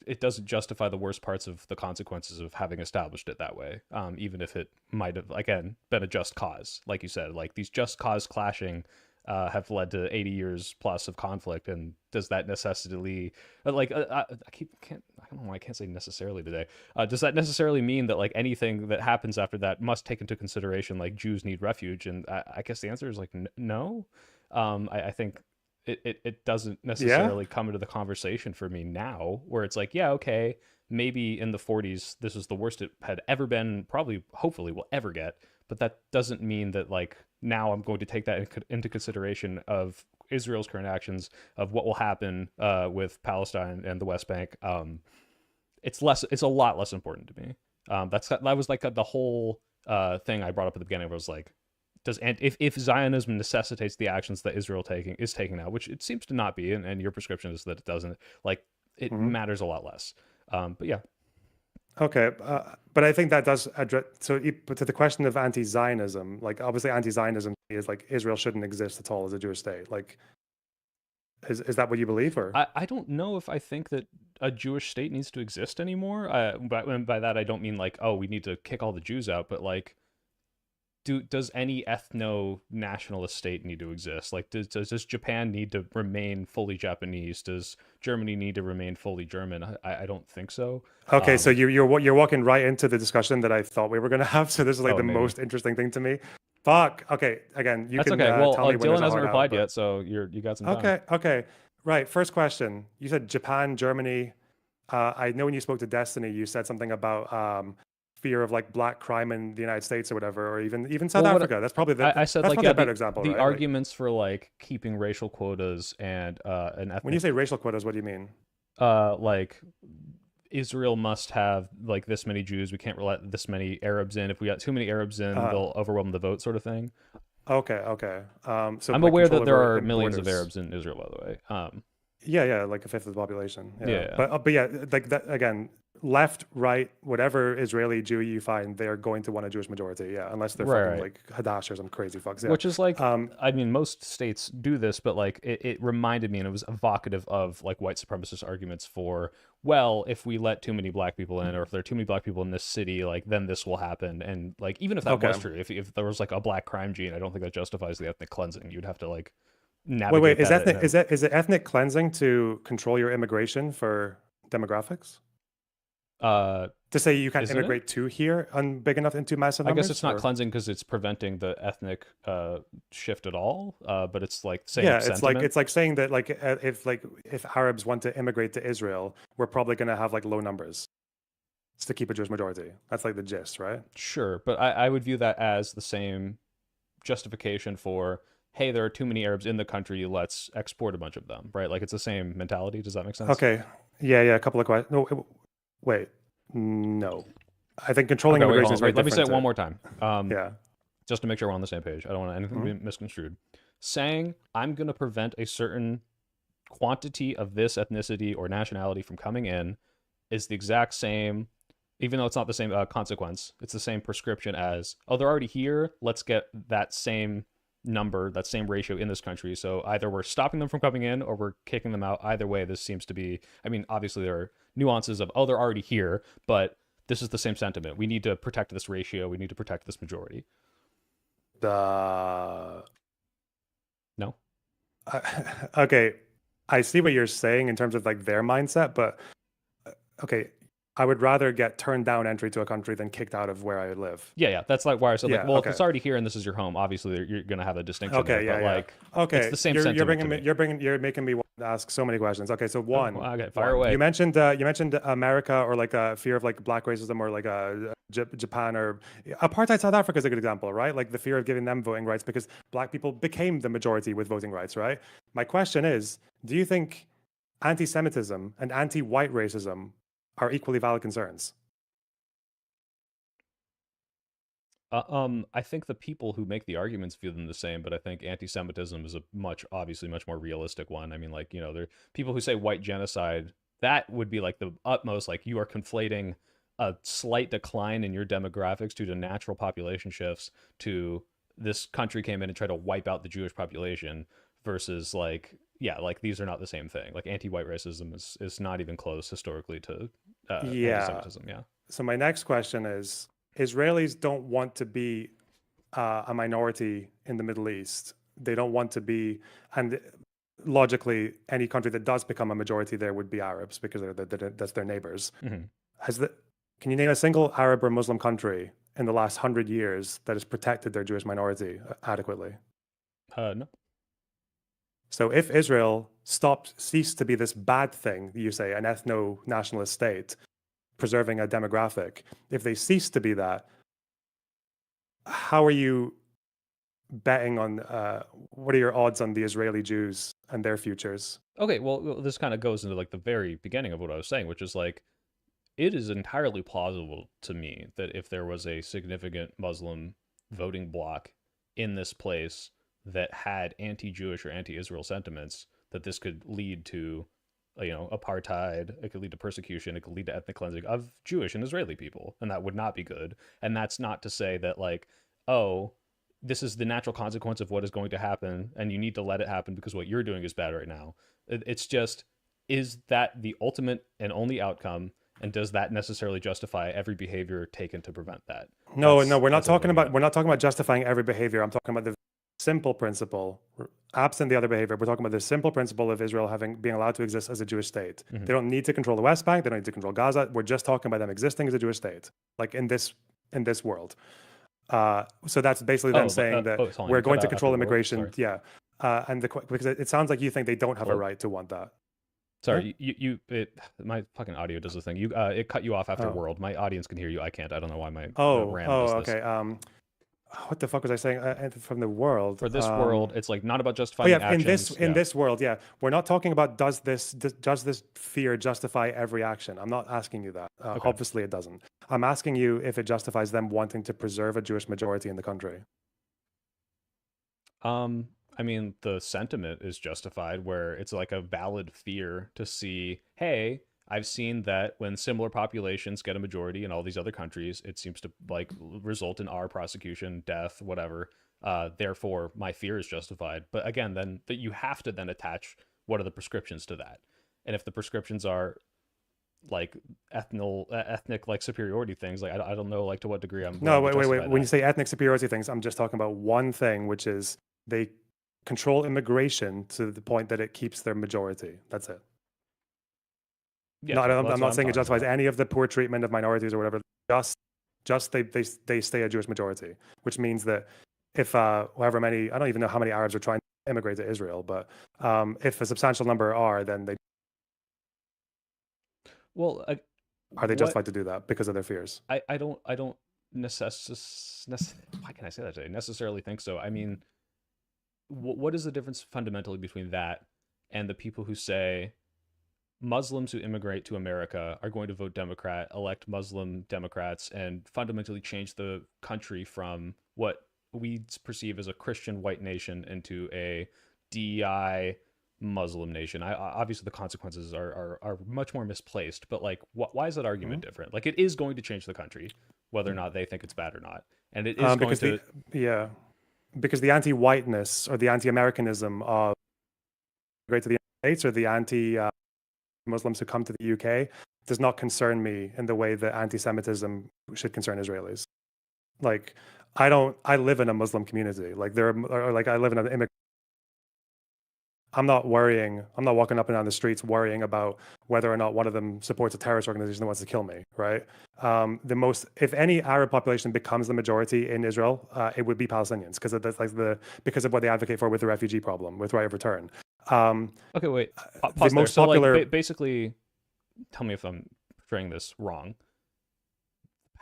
it doesn't justify the worst parts of the consequences of having established it that way. Even if it might have, again, been a just cause, like you said, like these just cause clashing have led to 80 years plus of conflict. And does that necessarily, like, I don't know why I can't say necessarily today. Does that necessarily mean that like anything that happens after that must take into consideration like Jews need refuge? And I guess the answer is like no. I think it doesn't necessarily come into the conversation for me now, where it's like, yeah, okay, maybe in the 40s this is the worst it had ever been, probably hopefully will ever get, but that doesn't mean that like now I'm going to take that into consideration of Israel's current actions, of what will happen with Palestine and the West Bank. It's a lot less important to me. That was like the whole thing I brought up at the beginning, where I was like, if Zionism necessitates the actions that Israel is taking now, which it seems to not be, and your prescription is that it doesn't, like it matters a lot less. But yeah. Okay, but I think that does address. So, but to the question of anti-Zionism, like obviously anti-Zionism is like Israel shouldn't exist at all as a Jewish state. Like, is that what you believe, or? I don't know if I think that a Jewish state needs to exist anymore. But by that I don't mean like, oh, we need to kick all the Jews out, but like, does any ethno-nationalist state need to exist? Like, does Japan need to remain fully Japanese? Does Germany need to remain fully German? I don't think so. Okay, so you're walking right into the discussion that I thought we were going to have. So this is like the maybe. most interesting thing to me. Fuck. Okay, again, That's can okay. Well, tell me when Dylan there's a hasn't hard replied out, yet, so you got some time. Okay. Right. First question. You said Japan, Germany. I know when you spoke to Destiny, you said something about fear of like black crime in the United States or whatever, or even South Africa. That's probably I said, that's like, probably a better example, the right? arguments for like keeping racial quotas and an ethnic. When you say racial quotas, what do you mean? Like Israel must have like this many Jews. We can't let this many Arabs in. If we got too many Arabs in, they'll overwhelm the vote, sort of thing. Okay. So I'm like aware that control there over are millions of importers. Arabs in Israel, by the way. Yeah, like a fifth of the population. Yeah. But yeah, like that again, left, right, whatever Israeli Jew you find, they're going to want a Jewish majority. Yeah, unless they're fucking like Hadash or some crazy fucks. Yeah. Which is like, I mean, most states do this, but like it reminded me, and it was evocative of like white supremacist arguments for, well, if we let too many black people in, or if there are too many black people in this city, like then this will happen. And like, even if that was true, if there was like a black crime gene, I don't think that justifies the ethnic cleansing. You'd have to like navigate. Wait, is it ethnic cleansing to control your immigration for demographics? To say you can't immigrate to here on big enough into massive numbers? I guess it's not cleansing because it's preventing the ethnic shift at all. But it's like saying it's like saying that like if Arabs want to immigrate to Israel, we're probably going to have like low numbers. It's to keep a Jewish majority. That's like the gist, right? Sure, but I would view that as the same justification for, hey, there are too many Arabs in the country, let's export a bunch of them, right? Like it's the same mentality. Does that make sense? Okay. Yeah. A couple of questions. No, wait. No. I think controlling immigration is very different. Let me say it one more time. Yeah. Just to make sure we're on the same page. I don't want anything to be misconstrued. Saying I'm going to prevent a certain quantity of this ethnicity or nationality from coming in is the exact same, even though it's not the same consequence, it's the same prescription as, oh, they're already here, let's get that same number, that same ratio in this country. So either we're stopping them from coming in or we're kicking them out. Either way, this seems to be, I mean, obviously there are nuances of, oh, they're already here, but this is the same sentiment. We need to protect this ratio. We need to protect this majority. No. Okay. I see what you're saying in terms of like their mindset, but okay. I would rather get turned down entry to a country than kicked out of where I live. Yeah. That's like why I said, like, well, if it's already here and this is your home, obviously you're going to have a distinction. Okay, there, okay, it's the same sentiment. You're making me want to ask so many questions. Okay, so one, okay, fire away. You mentioned America or like a fear of like black racism or like a Japan or apartheid South Africa is a good example, right? Like the fear of giving them voting rights because black people became the majority with voting rights, right? My question is, do you think anti-Semitism and anti-white racism are equally valid concerns? I think the people who make the arguments view them the same, but I think anti-Semitism is a obviously much more realistic one. I mean, like, there are people who say white genocide. That would be like the utmost, like you are conflating a slight decline in your demographics due to natural population shifts to this country came in and tried to wipe out the Jewish population versus like, yeah, like these are not the same thing. Like anti-white racism is not even close historically to Yeah. anti-Semitism. Yeah. So my next question is, Israelis don't want to be a minority in the Middle East. They don't want to be, and logically, any country that does become a majority there would be Arabs because that's their neighbors. Mm-hmm. Has the, can you name a single Arab or Muslim country in the last 100 years that has protected their Jewish minority adequately? No. So if Israel ceased to be this bad thing, you say, an ethno-nationalist state, preserving a demographic, if they cease to be that, how are you betting on, what are your odds on the Israeli Jews and their futures? Okay, well, this kind of goes into like the very beginning of what I was saying, which is like it is entirely plausible to me that if there was a significant Muslim voting bloc in this place that had anti-Jewish or anti-Israel sentiments, that this could lead to, apartheid. It could lead to persecution. It could lead to ethnic cleansing of Jewish and Israeli people, and that would not be good. And that's not to say that like, oh, this is the natural consequence of what is going to happen, and you need to let it happen because what you're doing is bad right now. It's just, is that the ultimate and only outcome? And does that necessarily justify every behavior taken to prevent that? No, no, we're not That's what I'm talking looking about at. we're not talking about justifying every behavior. I'm talking about the simple principle, absent the other behavior. We're talking about the simple principle of Israel being allowed to exist as a Jewish state. Mhm. They don't need to control the West Bank. They don't need to control Gaza. We're just talking about them existing as a Jewish state, like in this world. So that's basically them saying that hold on, we're you cut going to out after control world. immigration. Sorry. Yeah, because it sounds like you think they don't have a Hello. right to want that. Huh? Sorry, my fucking audio does this thing. It cut you off after Oh, world. My audience can hear you. I can't. I don't know why my oh, RAM oh. does this. Okay. What the fuck was I saying? From the world. For this world, it's like not about Oh justifying yeah, the in actions. this world, yeah, we're not talking about does this fear justify every action. I'm not asking you that. Okay. Obviously, it doesn't. I'm asking you if it justifies them wanting to preserve a Jewish majority in the country. I mean, the sentiment is justified where it's like a valid fear to see, hey, I've seen that when similar populations get a majority in all these other countries, it seems to like result in our prosecution, death, whatever. Therefore, my fear is justified. But again, then that you have to then attach what are the prescriptions to that, and if the prescriptions are like ethnic like superiority things, like I don't know like to what degree I'm No, willing to wait, wait, wait. justify When you that. say ethnic superiority things, I'm just talking about one thing, which is they control immigration to the point that it keeps their majority. That's it. Yeah, No, well, I'm that's what not I'm saying it talking justifies about. any of the poor treatment of minorities or whatever. Just they stay a Jewish majority, which means that if however many, I don't even know how many Arabs are trying to immigrate to Israel, but if a substantial number are, then Well, are they what justified to do that because of their fears? I don't why can I say that today? Necessarily think so. I mean, what is the difference fundamentally between that and the people who say Muslims who immigrate to America are going to vote Democrat, elect Muslim Democrats, and fundamentally change the country from what we perceive as a Christian white nation into a DEI Muslim nation? Obviously the consequences are much more misplaced, but like, why is that Mhm. argument different? Like, it is going to change the country, whether or not they think it's bad or not, and it is going Because to. yeah, because the anti-whiteness or the anti-Americanism of immigrate to the United States or the anti-Muslims who come to the UK does not concern me in the way that anti-Semitism should concern Israelis. Like, I live in a Muslim community. Like like I live in an immigrant. I'm not worrying. I'm not walking up and down the streets worrying about whether or not one of them supports a terrorist organization that wants to kill me. Right. If any Arab population becomes the majority in Israel, it would be Palestinians because that's like because of what they advocate for with the refugee problem, with right of return. Um, Okay, wait, the pause there. most So like popular. basically, tell me if I'm portraying this wrong.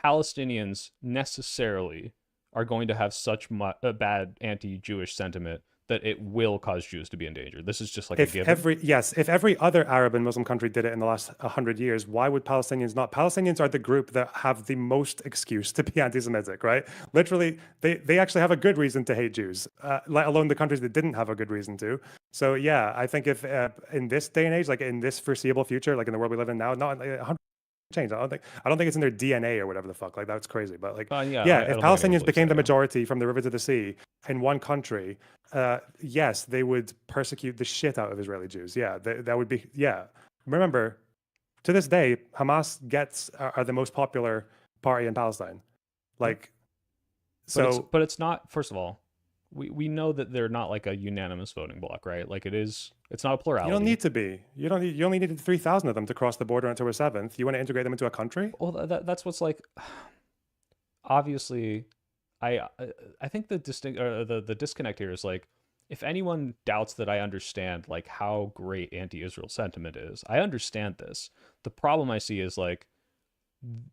Palestinians necessarily are going to have such a bad anti-Jewish sentiment that it will cause Jews to be in danger. This is just like a given. If every other Arab and Muslim country did it in the last 100 years, why would Palestinians not? Palestinians are the group that have the most excuse to be anti-Semitic, right? Literally, they actually have a good reason to hate Jews, let alone the countries that didn't have a good reason to. So yeah, I think if in this day and age, like in this foreseeable future, like in the world we live in now, not 100 change. I don't think it's in their DNA or whatever the fuck. Like that's crazy. But like, Yeah, if I don't think Palestinians anybody became the say. majority from the river to the sea in one country, yes, they would persecute the shit out of Israeli Jews. Yeah, that would be. Yeah, remember, to this day, Hamas are the most popular party in Palestine. Like, so But it's not. First of all, we know that they're not like a unanimous voting bloc, right? Like it's not a plurality. you don't need to be. You only needed 3,000 of them to cross the border on October 7th. You want to integrate them into a country? Well, that's what's like. Obviously, I think the the disconnect here is like, if anyone doubts that I understand like how great anti-Israel sentiment is, I understand this. The problem I see is like,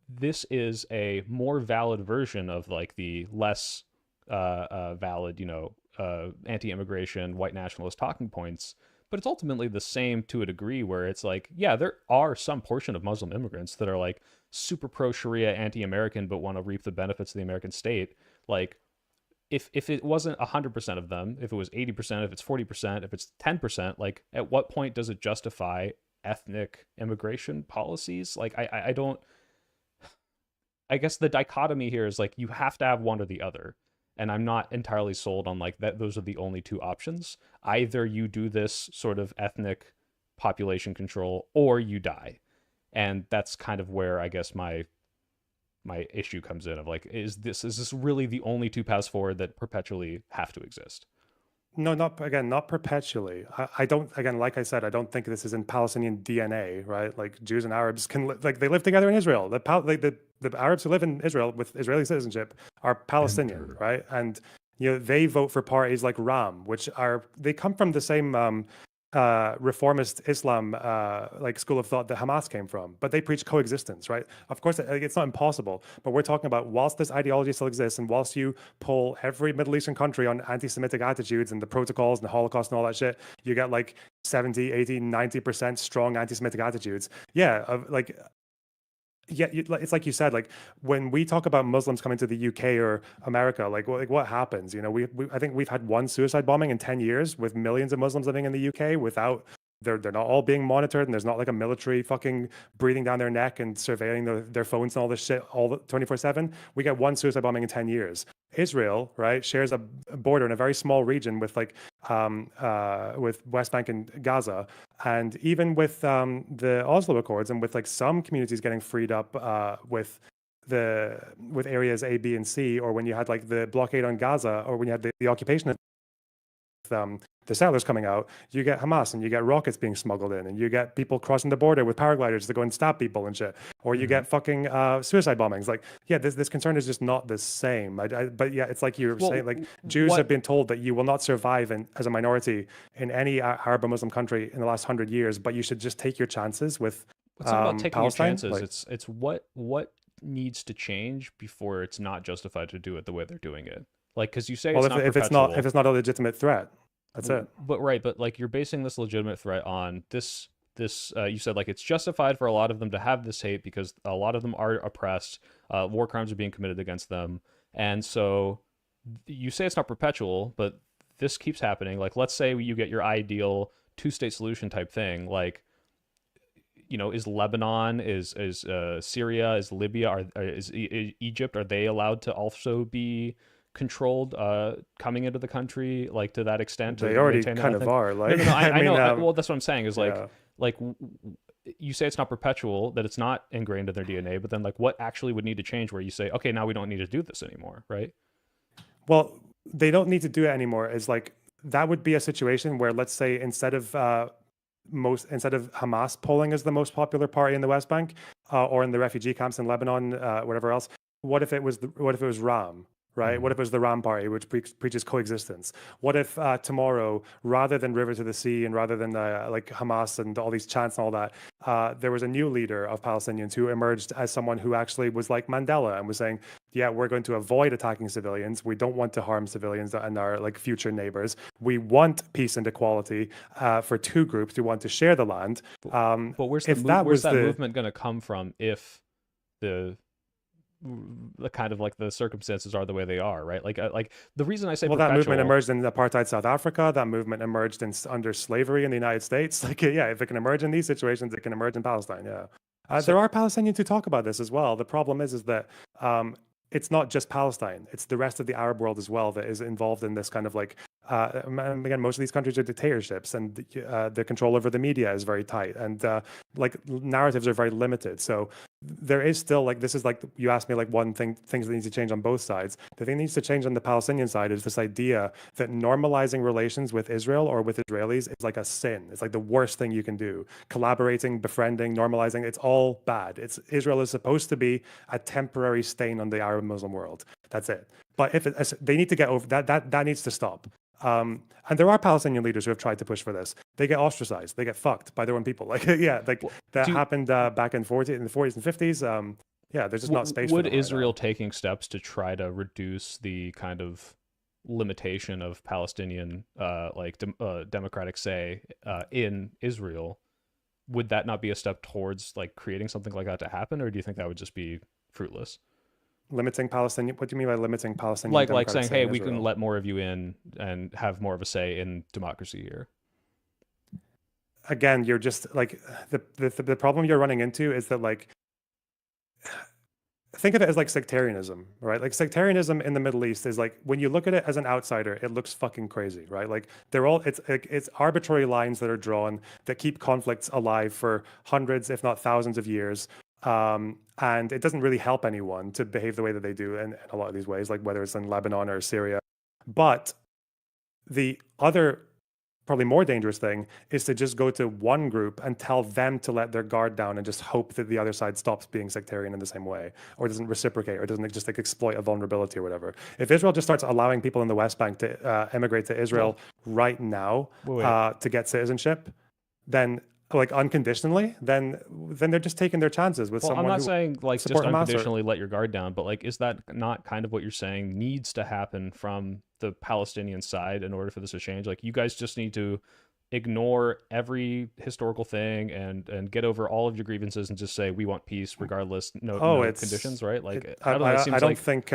this is a more valid version of like the less valid, anti-immigration, white nationalist talking points. But it's ultimately the same to a degree, where it's like, yeah, there are some portion of Muslim immigrants that are like super pro-Sharia, anti-American, but want to reap the benefits of the American state. Like, if it wasn't 100% of them, if it was 80%, if it's 40%, if it's 10%, like, at what point does it justify ethnic immigration policies? Like, I don't. I guess the dichotomy here is like, you have to have one or the other. And I'm not entirely sold on like that those are the only two options. Either you do this sort of ethnic population control or you die. And that's kind of where I guess my issue comes in, of like, is this really the only two paths forward that perpetually have to exist? No, not perpetually. I don't, again, like I said, I don't think this is in Palestinian DNA, right? Like Jews and Arabs like they live together in Israel. The Arabs who live in Israel with Israeli citizenship are Palestinian, right? And they vote for parties like Ram, they come from the same reformist Islam like school of thought that Hamas came from, but they preach coexistence, right? Of course, it's not impossible, but we're talking about, whilst this ideology still exists, and whilst you poll every Middle Eastern country on anti-Semitic attitudes and the protocols and the Holocaust and all that shit, you get like 70, 80, 90% strong anti-Semitic attitudes. It's like you said, like when we talk about Muslims coming to the UK or America, like what happens? I think we've had one suicide bombing in 10 years with millions of Muslims living in the UK without, they're not all being monitored, and there's not like a military fucking breathing down their neck and surveilling their phones and all this shit all 24/7. We get one suicide bombing in 10 years. Israel, right, shares a border in a very small region with with West Bank and Gaza, and even with the Oslo Accords, and with like some communities getting freed up with areas A, B, and C, or when you had like the blockade on Gaza, or when you had the occupation of the settlers coming out, you get Hamas and you get rockets being smuggled in, and you get people crossing the border with paragliders to go and stab people and shit, or you get fucking suicide bombings. Like, yeah, this concern is just not the same. But yeah, it's like you're saying, like Jews have been told that you will not survive as a minority in any Arab or Muslim country in the last 100 years, but you should just take your chances with It's not about taking Palestine. your chances. It's what needs to change before it's not justified to do it the way they're doing it. Like, because you say it's not perpetual. If it's not a legitimate threat, that's it. But like you're basing this legitimate threat on this. You said like it's justified for a lot of them to have this hate because a lot of them are oppressed. War crimes are being committed against them, and so you say it's not perpetual, but this keeps happening. Like, let's say you get your ideal two-state solution type thing. Like, is Lebanon, is Syria, is Libya, is Egypt, are they allowed to also be controlled coming into the country, like, to that extent? They already kind of are. Like, no, I know. Well, that's what I'm saying is like you say it's not perpetual, that it's not ingrained in their DNA, but then like what actually would need to change where you say, okay, now we don't need to do this anymore, right? Well, they don't need to do it anymore. Is like, that would be a situation where, let's say, instead of Hamas polling as the most popular party in the West Bank or in the refugee camps in Lebanon, whatever else, what if it was Ram? right? What Mm-hmm. if it was the Ram Party, which preaches coexistence? What if tomorrow, rather than River to the Sea and rather than like Hamas and all these chants and all that, there was a new leader of Palestinians who emerged as someone who actually was like Mandela and was saying, yeah, we're going to avoid attacking civilians. We don't want to harm civilians and our like future neighbors. We want peace and equality for two groups who want to share the land. But, but If that where's was that the movement going to come from if the the kind of like the circumstances are the way they are, right? Like the reason I say well, that movement perpetual. emerged in apartheid South Africa. That movement emerged under slavery in the United States. Like, yeah, if it can emerge in these situations, it can emerge in Palestine. Yeah, So there are Palestinians who talk about this as well. The problem is that it's not just Palestine; it's the rest of the Arab world as well that is involved in this kind of like. Again, most of these countries are dictatorships, and the control over the media is very tight, and like narratives are very limited. So there is still like this is like you asked me like one things that needs to change on both sides. The thing that needs to change on the Palestinian side is this idea that normalizing relations with Israel or with Israelis is like a sin. It's like the worst thing you can do. Collaborating, befriending, normalizing, it's all bad. It's Israel is supposed to be a temporary stain on the Arab Muslim world. That's it. But if they need to get over that needs to stop. And there are Palestinian leaders who have tried to push for this. They get ostracized. They get fucked by their own people. Like, yeah, like well, that do happened back in the 40s and 50s. Yeah, there's just not space for would them right Israel now. taking steps to try to reduce the kind of limitation of Palestinian democratic say in Israel, would that not be a step towards like creating something like that to happen, or do you think that would just be fruitless? Limiting Palestinian. What do you mean by limiting Palestinian Like democratic saying, say hey, in we can Israel? let more of you in and have more of a say in democracy here. Again, you're just like the problem you're running into is that like think of it as like sectarianism, right? Like sectarianism in the Middle East is like when you look at it as an outsider, it looks fucking crazy, right? Like they're all it's arbitrary lines that are drawn that keep conflicts alive for hundreds, if not thousands of years. And it doesn't really help anyone to behave the way that they do in a lot of these ways, like whether it's in Lebanon or Syria. But the other probably more dangerous thing is to just go to one group and tell them to let their guard down and just hope that the other side stops being sectarian in the same way or doesn't reciprocate or doesn't just like exploit a vulnerability or whatever. If Israel just starts allowing people in the West Bank to emigrate to Well, Israel right now wait. to get citizenship, then like unconditionally, then they're just taking their chances with Well, I'm someone not who saying like just support Hamas or unconditionally let your guard down, but like, is that not kind of what you're saying needs to happen from the Palestinian side in order for this to change? Like, you guys just need to ignore every historical thing and get over all of your grievances and just say we want peace regardless, oh, no conditions, right? Like, I, I don't know. It I seems don't like think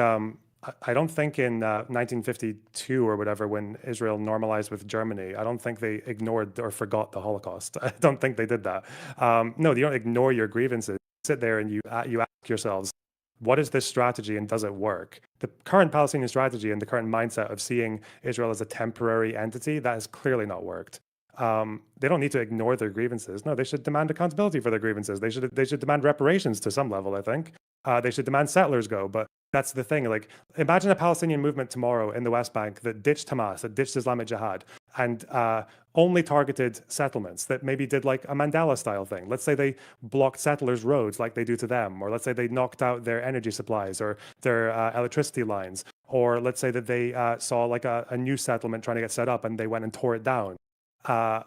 I don't think in 1952 or whatever when Israel normalized with Germany, I don't think they ignored or forgot the Holocaust. I don't think they did that. No, you don't ignore your grievances. You sit there and you ask yourselves, what is this strategy and does it work? The current Palestinian strategy and the current mindset of seeing Israel as a temporary entity that has clearly not worked. They don't need to ignore their grievances. No, they should demand accountability for their grievances. They should demand reparations to some level. I think they should demand settlers go. But that's the thing. Like, imagine a Palestinian movement tomorrow in the West Bank that ditched Hamas, that ditched Islamic Jihad, and only targeted settlements that maybe did like a Mandela style thing. Let's say they blocked settlers' roads like they do to them, or let's say they knocked out their energy supplies or their electricity lines, or let's say that they saw like a new settlement trying to get set up and they went and tore it down uh,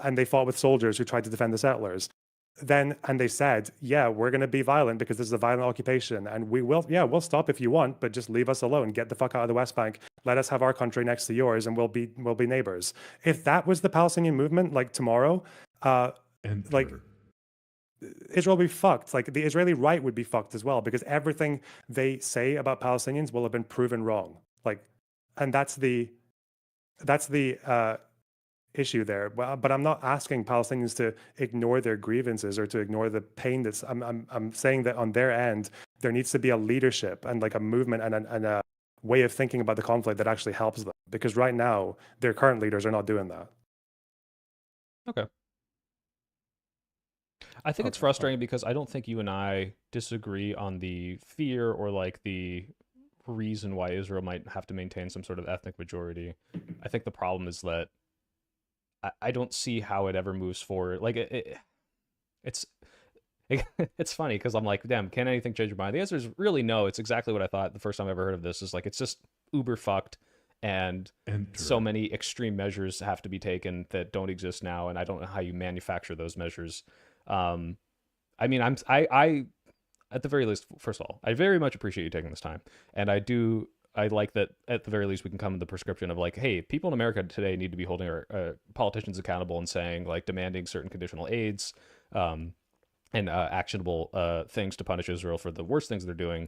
and they fought with soldiers who tried to defend the settlers. And they said, yeah, we're going to be violent because this is a violent occupation, and we'll stop if you want, but just leave us alone. Get the fuck out of the West Bank. Let us have our country next to yours, and we'll be neighbors. If that was the Palestinian movement, like tomorrow, uh, like Enter. Israel would be fucked. Like the Israeli right would be fucked as well because everything they say about Palestinians will have been proven wrong. Like, and that's the issue there. But I'm not asking Palestinians to ignore their grievances or to ignore the pain that's. I'm saying that on their end, there needs to be a leadership and like a movement and a way of thinking about the conflict that actually helps them. Because right now, their current leaders are not doing that. okay. I think it's Okay. frustrating because I don't think you and I disagree on the fear or like the reason why Israel might have to maintain some sort of ethnic majority. I think the problem is that I don't see how it ever moves forward. Like it's It's funny because I'm like, damn, can anything change your mind? The answer is really no. It's exactly what I thought the first time I ever heard of this. Is like it's just uber fucked, and so Enter. many extreme measures have to be taken that don't exist now, and I don't know how you manufacture those measures. Um, I mean, I at the very least, first of all, I very much appreciate you taking this time, and I like that at the very least we can come to the prescription of like, hey, people in America today need to be holding our politicians accountable and saying like demanding certain conditional aids, um, and actionable things to punish Israel for the worst things they're doing.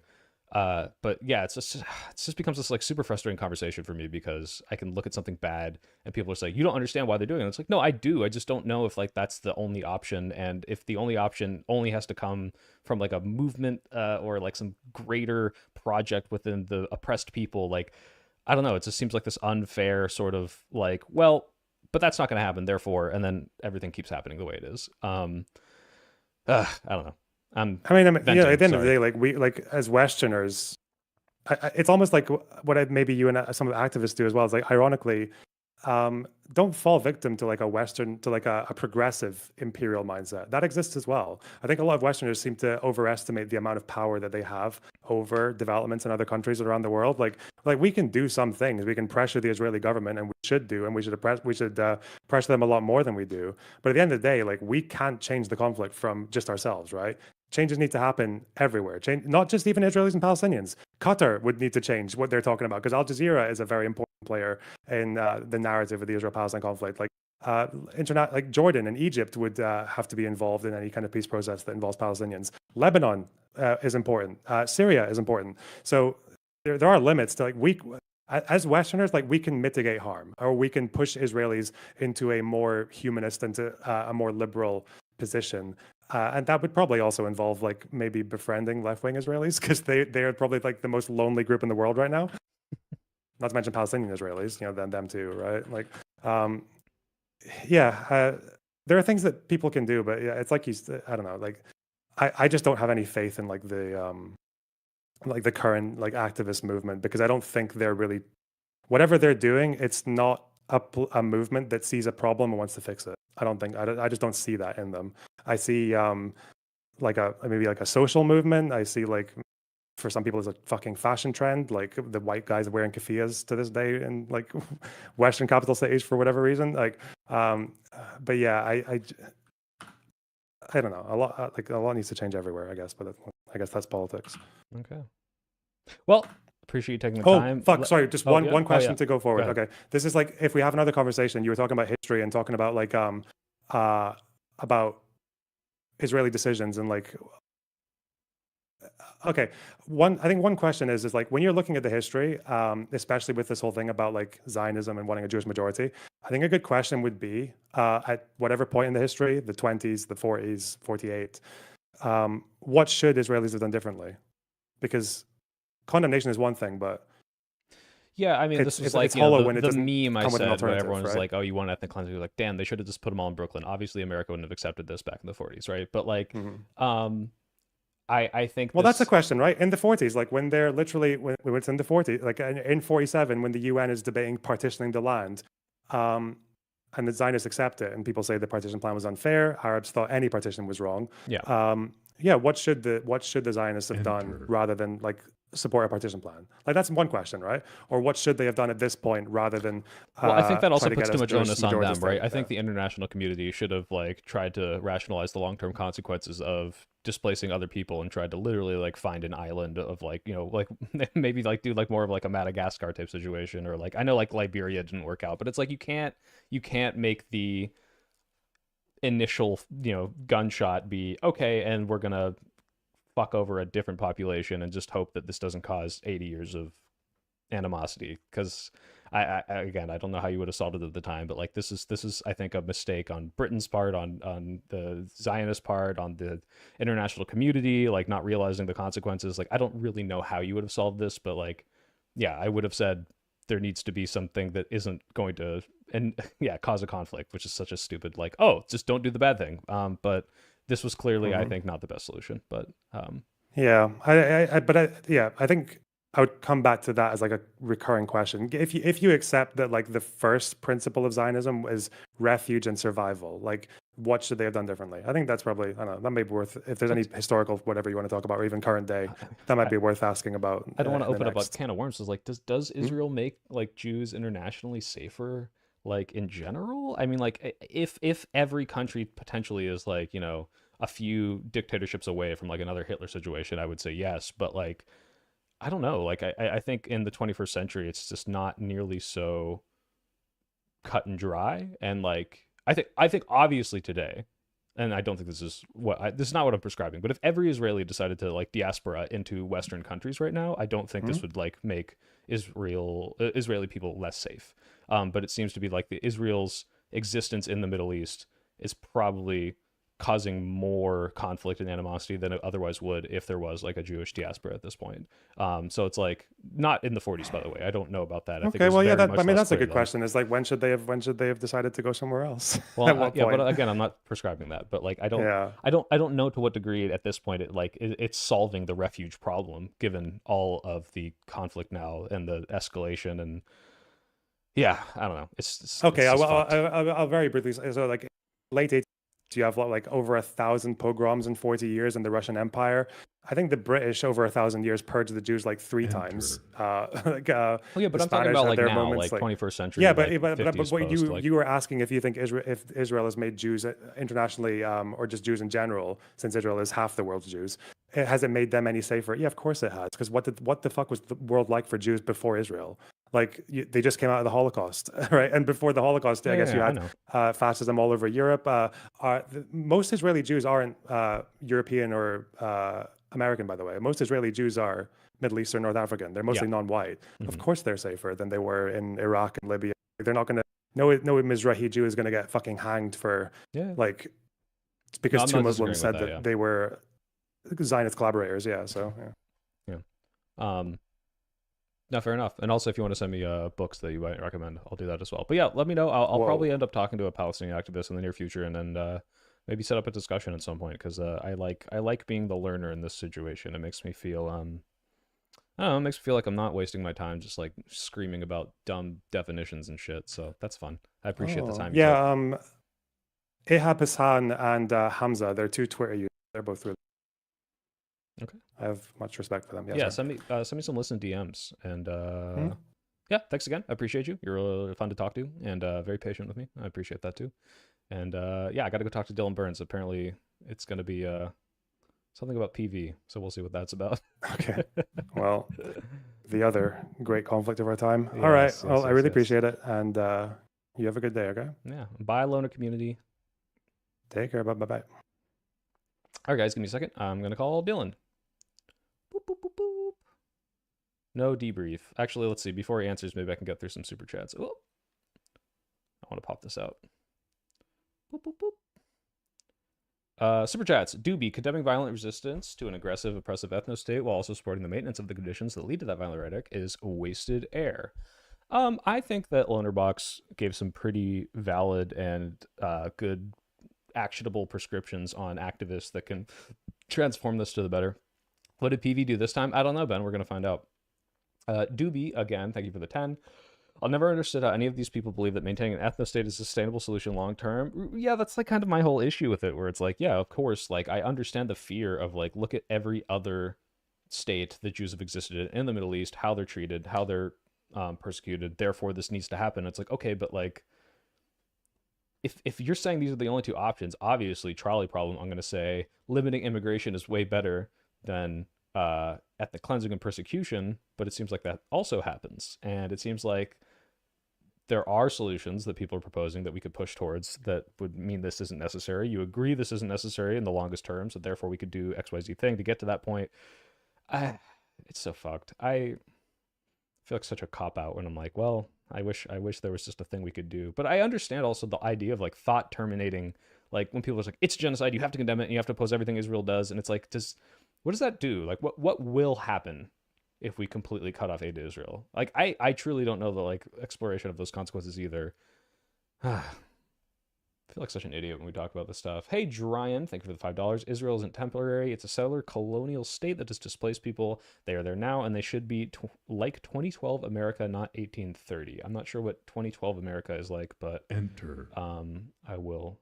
But yeah, it's just becomes this like super frustrating conversation for me because I can look at something bad and people are saying you don't understand why they're doing it. It's like no, I do. I just don't know if like that's the only option, and if the only option only has to come from like a movement or like some greater project within the oppressed people. Like I don't know. It just seems like this unfair sort of like well, but that's not going to happen. Therefore, and then everything keeps happening the way it is. I don't know. I'm Yeah, at venting. the end of the Sorry. day, like we, like as Westerners, it's almost like what maybe you and some of the activists do as well. Is like, ironically, don't fall victim to like a Western, to like a progressive imperial mindset that exists as well. I think a lot of Westerners seem to overestimate the amount of power that they have over developments in other countries around the world. Like we can do some things. We can pressure the Israeli government, and we should do, and we should pressure them a lot more than we do. But at the end of the day, like we can't change the conflict from just ourselves, right? Changes need to happen everywhere. Change, not just even Israelis and Palestinians. Qatar would need to change what they're talking about because Al Jazeera is a very important player in the narrative of the Israel-Palestine conflict. Like Jordan and Egypt would have to be involved in any kind of peace process that involves Palestinians. Lebanon is important. Syria is important. So there are limits to like as Westerners, like we can mitigate harm, or we can push Israelis into a more humanist and to a more liberal position. And that would probably also involve like maybe befriending left-wing Israelis because they are probably like the most lonely group in the world right now. Not to mention Palestinian Israelis, them too, right? Um, yeah, there are things that people can do, but yeah, it's like I don't know, like I just don't have any faith in like the current like activist movement because I don't think they're really whatever they're doing. It's not a movement that sees a problem and wants to fix it. I don't think I just don't see that in them. I see like a maybe like a social movement. I see like for some people it's a fucking fashion trend, like the white guys wearing keffiyehs to this day in like Western capital cities for whatever reason. But yeah, I don't know. A lot needs to change everywhere, I guess. But I guess that's politics. Okay. Well, appreciate you taking the Oh time. fuck! Sorry, just Oh one yeah. one Oh yeah. question to go Go forward. ahead. Okay, this is like if we have another conversation. You were talking about history and talking about like uh about Israeli decisions and like okay, I think one question is like when you're looking at the history, especially with this whole thing about like Zionism and wanting a Jewish majority, I think a good question would be at whatever point in the history, the 20s, the 40s, 48, what should Israelis have done differently? Because condemnation is one thing, but Yeah, I mean, it's this was it's like it's hollow when it the doesn't meme I come with an said when alternative, everyone was right? like, "Oh, you want ethnic cleansing?" You're like, "Damn, they should have just put them all in Brooklyn." Obviously, America wouldn't have accepted this back in the 40s, right? But like, Mhm. um, I think Well, that's the this. question, right? In the 40s, like when they're literally when it's in the 40s, like in 47, when the UN is debating partitioning the land, um, and the Zionists accept it, and people say the partition plan was unfair. Arabs thought any partition was wrong. Yeah. Yeah, what should the Zionists have done Enter. rather than like support a partition plan? Like that's one question, right? Or what should they have done at this point rather than Well, I think that try also to get puts too a much Jewish onus on majority them, right? state? I Yeah. think the international community should have like tried to rationalize the long-term consequences of displacing other people and tried to literally like find an island of like, like maybe like do like more of like a Madagascar type situation, or like I know like Liberia didn't work out, but it's like you can't make the initial, gunshot be okay, and we're going to fuck over a different population and just hope that this doesn't cause 80 years of animosity, because again, I don't know how you would have solved it at the time, but like this is I think a mistake on Britain's part, on the Zionist part, on the international community, like not realizing the consequences. Like I don't really know how you would have solved this, but like yeah, I would have said there needs to be something that isn't going to, and yeah, cause a conflict, which is such a stupid like, oh, just don't do the bad thing. But this was clearly, I Mhm. think, not the best solution. But Yeah, yeah, I think I would come back to that as like a recurring question. If you accept that like the first principle of Zionism is refuge and survival, like what should they have done differently? I think that's probably, I don't know, that may be worth, if there's any historical, whatever you want to talk about, or even current day, that might I, be worth asking about I don't want to in the open up a next. can of worms. Is like, does Hmm? Israel make like Jews internationally safer, like in general? I mean, like if every country potentially is like, a few dictatorships away from like another Hitler situation, I would say yes. But like, I don't know. Like I think in the 21st century, it's just not nearly so cut and dry. And like I think obviously today, and I don't think this is not what I'm prescribing, but if every Israeli decided to like diaspora into Western countries right now, I don't think Hmm? this would like make Israeli people less safe. But it seems to be like the Israel's existence in the Middle East is probably causing more conflict and animosity than it otherwise would if there was like a Jewish diaspora at this point. So it's like not in the 40s, by the way. I don't know about that. I think it Okay, was well, yeah, very that, I much mean, less that's a clear good then. question. Is like, when should they have decided to go somewhere else? Well, At what yeah, but point? again, I'm not prescribing that. But like, Yeah. I don't know to what degree at this point it's solving the refuge problem, given all of the conflict now and the escalation, and yeah, I don't know. Okay, It's just well, fucked. I'll very briefly say, so like late 80s, you have like over 1,000 pogroms in 40 years in the Russian Empire. I think the British over 1,000 years purged the Jews like three times. Enter. Oh yeah, The but I'm talking Spanish about had like their now, moments, like like 21st yeah, century, but like but 50s what post, you like you were asking if you think if Israel has made Jews internationally, or just Jews in general, since Israel is half the world's Jews, has it made them any safer? Yeah, of course it has. Because what the fuck was the world like for Jews before Israel? Like they just came out of the Holocaust, right? And before the Holocaust, I guess you yeah, I had know. fascism all over Europe. Most Israeli Jews aren't European or American, by the way. Most Israeli Jews are Middle Eastern, North African. They're Yeah. mostly non-white. Of Hmm. course, they're safer than they were in Iraq and Libya. They're not going to. No Mizrahi Jew is going to get fucking hanged for Yeah. like No, because I'm two not Muslims disagreeing with said that. Yeah. that they were Zionist collaborators. Yeah. So yeah. Yeah. Um, No, fair enough. And also, if you want to send me books that you might recommend, I'll do that as well. But yeah, let me know. I'll Whoa. probably end up talking to a Palestinian activist in the near future, and then maybe set up a discussion at some point because I like being the learner in this situation. It makes me feel I don't know, it makes me feel like I'm not wasting my time just like screaming about dumb definitions and shit. So that's fun. I appreciate the Oh time you took. yeah. Ehab Hassan and Hamza. They're two Twitter users. They're both really. Okay. I have much respect for them. Yeah. Yeah, Sorry. send me some listen DMs and Hmm? yeah, thanks again. I appreciate you. You're fun to talk to and very patient with me. I appreciate that too. And yeah, I got to go talk to Dylan Burns. Apparently, it's going to be something about PV. So we'll see what that's about. Okay. Well, the other great conflict of our time. All right. Yes, yes, Well, I yes, really yes. appreciate it, and you have a good day. Okay. Yeah. Bye, loner community. Take care. Bye. Bye. Bye. All right, guys, give me a second. I'm going to call Dylan. Boop, boop, boop, boop. No debrief. Actually, let's see. Before he answers, maybe I can get through some super chats. Oh, I want to pop this out. Boop, boop, boop. Super chats. Doobie, condemning violent resistance to an aggressive, oppressive ethno state while also supporting the maintenance of the conditions that lead to that violent rhetoric is wasted air. I think that LonerBox gave some pretty valid and good actionable prescriptions on activists that can transform this to the better. What did PV do this time? I don't know, Ben. We're going to find out. Doobie, again, thank you for the 10. I'll never understood how any of these people believe that maintaining an ethno state is a sustainable solution long term. Yeah, that's like kind of my whole issue with it, where it's like, yeah, of course, like I understand the fear of like, look at every other state that Jews have existed in the Middle East, how they're treated, how they're persecuted. Therefore, this needs to happen. It's like, okay, but like, if you're saying these are the only two options, obviously, trolley problem, I'm going to say limiting immigration is way better than ethnic cleansing and persecution. But it seems like that also happens, and it seems like there are solutions that people are proposing that we could push towards that would mean this isn't necessary. You agree this isn't necessary in the longest term, so therefore we could do XYZ thing to get to that point. It's so fucked. I feel like such a cop out when I'm like, well, I wish there was just a thing we could do. But I understand also the idea of like thought terminating, like when people are like, it's genocide, you have to condemn it, and you have to oppose everything Israel does, and it's like, what does that do? Like, what will happen if we completely cut off aid to Israel? Like, I truly don't know the like exploration of those consequences either. I feel like such an idiot when we talk about this stuff. Hey, Dryan, thank you for the $5. Israel isn't temporary. It's a settler colonial state that has displaced people. They are there now, and they should be like 2012 America, not 1830. I'm not sure what 2012 America is like, but Enter. I will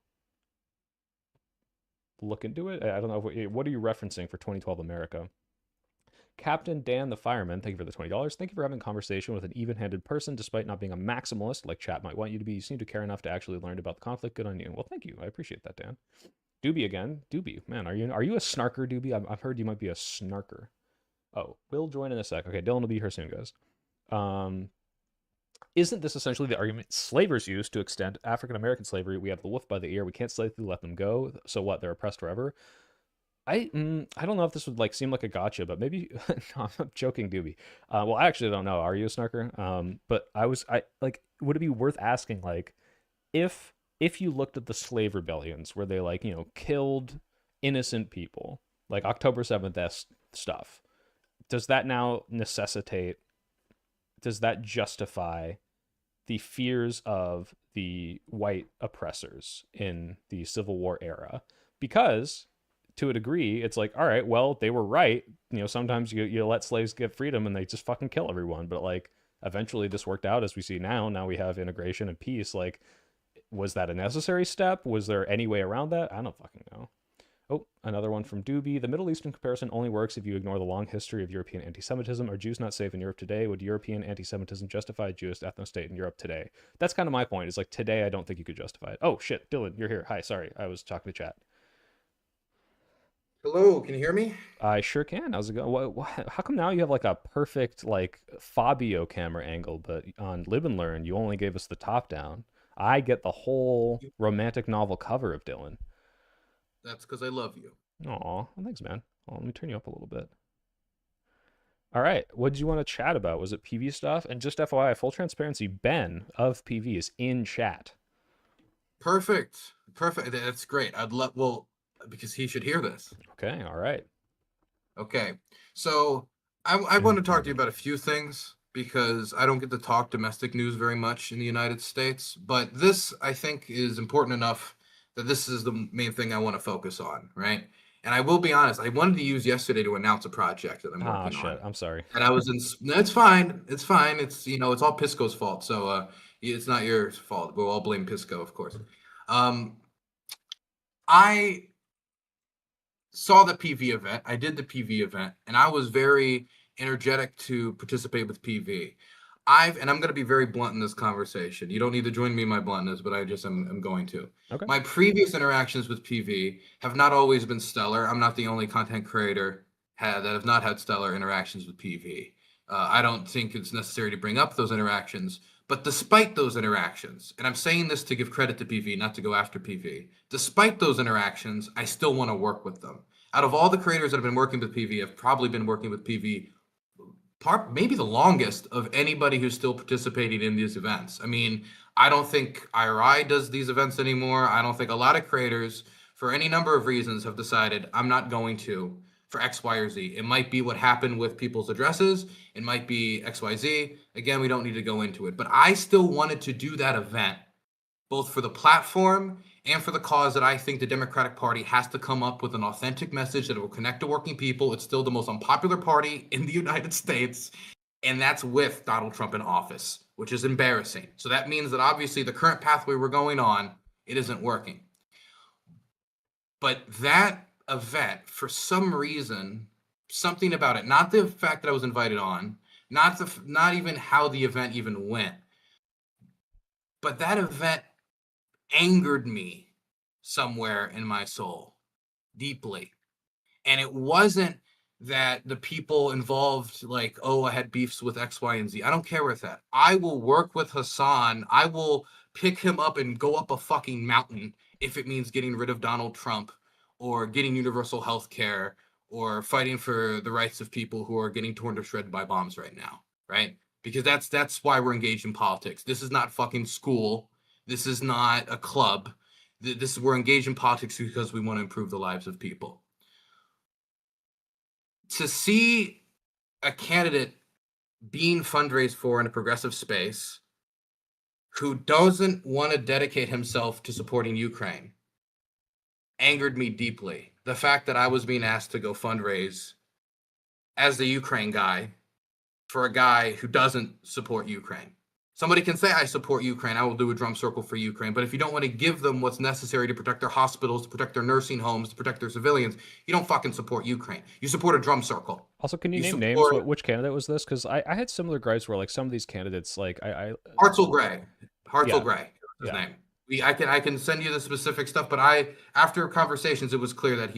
look into it. I don't know. What are you referencing for 2012 America? Captain Dan the Fireman, thank you for the $20. Thank you for having a conversation with an even handed person despite not being a maximalist like chat might want you to be. You seem to care enough to actually learn about the conflict. Good on you. Well, thank you. I appreciate that, Dan. Doobie again. Doobie. Man, are you a snarker, Doobie? I've heard you might be a snarker. Oh, we'll join in a sec. Okay, Dylan will be here soon, guys. Isn't this essentially the argument slavers used to extend African American slavery? We have the wolf by the ear. We can't safely let them go. So what? They're oppressed forever. I don't know if this would like seem like a gotcha, but maybe no, I'm joking, Doobie. Well, I actually don't know. Are you a snarker? But I like. Would it be worth asking like if you looked at the slave rebellions where they like killed innocent people like October 7th stuff? Does that now necessitate? Does that justify the fears of the white oppressors in the Civil War era? Because to a degree, it's like, all right, well, they were right. Sometimes you let slaves get freedom and they just fucking kill everyone. But like, eventually this worked out as we see now. Now we have integration and peace. Like, was that a necessary step? Was there any way around that? I don't fucking know. Oh, another one from Doobie. The Middle Eastern comparison only works if you ignore the long history of European anti-Semitism. Are Jews not safe in Europe today? Would European anti-Semitism justify a Jewish ethno-state in Europe today? That's kind of my point. It's like today, I don't think you could justify it. Oh shit, Dylan, you're here. Hi, sorry, I was talking to chat. Hello, can you hear me? I sure can. How's it going? How come now you have like a perfect like Fabio camera angle, but on Live and Learn you only gave us the top down? I get the whole romantic novel cover of Dylan. That's because I love you. Aw, well, thanks, man. Well, let me turn you up a little bit. All right, what did you want to chat about? Was it PV stuff? And just FYI, full transparency, Ben of PV is in chat. Perfect. Perfect. That's great. I'd love, well, because he should hear this. Okay, all right. Okay. So I want to talk to you about a few things because I don't get to talk domestic news very much in the United States. But this, I think, is important enough that this is the main thing I want to focus on, right? And I will be honest, I wanted to use yesterday to announce a project that I'm Ah, working on. shit. I'm sorry. And I was in, no, it's fine. It's fine. It's all Pisco's fault. So it's not your fault. We'll all blame Pisco, of course. I saw the PV event. I did the PV event, and I was very energetic to participate with PV. And I'm going to be very blunt in this conversation. You don't need to join me in my bluntness, but I'm going to. Okay. My previous interactions with PV have not always been stellar. I'm not the only content creator that have not had stellar interactions with PV. I don't think it's necessary to bring up those interactions, but despite those interactions, and I'm saying this to give credit to PV, not to go after PV, despite those interactions, I still want to work with them. Out of all the creators that have been working with PV, I've probably been working with PV maybe the longest of anybody who's still participating in these events. I mean, I don't think IRI does these events anymore. I don't think a lot of creators, for any number of reasons, have decided I'm not going to for X, Y, or Z. It might be what happened with people's addresses. It might be X, Y, Z. Again, we don't need to go into it. But I still wanted to do that event, both for the platform and for the cause that I think the Democratic Party has to come up with an authentic message that will connect to working people. It's still the most unpopular party in the United States, and that's with Donald Trump in office, which is embarrassing. So that means that obviously the current pathway we're going on, it isn't working. But that event, for some reason, something about it, not the fact that I was invited on, not even how the event even went, but that event angered me somewhere in my soul deeply. And it wasn't that the people involved, like, oh, I had beefs with X, Y, and Z. I don't care with that. I will work with Hassan. I will pick him up and go up a fucking mountain if it means getting rid of Donald Trump or getting universal health care or fighting for the rights of people who are getting torn to shreds by bombs right now, right? Because that's why we're engaged in politics. This is not fucking school. This is not a club. We're engaged in politics because we want to improve the lives of people. To see a candidate being fundraised for in a progressive space who doesn't want to dedicate himself to supporting Ukraine angered me deeply. The fact that I was being asked to go fundraise as the Ukraine guy for a guy who doesn't support Ukraine. Somebody can say, I support Ukraine, I will do a drum circle for Ukraine. But if you don't want to give them what's necessary to protect their hospitals, to protect their nursing homes, to protect their civilians, you don't fucking support Ukraine. You support a drum circle. Also, can you You name names? support Which candidate was this? Because I had similar gripes where like some of these candidates, like Hartzell Gray. Hartzell yeah, Gray is his yeah, name. I can send you the specific stuff, but after conversations, it was clear that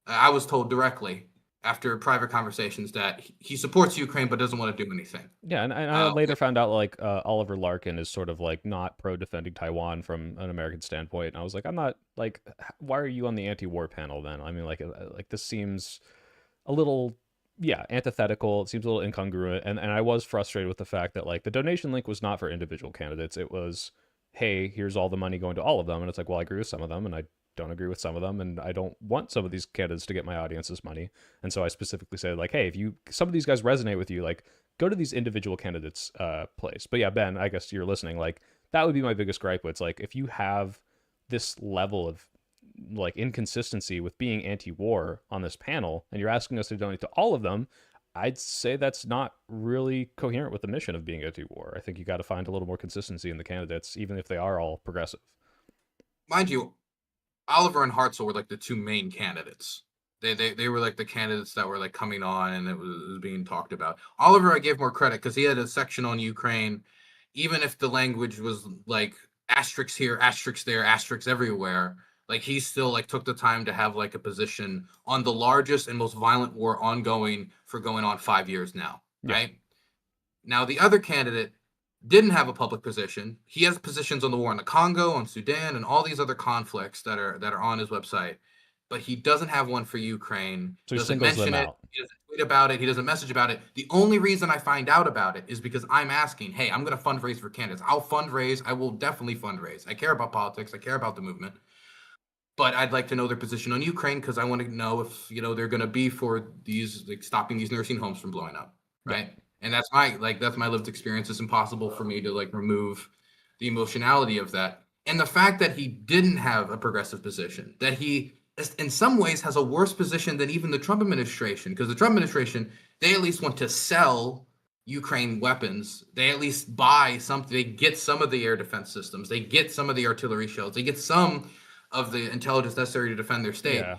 I was told directly after private conversations that he supports Ukraine but doesn't want to do anything. yeah, and I later found out like Oliver Larkin is sort of like not pro defending Taiwan from an American standpoint, and I was like, I'm not like, why are you on the anti-war panel then? I mean, like this seems a little, yeah, antithetical. It seems a little incongruent, and I was frustrated with the fact that like the donation link was not for individual candidates. It was, hey, here's all the money going to all of them, and it's like, well, I agree with some of them, and I don't agree with some of them, and I don't want some of these candidates to get my audience's money. And so I specifically said like, hey, if you some of these guys resonate with you, like go to these individual candidates place. But yeah, Ben, I guess you're listening. Like that would be my biggest gripe. It's like if you have this level of like inconsistency with being anti-war on this panel and you're asking us to donate to all of them, I'd say that's not really coherent with the mission of being anti-war. I think you got to find a little more consistency in the candidates, even if they are all progressive. Mind you, Oliver and Hartzell were like the two main candidates. They were like the candidates that were like coming on and it was being talked about. Oliver, I gave more credit because he had a section on Ukraine, even if the language was like asterisks here, asterisks there, asterisks everywhere. Like he still like took the time to have like a position on the largest and most violent war ongoing for going on 5 years now, Yeah, right? Now the other candidate didn't have a public position. He has positions on the war in the Congo, on Sudan, and all these other conflicts that are on his website, but he doesn't have one for Ukraine. so he Doesn't singles them mention it. out. He doesn't tweet about it. He doesn't message about it. The only reason I find out about it is because I'm asking, hey, I'm going to fundraise for candidates. I'll fundraise. I will definitely fundraise. I care about politics. I care about the movement. But I'd like to know their position on Ukraine because I want to know if they're going to be for these like stopping these nursing homes from blowing up, Yeah, right? And that's my lived experience. It's impossible for me to like remove the emotionality of that. And the fact that he didn't have a progressive position, that he in some ways has a worse position than even the Trump administration, because the Trump administration, they at least want to sell Ukraine weapons. They at least buy something. They get some of the air defense systems. They get some of the artillery shells. They get some of the intelligence necessary to defend their state. yeah,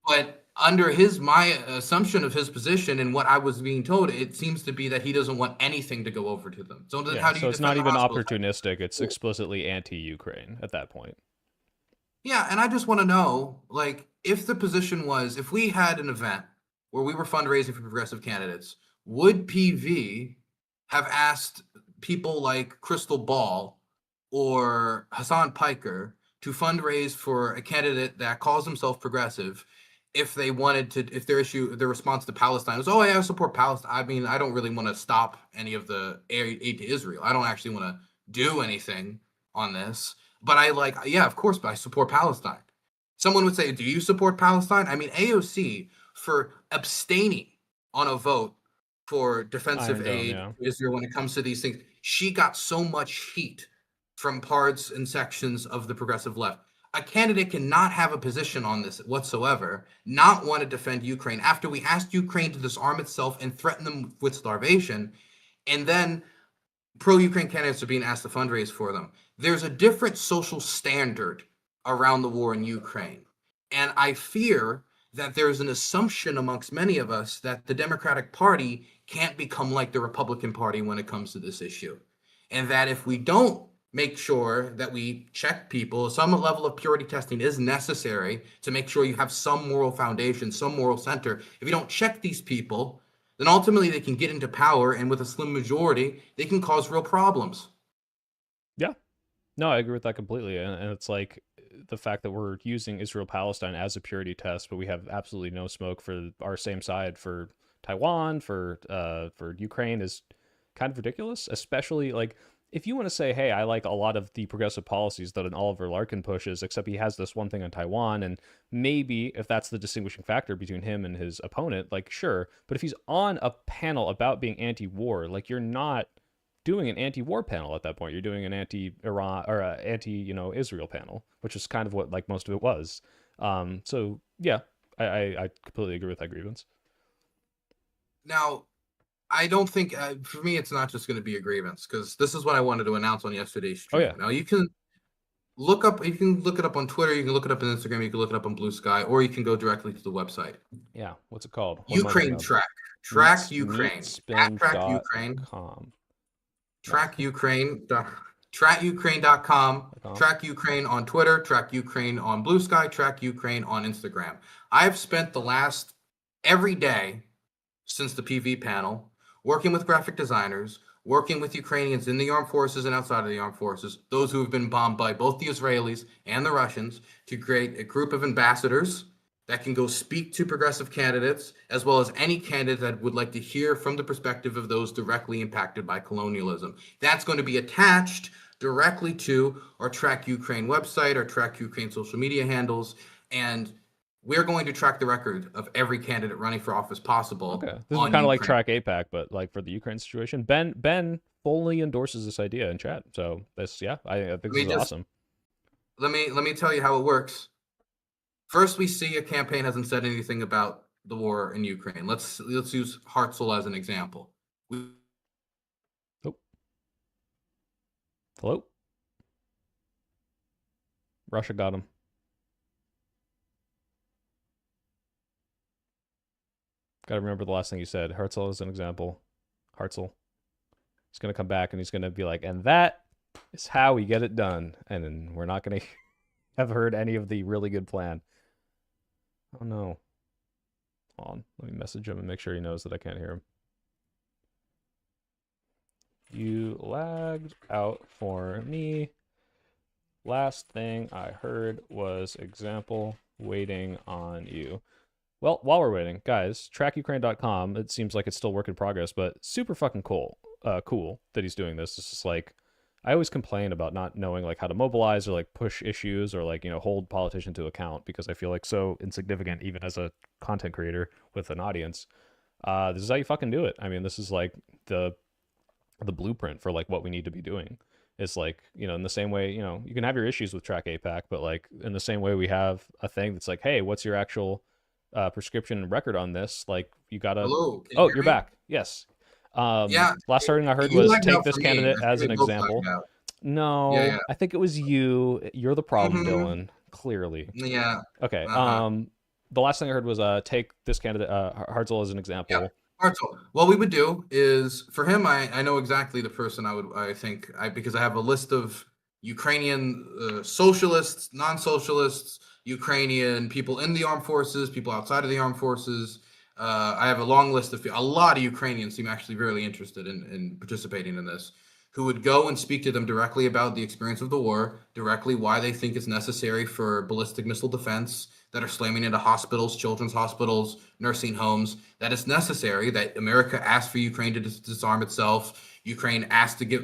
But under my assumption of his position and what I was being told, it seems to be that he doesn't want anything to go over to them. So then yeah. how do So you it's not defend the even hospitals? opportunistic. It's explicitly anti-Ukraine at that point. Yeah, and I just want to know, like, if the position was, if we had an event where we were fundraising for progressive candidates, would PV have asked people like Crystal Ball or Hassan Piker to fundraise for a candidate that calls himself progressive if they wanted to, if their response to Palestine was, oh, yeah, I support Palestine. I mean, I don't really want to stop any of the aid to Israel. I don't actually want to do anything on this. But yeah, of course, but I support Palestine. Someone would say, do you support Palestine? I mean, AOC, for abstaining on a vote for defensive Iron Dome, aid yeah. to Israel when it comes to these things, she got so much heat from parts and sections of the progressive left. A candidate cannot have a position on this whatsoever, not want to defend Ukraine after we asked Ukraine to disarm itself and threaten them with starvation, and then pro-Ukraine candidates are being asked to fundraise for them. There's a different social standard around the war in Ukraine. And I fear that there's an assumption amongst many of us that the Democratic Party can't become like the Republican Party when it comes to this issue. And that if we don't make sure that we check people, some level of purity testing is necessary to make sure you have some moral foundation, some moral center. If you don't check these people, then ultimately they can get into power, and with a slim majority, they can cause real problems. Yeah. No, I agree with that completely. And it's like the fact that we're using Israel Palestine as a purity test, but we have absolutely no smoke for our same side for Taiwan, for Ukraine is kind of ridiculous, especially like if you want to say, hey, I like a lot of the progressive policies that an Oliver Larkin pushes, except he has this one thing on Taiwan, and maybe if that's the distinguishing factor between him and his opponent, like sure, but if he's on a panel about being anti-war, like you're not doing an anti-war panel at that point. You're doing an anti-Iran or anti-Israel panel, which is kind of what like most of it was. So yeah, I completely agree with that grievance. Now, I don't think for me it's not just going to be a grievance, because this is what I wanted to announce on yesterday's Oh stream. yeah. Now you can look it up on Twitter, you can look it up on Instagram, you can look it up on Blue Sky, or you can go directly to the website. Yeah. What's it called? What am I thinking Ukraine of? Track Ukraine @Track Ukraine. Meatspin.com. Track Ukraine. TrackUkraine.com. Track Ukraine on Twitter. Track Ukraine on Blue Sky. Track Ukraine on Instagram. I've spent the last every day since the PV panel working with graphic designers, working with Ukrainians in the armed forces and outside of the armed forces, those who have been bombed by both the Israelis and the Russians, to create a group of ambassadors that can go speak to progressive candidates, as well as any candidate that would like to hear from the perspective of those directly impacted by colonialism. That's going to be attached directly to our Track Ukraine website, our Track Ukraine social media handles, and we're going to track the record of every candidate running for office possible. Okay, this is kind of like Track APAC, but like for the Ukraine situation. Ben fully endorses this idea in chat. So this, yeah, I think this is awesome. Let me tell you how it works. First, we see a campaign hasn't said anything about the war in Ukraine. Let's use Hartzell as an example. Hello? Russia got him. Gotta remember the last thing you said. Hartzell is an example. Hartzell. He's gonna come back and he's gonna be like, and that is how we get it done. And then we're not gonna have heard any of the really good plan. Oh no. Hold on. Let me message him and make sure he knows that I can't hear him. You lagged out for me. Last thing I heard was example waiting on you. Well, while we're waiting, guys, trackukraine.com, it seems like it's still work in progress, but super fucking cool that he's doing this. It's just like, I always complain about not knowing like how to mobilize or like push issues or like, you know, hold politicians to account because I feel like so insignificant even as a content creator with an audience. This is how you fucking do it. I mean, this is like the blueprint for like what we need to be doing. It's like, you know, in the same way, you know, you can have your issues with Track APAC, but like in the same way we have a thing that's like, hey, what's your actual prescription record on this? Like you gotta. Hello. Oh, you're back. Yes. Yeah. Last thing I heard was take this candidate as an example. No, yeah. I think it was you. You're the problem, Dylan. Clearly. Yeah. Okay. The last thing I heard was take this candidate, Hartzell, as an example. Yeah. Hartzell. What we would do is for him, I know exactly the person because I have a list of Ukrainian socialists, non-socialists, Ukrainian people in the armed forces, people outside of the armed forces. I have a long list of a lot of Ukrainians seem actually really interested in participating in this, who would go and speak to them directly about the experience of the war, directly why they think it's necessary for ballistic missile defense that are slamming into hospitals, children's hospitals, nursing homes, that it's necessary, that America asked for Ukraine to disarm itself. Ukraine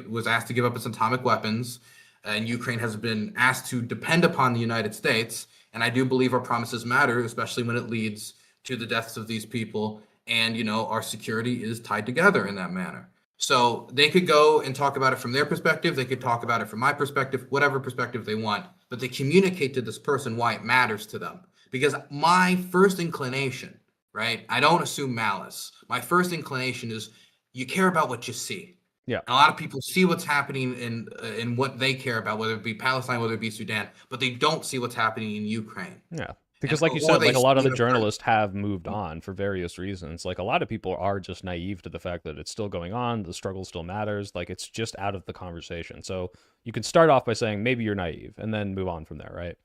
was asked to give up its atomic weapons, and Ukraine has been asked to depend upon the United States. And I do believe our promises matter, especially when it leads to the deaths of these people. And, you know, our security is tied together in that manner. So they could go and talk about it from their perspective. They could talk about it from my perspective, whatever perspective they want. But they communicate to this person why it matters to them. Because my first inclination, right? I don't assume malice. My first inclination is you care about what you see. Yeah. And a lot of people see what's happening in what they care about, whether it be Palestine, whether it be Sudan, but they don't see what's happening in Ukraine. Yeah. Because like you said, like a lot of the journalists have moved on for various reasons. Like a lot of people are just naive to the fact that it's still going on, the struggle still matters, like it's just out of the conversation. So you can start off by saying maybe you're naive and then move on from there, right?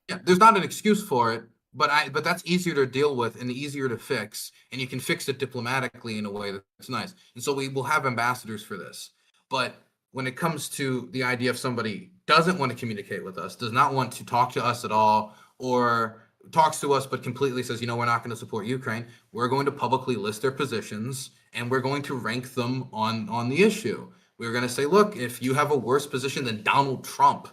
Yeah, there's not an excuse for it, but that's easier to deal with and easier to fix, and you can fix it diplomatically in a way that's nice. And so we will have ambassadors for this. But when it comes to the idea of somebody doesn't want to communicate with us, does not want to talk to us at all, or talks to us but completely says, you know, we're not going to support Ukraine, we're going to publicly list their positions and we're going to rank them on the issue. We're going to say, look, if you have a worse position than Donald Trump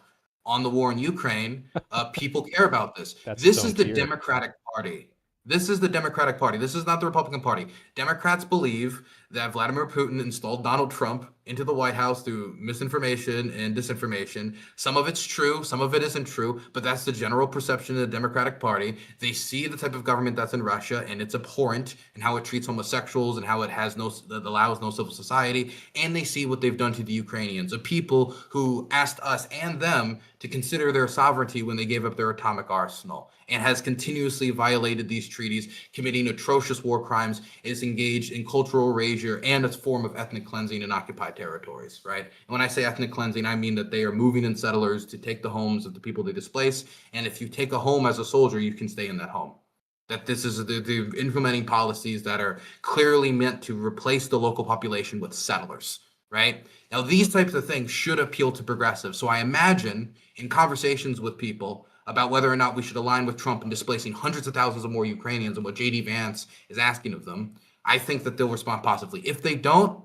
on the war in Ukraine, people care about this. This is the Democratic Party. This is the Democratic Party. This is not the Republican Party. Democrats believe that Vladimir Putin installed Donald Trump into the White House through misinformation and disinformation. Some of it's true, some of it isn't true, but that's the general perception of the Democratic Party. They see the type of government that's in Russia, and it's abhorrent, and how it treats homosexuals, and how it allows no civil society. And they see what they've done to the Ukrainians, a people who asked us and them to consider their sovereignty when they gave up their atomic arsenal, and has continuously violated these treaties, committing atrocious war crimes, is engaged in cultural erasure and a form of ethnic cleansing in occupied territories, right? And when I say ethnic cleansing, I mean that they are moving in settlers to take the homes of the people they displace. And if you take a home as a soldier, you can stay in that home. That this is the implementing policies that are clearly meant to replace the local population with settlers, right? Now, these types of things should appeal to progressives. So I imagine in conversations with people about whether or not we should align with Trump in displacing hundreds of thousands of more Ukrainians and what J.D. Vance is asking of them, I think that they'll respond positively. If they don't,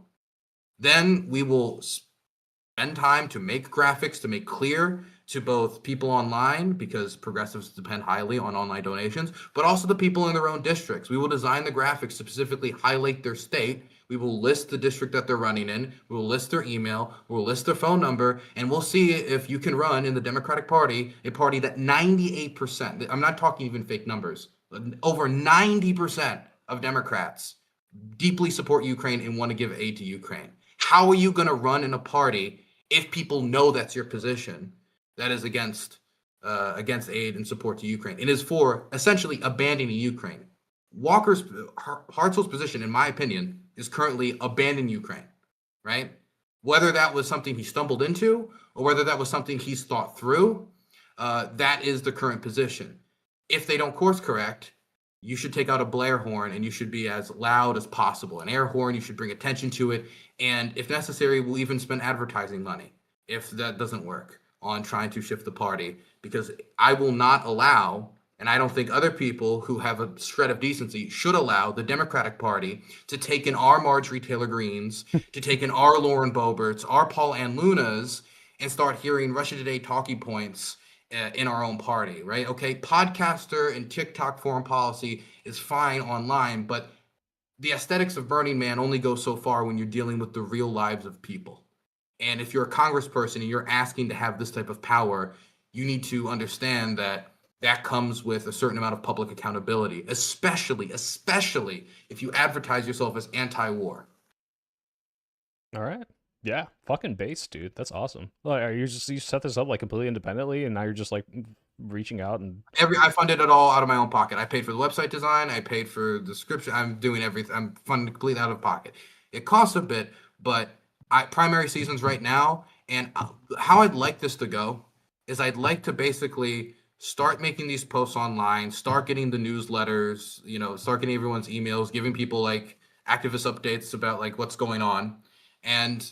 then we will spend time to make graphics, to make clear to both people online, because progressives depend highly on online donations, but also the people in their own districts. We will design the graphics to specifically highlight their state. We will list the district that they're running in. We will list their email. We'll list their phone number, and we'll see if you can run in the Democratic Party, a party that 98%, I'm not talking even fake numbers, over 90% of Democrats deeply support Ukraine and want to give aid to Ukraine. How are you going to run in a party if people know that's your position, that is against aid and support to Ukraine? It is for essentially abandoning Ukraine. Hartzell's position, in my opinion, is currently abandon Ukraine, right? Whether that was something he stumbled into or whether that was something he's thought through, that is the current position. If they don't course correct, you should take out a Blair horn and you should be as loud as possible. An air horn, you should bring attention to it. And if necessary, we'll even spend advertising money if that doesn't work on trying to shift the party, because I will not allow, and I don't think other people who have a shred of decency should allow, the Democratic Party to take in our Marjorie Taylor Greenes, to take in our Lauren Boeberts, our Paul Ann Lunas, and start hearing Russia Today talking points in our own party, right? Okay, podcaster and TikTok foreign policy is fine online, but the aesthetics of Burning Man only go so far when you're dealing with the real lives of people. And if you're a congressperson and you're asking to have this type of power, you need to understand that that comes with a certain amount of public accountability, especially if you advertise yourself as anti-war. All right. Yeah, fucking base, dude. That's awesome. Like, you set this up like completely independently, and now you're just like reaching out and I funded it all out of my own pocket. I paid for the website design. I paid for the description. I'm doing everything. I'm funding completely out of pocket. It costs a bit, but primary seasons right now, and how I'd like this to go is I'd like to basically start making these posts online, start getting the newsletters, start getting everyone's emails, giving people like activist updates about like what's going on. And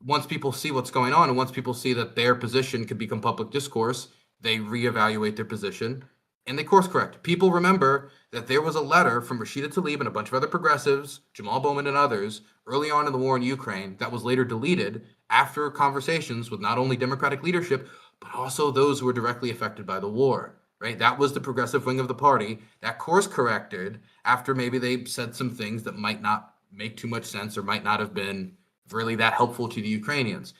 once people see what's going on, and once people see that their position could become public discourse, they reevaluate their position and they course correct. People remember that there was a letter from Rashida Tlaib and a bunch of other progressives, Jamal Bowman and others, early on in the war in Ukraine that was later deleted after conversations with not only Democratic leadership, but also those who were directly affected by the war, right? That was the progressive wing of the party that course corrected after maybe they said some things that might not make too much sense or might not have been really that helpful to the Ukrainians.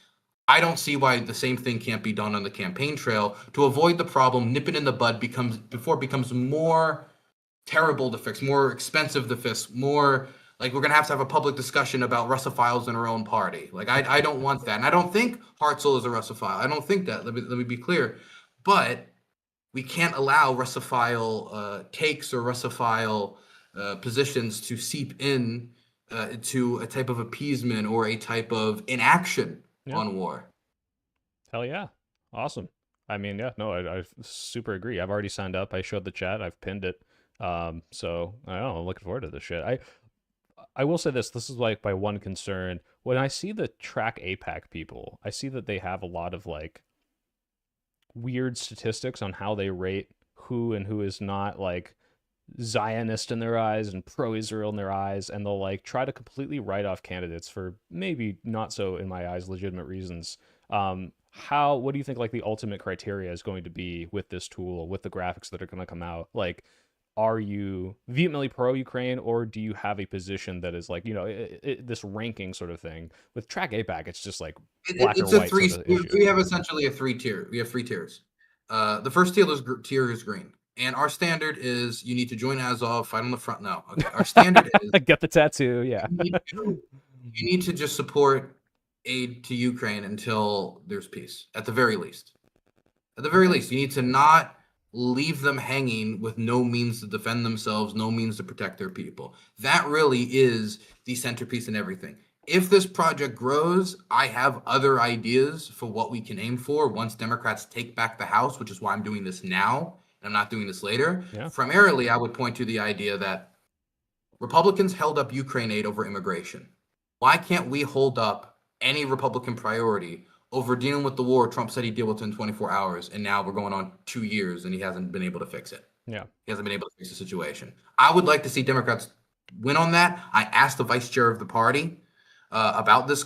I don't see why the same thing can't be done on the campaign trail to avoid the problem, nip it in the bud before it becomes more terrible to fix, more expensive to fix, more like we're going to have a public discussion about Russophiles in our own party. Like, I don't want that. And I don't think Hartzell is a Russophile. I don't think that. Let me be clear. But we can't allow Russophile takes or Russophile positions to seep in to a type of appeasement or a type of inaction on war. Hell yeah. Awesome. I mean, yeah, no, I super agree. I've already signed up. I showed the chat. I've pinned it. So I don't know, I'm looking forward to this shit. I will say this is like my one concern. When I see the track APAC people, I see that they have a lot of like weird statistics on how they rate who and who is not like Zionist in their eyes and pro-Israel in their eyes, and they'll like try to completely write off candidates for maybe not so, in my eyes, legitimate reasons. What do you think like the ultimate criteria is going to be with this tool, with the graphics that are going to come out? Like, are you vehemently pro-Ukraine, or do you have a position that is like, this ranking sort of thing? With Track APAC, it's just like black or It's a white three. sort of issue. We have essentially a three tier. We have three tiers. The first tier is green, and our standard is you need to join Azov, fight on the front. No, okay. Our standard is Get the tattoo. Yeah. you need to just support aid to Ukraine until there's peace. At the very least. At the very least, you need to not leave them hanging with no means to defend themselves, no means to protect their people. That really is the centerpiece in everything. If this project grows, I have other ideas for what we can aim for once Democrats take back the House, which is why I'm doing this now, and I'm not doing this later. Yeah. Primarily, I would point to the idea that Republicans held up Ukraine aid over immigration. Why can't we hold up any Republican priority over dealing with the war Trump said he'd deal with in 24 hours, and now we're going on 2 years and he hasn't been able to fix it? Yeah. He hasn't been able to fix the situation. I would like to see Democrats win on that. I asked the vice chair of the party about this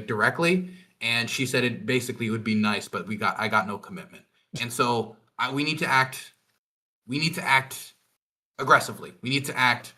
directly, and she said it basically would be nice, but I got no commitment. And so we need to act aggressively. We need to act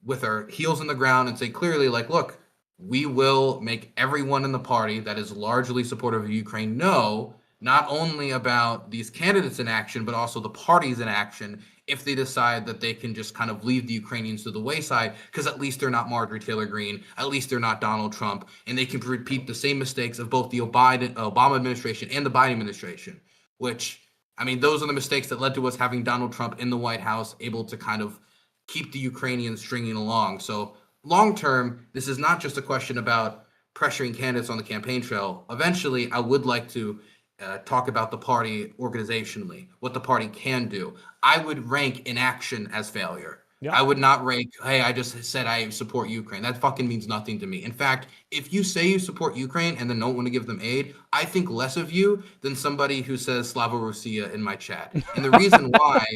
with our heels in the ground and say clearly, like, look, we will make everyone in the party that is largely supportive of Ukraine know not only about these candidates in action, but also the parties in action if they decide that they can just kind of leave the Ukrainians to the wayside, because at least they're not Marjorie Taylor Greene, at least they're not Donald Trump, and they can repeat the same mistakes of both the Obama administration and the Biden administration, which, I mean, those are the mistakes that led to us having Donald Trump in the White House, able to kind of keep the Ukrainians stringing along. So long term, this is not just a question about pressuring candidates on the campaign trail. Eventually, I would like to talk about the party organizationally, what the party can do. I would rank inaction as failure. Yeah. I would not rank, hey, I just said I support Ukraine. That fucking means nothing to me. In fact, if you say you support Ukraine and then don't want to give them aid, I think less of you than somebody who says Slava Russia in my chat. And the reason why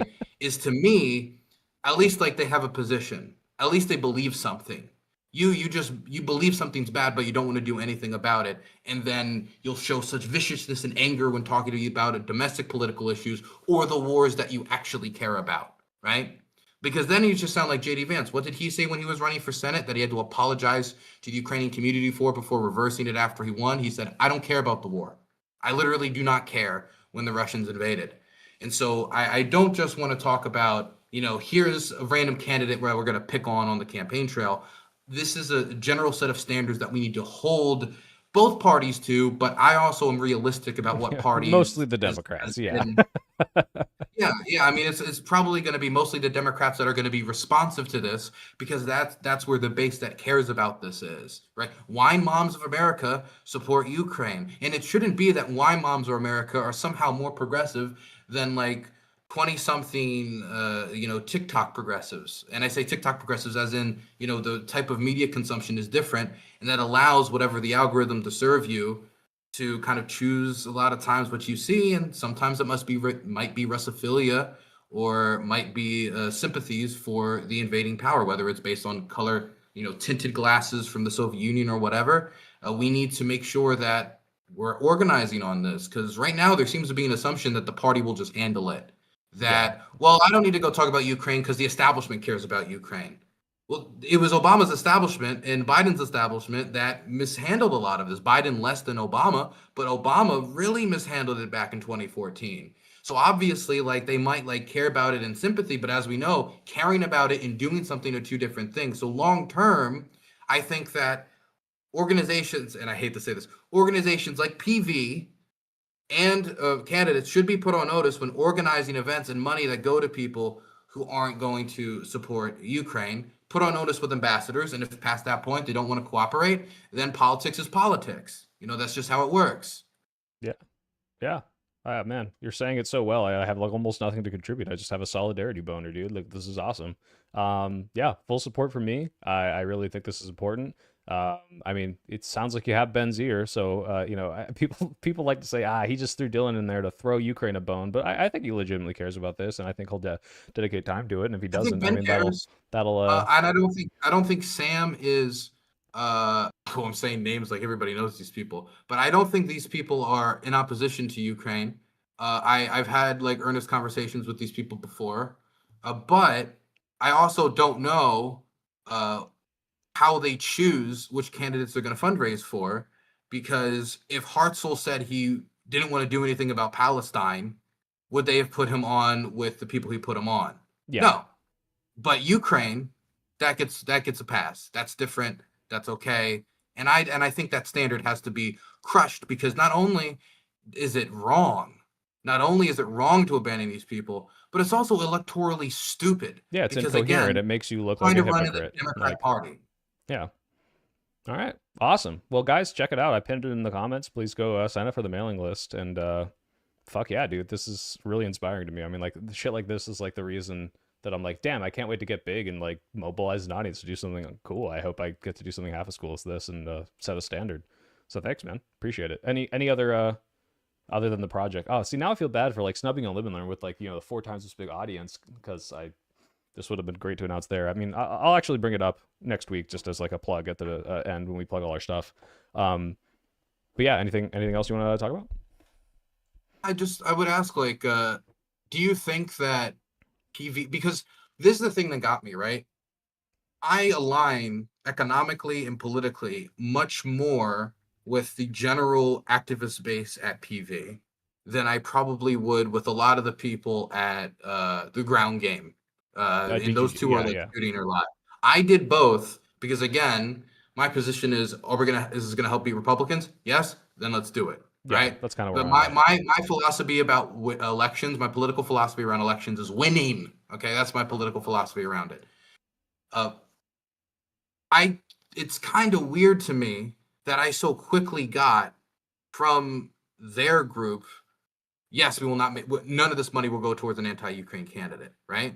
is, to me, at least like they have a position. At least they believe something. You believe something's bad, but you don't want to do anything about it. And then you'll show such viciousness and anger when talking to you about domestic political issues or the wars that you actually care about, right? Because then you just sound like J.D. Vance. What did he say when he was running for Senate that he had to apologize to the Ukrainian community for before reversing it after he won? He said, I don't care about the war. I literally do not care when the Russians invaded. And so I don't just want to talk about, here's a random candidate where we're going to pick on the campaign trail. This is a general set of standards that we need to hold both parties to, but I also am realistic about what parties. Mostly the Democrats, yeah. Yeah. I mean, it's probably going to be mostly the Democrats that are going to be responsive to this, because that's where the base that cares about this is, right? Wine Moms of America support Ukraine, and it shouldn't be that Wine Moms of America are somehow more progressive than like 20-something, TikTok progressives. And I say TikTok progressives as in, the type of media consumption is different, and that allows whatever the algorithm to serve you to kind of choose a lot of times what you see. And sometimes it might be Russophilia, or might be sympathies for the invading power, whether it's based on color, tinted glasses from the Soviet Union or whatever. We need to make sure that we're organizing on this, because right now there seems to be an assumption that the party will just handle it. Well, I don't need to go talk about Ukraine because the establishment cares about Ukraine. Well, it was Obama's establishment and Biden's establishment that mishandled a lot of this. Biden less than Obama, but Obama really mishandled it back in 2014. So obviously, they might care about it in sympathy, but as we know, caring about it and doing something are two different things. So long term, I think that organizations, and I hate to say this, organizations like PV and candidates should be put on notice when organizing events and money that go to people who aren't going to support Ukraine. Put on notice with ambassadors, and if past that point they don't want to cooperate, then politics is politics. That's just how it works. Yeah. Man, you're saying it so well. I have almost nothing to contribute. I just have a solidarity boner, dude. This is awesome. Yeah, full support from me. I really think this is important. I mean, it sounds like you have Ben's ear, so people like to say, he just threw Dylan in there to throw Ukraine a bone, but I think he legitimately cares about this, and I think he'll dedicate time to it. And if he doesn't, I mean, that'll. And I don't think Sam is. I'm saying names like everybody knows these people, but I don't think these people are in opposition to Ukraine. I've had earnest conversations with these people before, but I also don't know how they choose which candidates they're going to fundraise for, because if Hartzell said he didn't want to do anything about Palestine, would they have put him on with the people he put him on? Yeah. No. But Ukraine, that gets a pass. That's different. That's okay. And I think that standard has to be crushed, because not only is it wrong, to abandon these people, but it's also electorally stupid. Yeah, it's Because incoherent. again, It makes you look trying like a to run in the hypocrite. Democrat Like, Party. yeah. All right. Awesome. Well, guys, check it out. I pinned it in the comments. Please go sign up for the mailing list. And fuck yeah, dude. This is really inspiring to me. I mean, like, shit like this is like the reason that I'm like, damn, I can't wait to get big and like mobilize an audience to do something cool. I hope I get to do something half as cool as this and set a standard. So thanks, man. Appreciate it. Any other than the project? Oh, see, now I feel bad for like snubbing on Live and Learn with like, the 4 times this big audience, because this would have been great to announce there. I mean, I'll actually bring it up next week just as like a plug at the end when we plug all our stuff. But yeah, anything else you want to talk about? I would ask, like, do you think that PV, because this is the thing that got me, right? I align economically and politically much more with the general activist base at PV than I probably would with a lot of the people at the ground game. And those two are like shooting or live. I did both because, again, my position is: is this gonna help beat Republicans? Yes, then let's do it. Yeah, right? that's kind of But where my philosophy about elections, my political philosophy around elections is winning. Okay, that's my political philosophy around it. It's kind of weird to me that I so quickly got from their group, yes, we will not make, none of this money will go towards an anti-Ukraine candidate, right?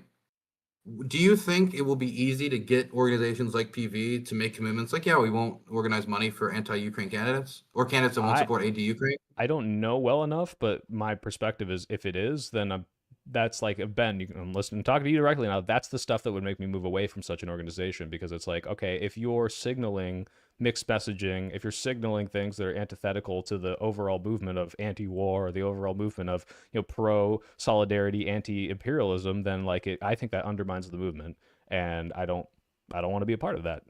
Do you think it will be easy to get organizations like PV to make commitments like, yeah, we won't organize money for anti-Ukraine candidates or candidates that won't support aid to Ukraine? I don't know well enough, but my perspective is, if it is, then that's like, Ben, I'm listening, talking to you directly now. That's the stuff that would make me move away from such an organization, because it's like, okay, if you're signaling mixed messaging, if you're signaling things that are antithetical to the overall movement of anti-war or the overall movement of pro solidarity, anti-imperialism, then like I think that undermines the movement, and I don't want to be a part of that.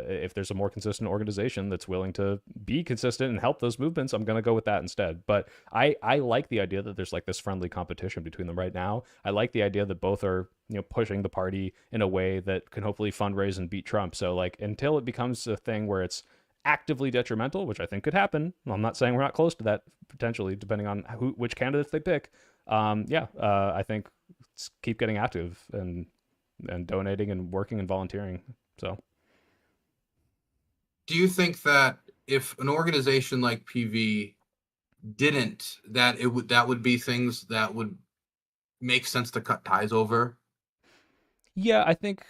If there's a more consistent organization that's willing to be consistent and help those movements, I'm going to go with that instead. But I like the idea that there's like this friendly competition between them right now. I like the idea that both are, pushing the party in a way that can hopefully fundraise and beat Trump. So like, until it becomes a thing where it's actively detrimental, which I think could happen, I'm not saying we're not close to that potentially, depending on which candidates they pick. I think keep getting active and donating and working and volunteering. So, do you think that if an organization like PV didn't, that would be things that would make sense to cut ties over? Yeah, I think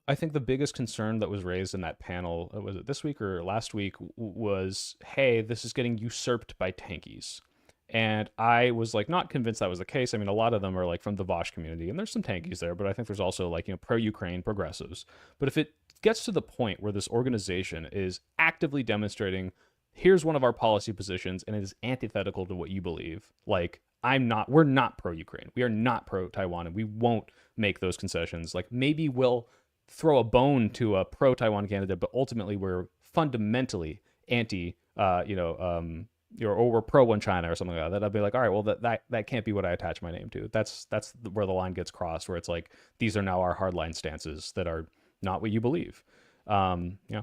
the biggest concern that was raised in that panel, was it this week or last week, was, hey, this is getting usurped by tankies. And I was like not convinced that was the case. I mean, a lot of them are like from the Vosh community, and there's some tankies there, but I think there's also like, pro-Ukraine progressives. But if it gets to the point where this organization is actively demonstrating, here's one of our policy positions, and it is antithetical to what you believe, like, we're not pro-Ukraine, we are not pro-Taiwan, and we won't make those concessions. Like, maybe we'll throw a bone to a pro-Taiwan candidate, but ultimately we're fundamentally anti, or we're pro one China or something like that. I'd be like, all right, well, that can't be what I attach my name to. That's where the line gets crossed, where it's like, these are now our hardline stances that are not what you believe. Yeah.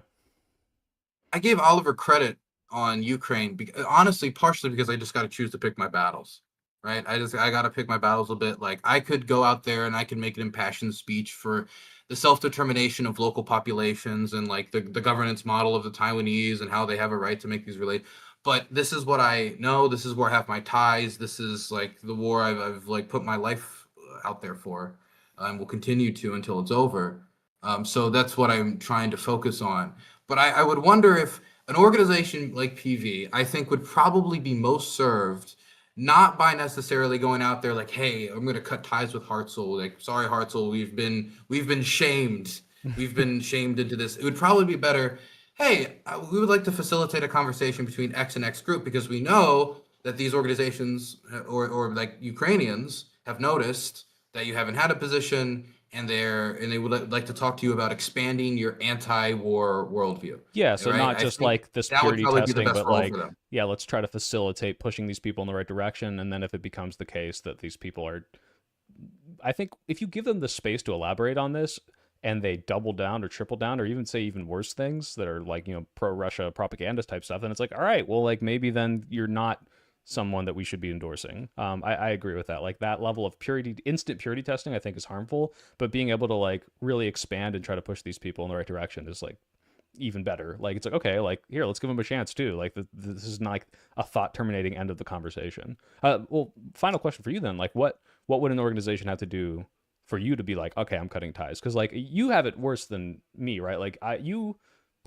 I gave Oliver credit on Ukraine, honestly, partially because I just got to choose to pick my battles, right? I got to pick my battles a bit. Like, I could go out there and I can make an impassioned speech for the self-determination of local populations and like the governance model of the Taiwanese and how they have a right to make these relate. But this is what I know. This is where I have my ties. This is like the war I've like put my life out there for, and will continue to until it's over. So that's what I'm trying to focus on. But I would wonder if an organization like PV, I think, would probably be most served not by necessarily going out there like, hey, I'm going to cut ties with Hartzell. Like, sorry, Hartzell, we've been shamed. We've been shamed into this. It would probably be better, hey, we would like to facilitate a conversation between X and X group, because we know that these organizations or like Ukrainians have noticed that you haven't had a position, and they would like to talk to you about expanding your anti-war worldview. Yeah, so Right? not I just think like the that would security probably be the testing, best but role for like, them. yeah, let's try to facilitate pushing these people in the right direction. And then if it becomes the case that these people are, I think if you give them the space to elaborate on this and they double down or triple down or even say even worse things that are like, pro Russia propaganda type stuff, then it's like, all right, well, like maybe then you're not someone that we should be endorsing. I agree with that. Like that level of purity, instant purity testing, I think is harmful, but being able to like really expand and try to push these people in the right direction is like even better. Like it's like, okay, like here, let's give them a chance too. Like this is not like a thought terminating end of the conversation. Well, final question for you then. Like what would an organization have to do for you to be like, okay, I'm cutting ties? Because like you have it worse than me, right? Like you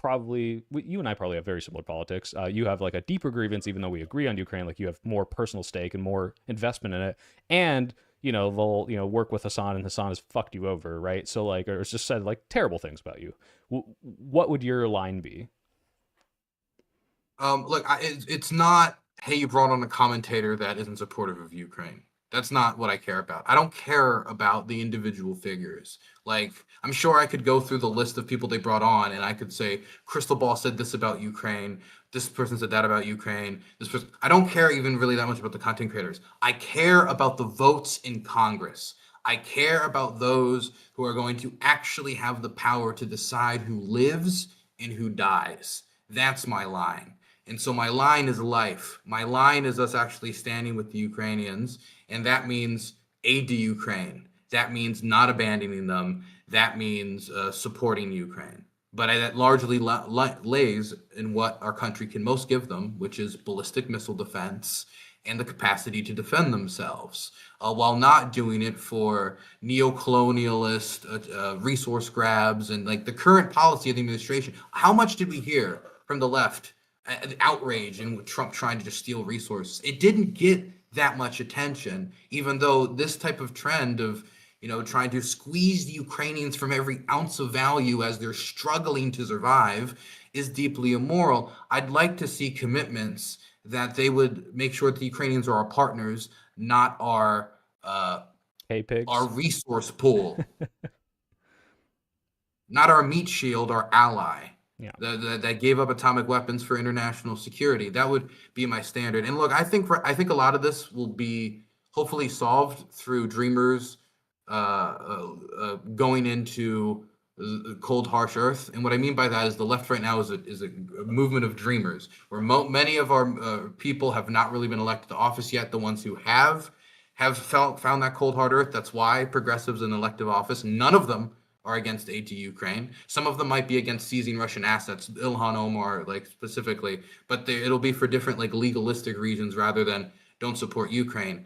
and I probably have very similar politics. You have like a deeper grievance, even though we agree on Ukraine. Like you have more personal stake and more investment in it, and they'll work with Hassan, and Hassan has fucked you over, right? So like, or it's just said like terrible things about you. What would your line be? Look, it's not, hey, you brought on a commentator that isn't supportive of Ukraine. That's not what I care about. I don't care about the individual figures. Like, I'm sure I could go through the list of people they brought on and I could say, Crystal Ball said this about Ukraine. This person said that about Ukraine. This person. I don't care even really that much about the content creators. I care about the votes in Congress. I care about those who are going to actually have the power to decide who lives and who dies. That's my line. And so my line is life. My line is us actually standing with the Ukrainians. And that means aid to Ukraine. That means not abandoning them. That means supporting Ukraine. But that largely lays in what our country can most give them, which is ballistic missile defense and the capacity to defend themselves, while not doing it for neo-colonialist resource grabs and like the current policy of the administration. How much did we hear from the left? Outrage and Trump trying to just steal resources. It didn't get that much attention, even though this type of trend of trying to squeeze the Ukrainians from every ounce of value as they're struggling to survive is deeply immoral. I'd like to see commitments that they would make sure that the Ukrainians are our partners, not Hey our pigs. resource pool, not our meat shield, our ally. Yeah. That gave up atomic weapons for international security. That would be my standard. And look, I think a lot of this will be hopefully solved through dreamers going into cold, harsh earth. And what I mean by that is the left right now is a movement of dreamers, where many of our people have not really been elected to office yet. The ones who have found that cold, hard earth. That's why progressives in elective office, none of them are against aid to Ukraine. Some of them might be against seizing Russian assets, Ilhan Omar, like specifically, but it'll be for different like legalistic reasons rather than don't support Ukraine.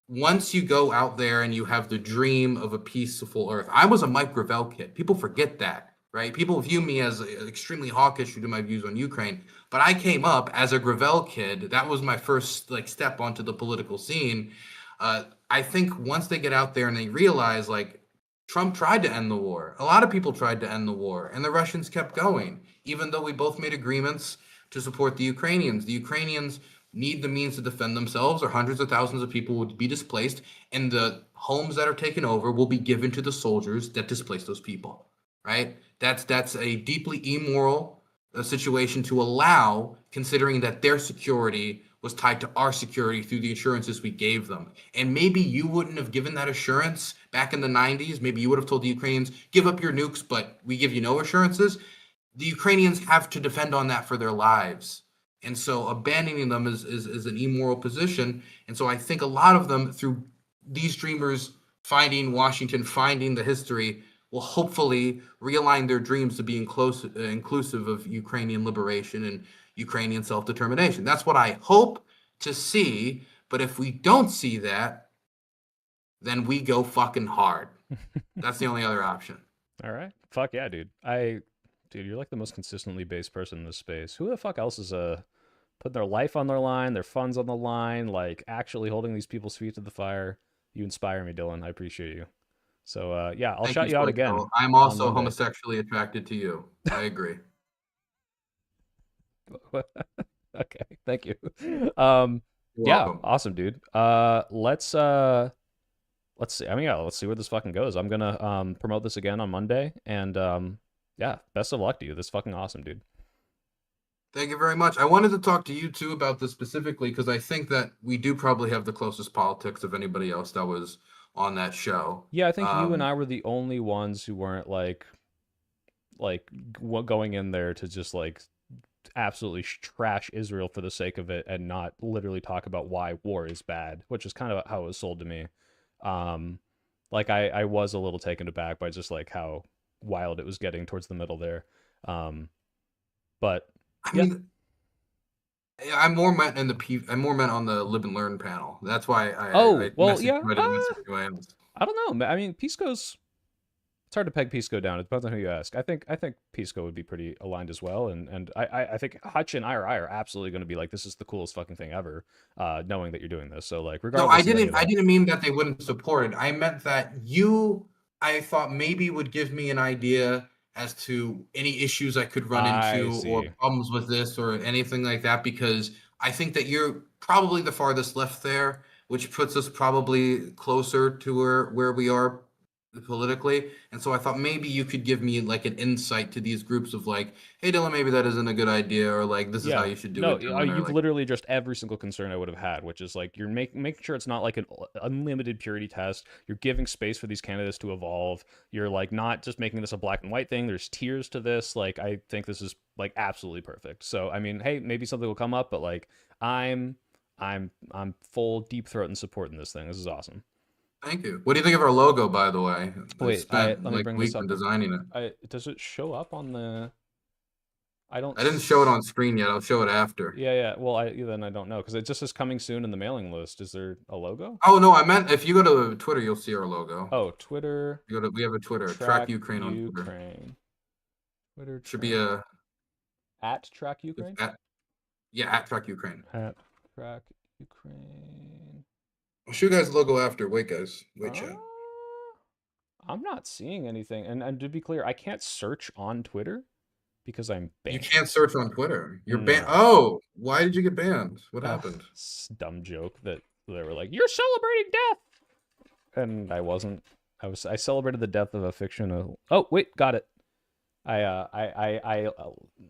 Once you go out there and you have the dream of a peaceful earth, I was a Mike Gravel kid. People forget that, right? People view me as extremely hawkish due to my views on Ukraine, but I came up as a Gravel kid. That was my first like step onto the political scene. I think once they get out there and they realize like Trump tried to end the war. A lot of people tried to end the war, and the Russians kept going, even though we both made agreements to support the Ukrainians. The Ukrainians need the means to defend themselves, or hundreds of thousands of people would be displaced, and the homes that are taken over will be given to the soldiers that displaced those people. Right? That's a deeply immoral situation to allow, considering that their security was tied to our security through the assurances we gave them. And maybe you wouldn't have given that assurance back in the 90s. Maybe you would have told the Ukrainians, give up your nukes, but we give you no assurances. The Ukrainians have to defend on that for their lives. And so abandoning them is an immoral position. And so I think a lot of them, through these dreamers finding Washington, finding the history, will hopefully realign their dreams to be inclusive of Ukrainian liberation and Ukrainian self-determination. That's what I hope to see. But if we don't see that, then we go fucking hard. That's the only other option. All right. Fuck yeah, dude. Dude, you're like the most consistently based person in this space. Who the fuck else is putting their life on their line, their funds on the line, like actually holding these people's feet to the fire? You inspire me, Dylan. I appreciate you. So yeah, I'll Thank you, shout you out again Stoico. I'm on also Monday. homosexually attracted to you. I agree. Okay, thank you. Um, You're yeah, welcome. awesome, dude. Let's let's see. I mean, yeah, let's see where this fucking goes. I'm gonna promote this again on Monday, and yeah, best of luck to you. This is fucking awesome, dude. Thank you very much. I wanted to talk to you too about this specifically because I think that we do probably have the closest politics of anybody else that was on that show. Yeah, I think you and I were the only ones who weren't going in there to just like absolutely trash Israel for the sake of it and not literally talk about why war is bad, which is kind of how it was sold to me. Like I was a little taken aback by just like how wild it was getting towards the middle there. But I yeah. mean, I'm more meant I'm more meant on the live and learn panel. That's why I well, messaged yeah. you. I didn't message you. I don't know. I mean, Pisco's. It's hard to peg Pisco down. It depends on who you ask. I think Pisco would be pretty aligned as well, and I think Hutch and I are absolutely going to be like, this is the coolest fucking thing ever, knowing that you're doing this. So like, regardless. No, I didn't mean that they wouldn't support it. I meant that I thought maybe would give me an idea as to any issues I could run into or problems with this or anything like that, because I think that you're probably the farthest left there, which puts us probably closer to where we are politically. And so I thought maybe you could give me like an insight to these groups of like, hey Dylan, maybe that isn't a good idea, or like this is how you should do it. No, you've literally addressed every single concern I would have had, which is like you're making sure it's not like an unlimited purity test. You're giving space for these candidates to evolve. You're like not just making this a black and white thing. There's tiers to this. Like I think this is like absolutely perfect. So I mean, hey, maybe something will come up, but like I'm full deep throat and support in this thing. This is awesome. Thank you. What do you think of our logo, by the way? Wait, let me bring this up. Designing it. Does it show up on the? I didn't show it on screen yet. I'll show it after. Yeah. Well, then I don't know because it just says coming soon in the mailing list. Is there a logo? Oh no, I meant if you go to Twitter, you'll see our logo. Oh, Twitter. We have a Twitter. Track Ukraine on Twitter. Twitter should be a at Track Ukraine. At Track Ukraine. At Track Ukraine. I'll show you guys the logo after. Wait, guys. Wait, chat. I'm not seeing anything. And to be clear, I can't search on Twitter because I'm banned. You can't search on Twitter. You're banned. Oh, why did you get banned? What happened? Dumb joke that they were like, you're celebrating death. And I wasn't. I celebrated the death of a fictional. Oh, wait, got it. I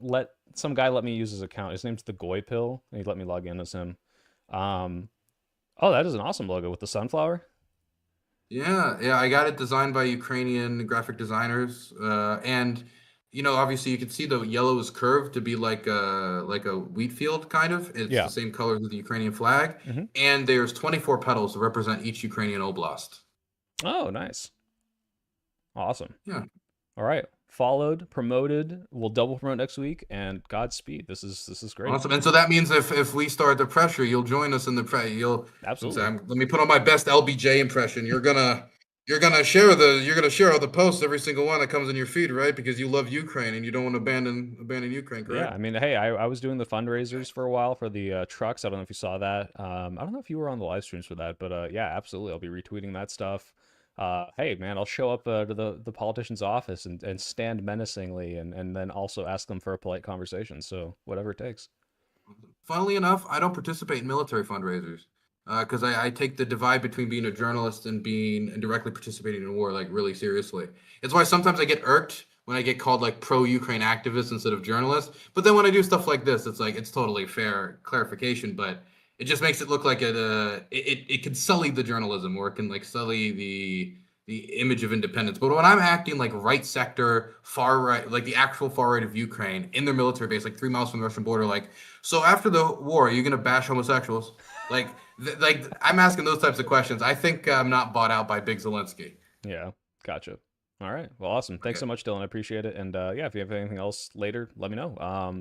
let some guy let me use his account. His name's the Goy Pill, and he let me log in as him. Oh, that is an awesome logo with the sunflower. Yeah, I got it designed by Ukrainian graphic designers, and obviously you can see the yellow is curved to be like a wheat field kind of. It's the same color as the Ukrainian flag, and there's 24 petals to represent each Ukrainian oblast. Oh, nice, awesome. Yeah. All right. Followed, promoted. We'll double promote next week, and Godspeed. This is great. Awesome. And so that means if we start the pressure, you'll join us in the pressure. You'll absolutely. Let me put on my best LBJ impression. You're gonna share all the posts, every single one that comes in your feed, right? Because you love Ukraine and you don't want to abandon Ukraine, correct? Yeah. I mean, hey, I was doing the fundraisers for a while for the trucks. I don't know if you saw that. I don't know if you were on the live streams for that, but yeah, absolutely. I'll be retweeting that stuff. Hey man, I'll show up to the politician's office and stand menacingly and then also ask them for a polite conversation. So whatever it takes. Funnily enough, I don't participate in military fundraisers because I take the divide between being a journalist and directly participating in war like really seriously. It's why sometimes I get irked when I get called like pro-Ukraine activist instead of journalist. But then when I do stuff like this, it's like it's totally fair clarification, but it just makes it look like it can sully the journalism, or it can like sully the image of independence. But when I'm acting like right sector, far right, like the actual far right of Ukraine in their military base, like 3 miles from the Russian border, like, so after the war, are you gonna bash homosexuals? Like I'm asking those types of questions. I think I'm not bought out by Big Zelensky. Yeah, gotcha. All right, well, awesome. Thanks so much, Dylan. I appreciate it. And yeah, if you have anything else later, let me know.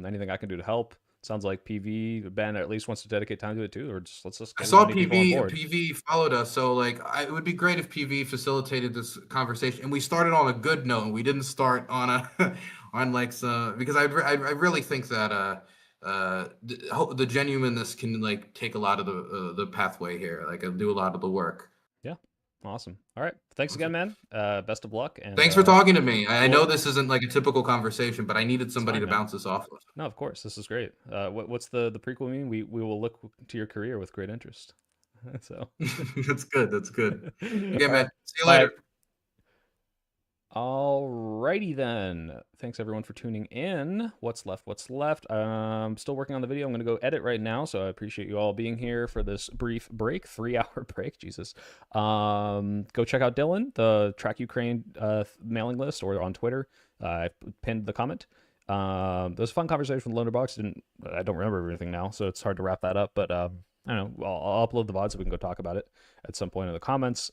Anything I can do to help. Sounds like PV Ben at least wants to dedicate time to it too, or just let's just. I saw PV followed us, so like it would be great if PV facilitated this conversation, and we started on a good note. We didn't start on a on like some, because I really think that the genuineness can like take a lot of the pathway here, like do a lot of the work. Yeah, awesome. All right, thanks again, man. Best of luck. And thanks for talking to me. I know this isn't like a typical conversation, but I needed somebody to bounce this off of. No, of course, this is great. What's the prequel mean? We will look to your career with great interest. So That's good. That's good. Okay, all man. right. See you All right. later. Alrighty then. Thanks everyone for tuning in. What's left? What's left? Still working on the video. I'm gonna go edit right now, so I appreciate you all being here for this brief break, 3-hour break. Jesus. Go check out Dylan, the Track Ukraine mailing list, or on Twitter. I pinned the comment. There was a fun conversation with LonerBox. I don't remember everything now, so it's hard to wrap that up. But I don't know. I'll upload the VOD so we can go talk about it at some point in the comments.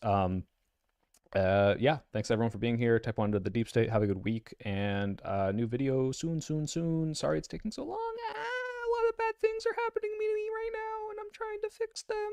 Yeah, thanks everyone for being here. Type 1 to the deep state. Have a good week, and new video soon. Sorry it's taking so long. A lot of bad things are happening to me right now, and I'm trying to fix them.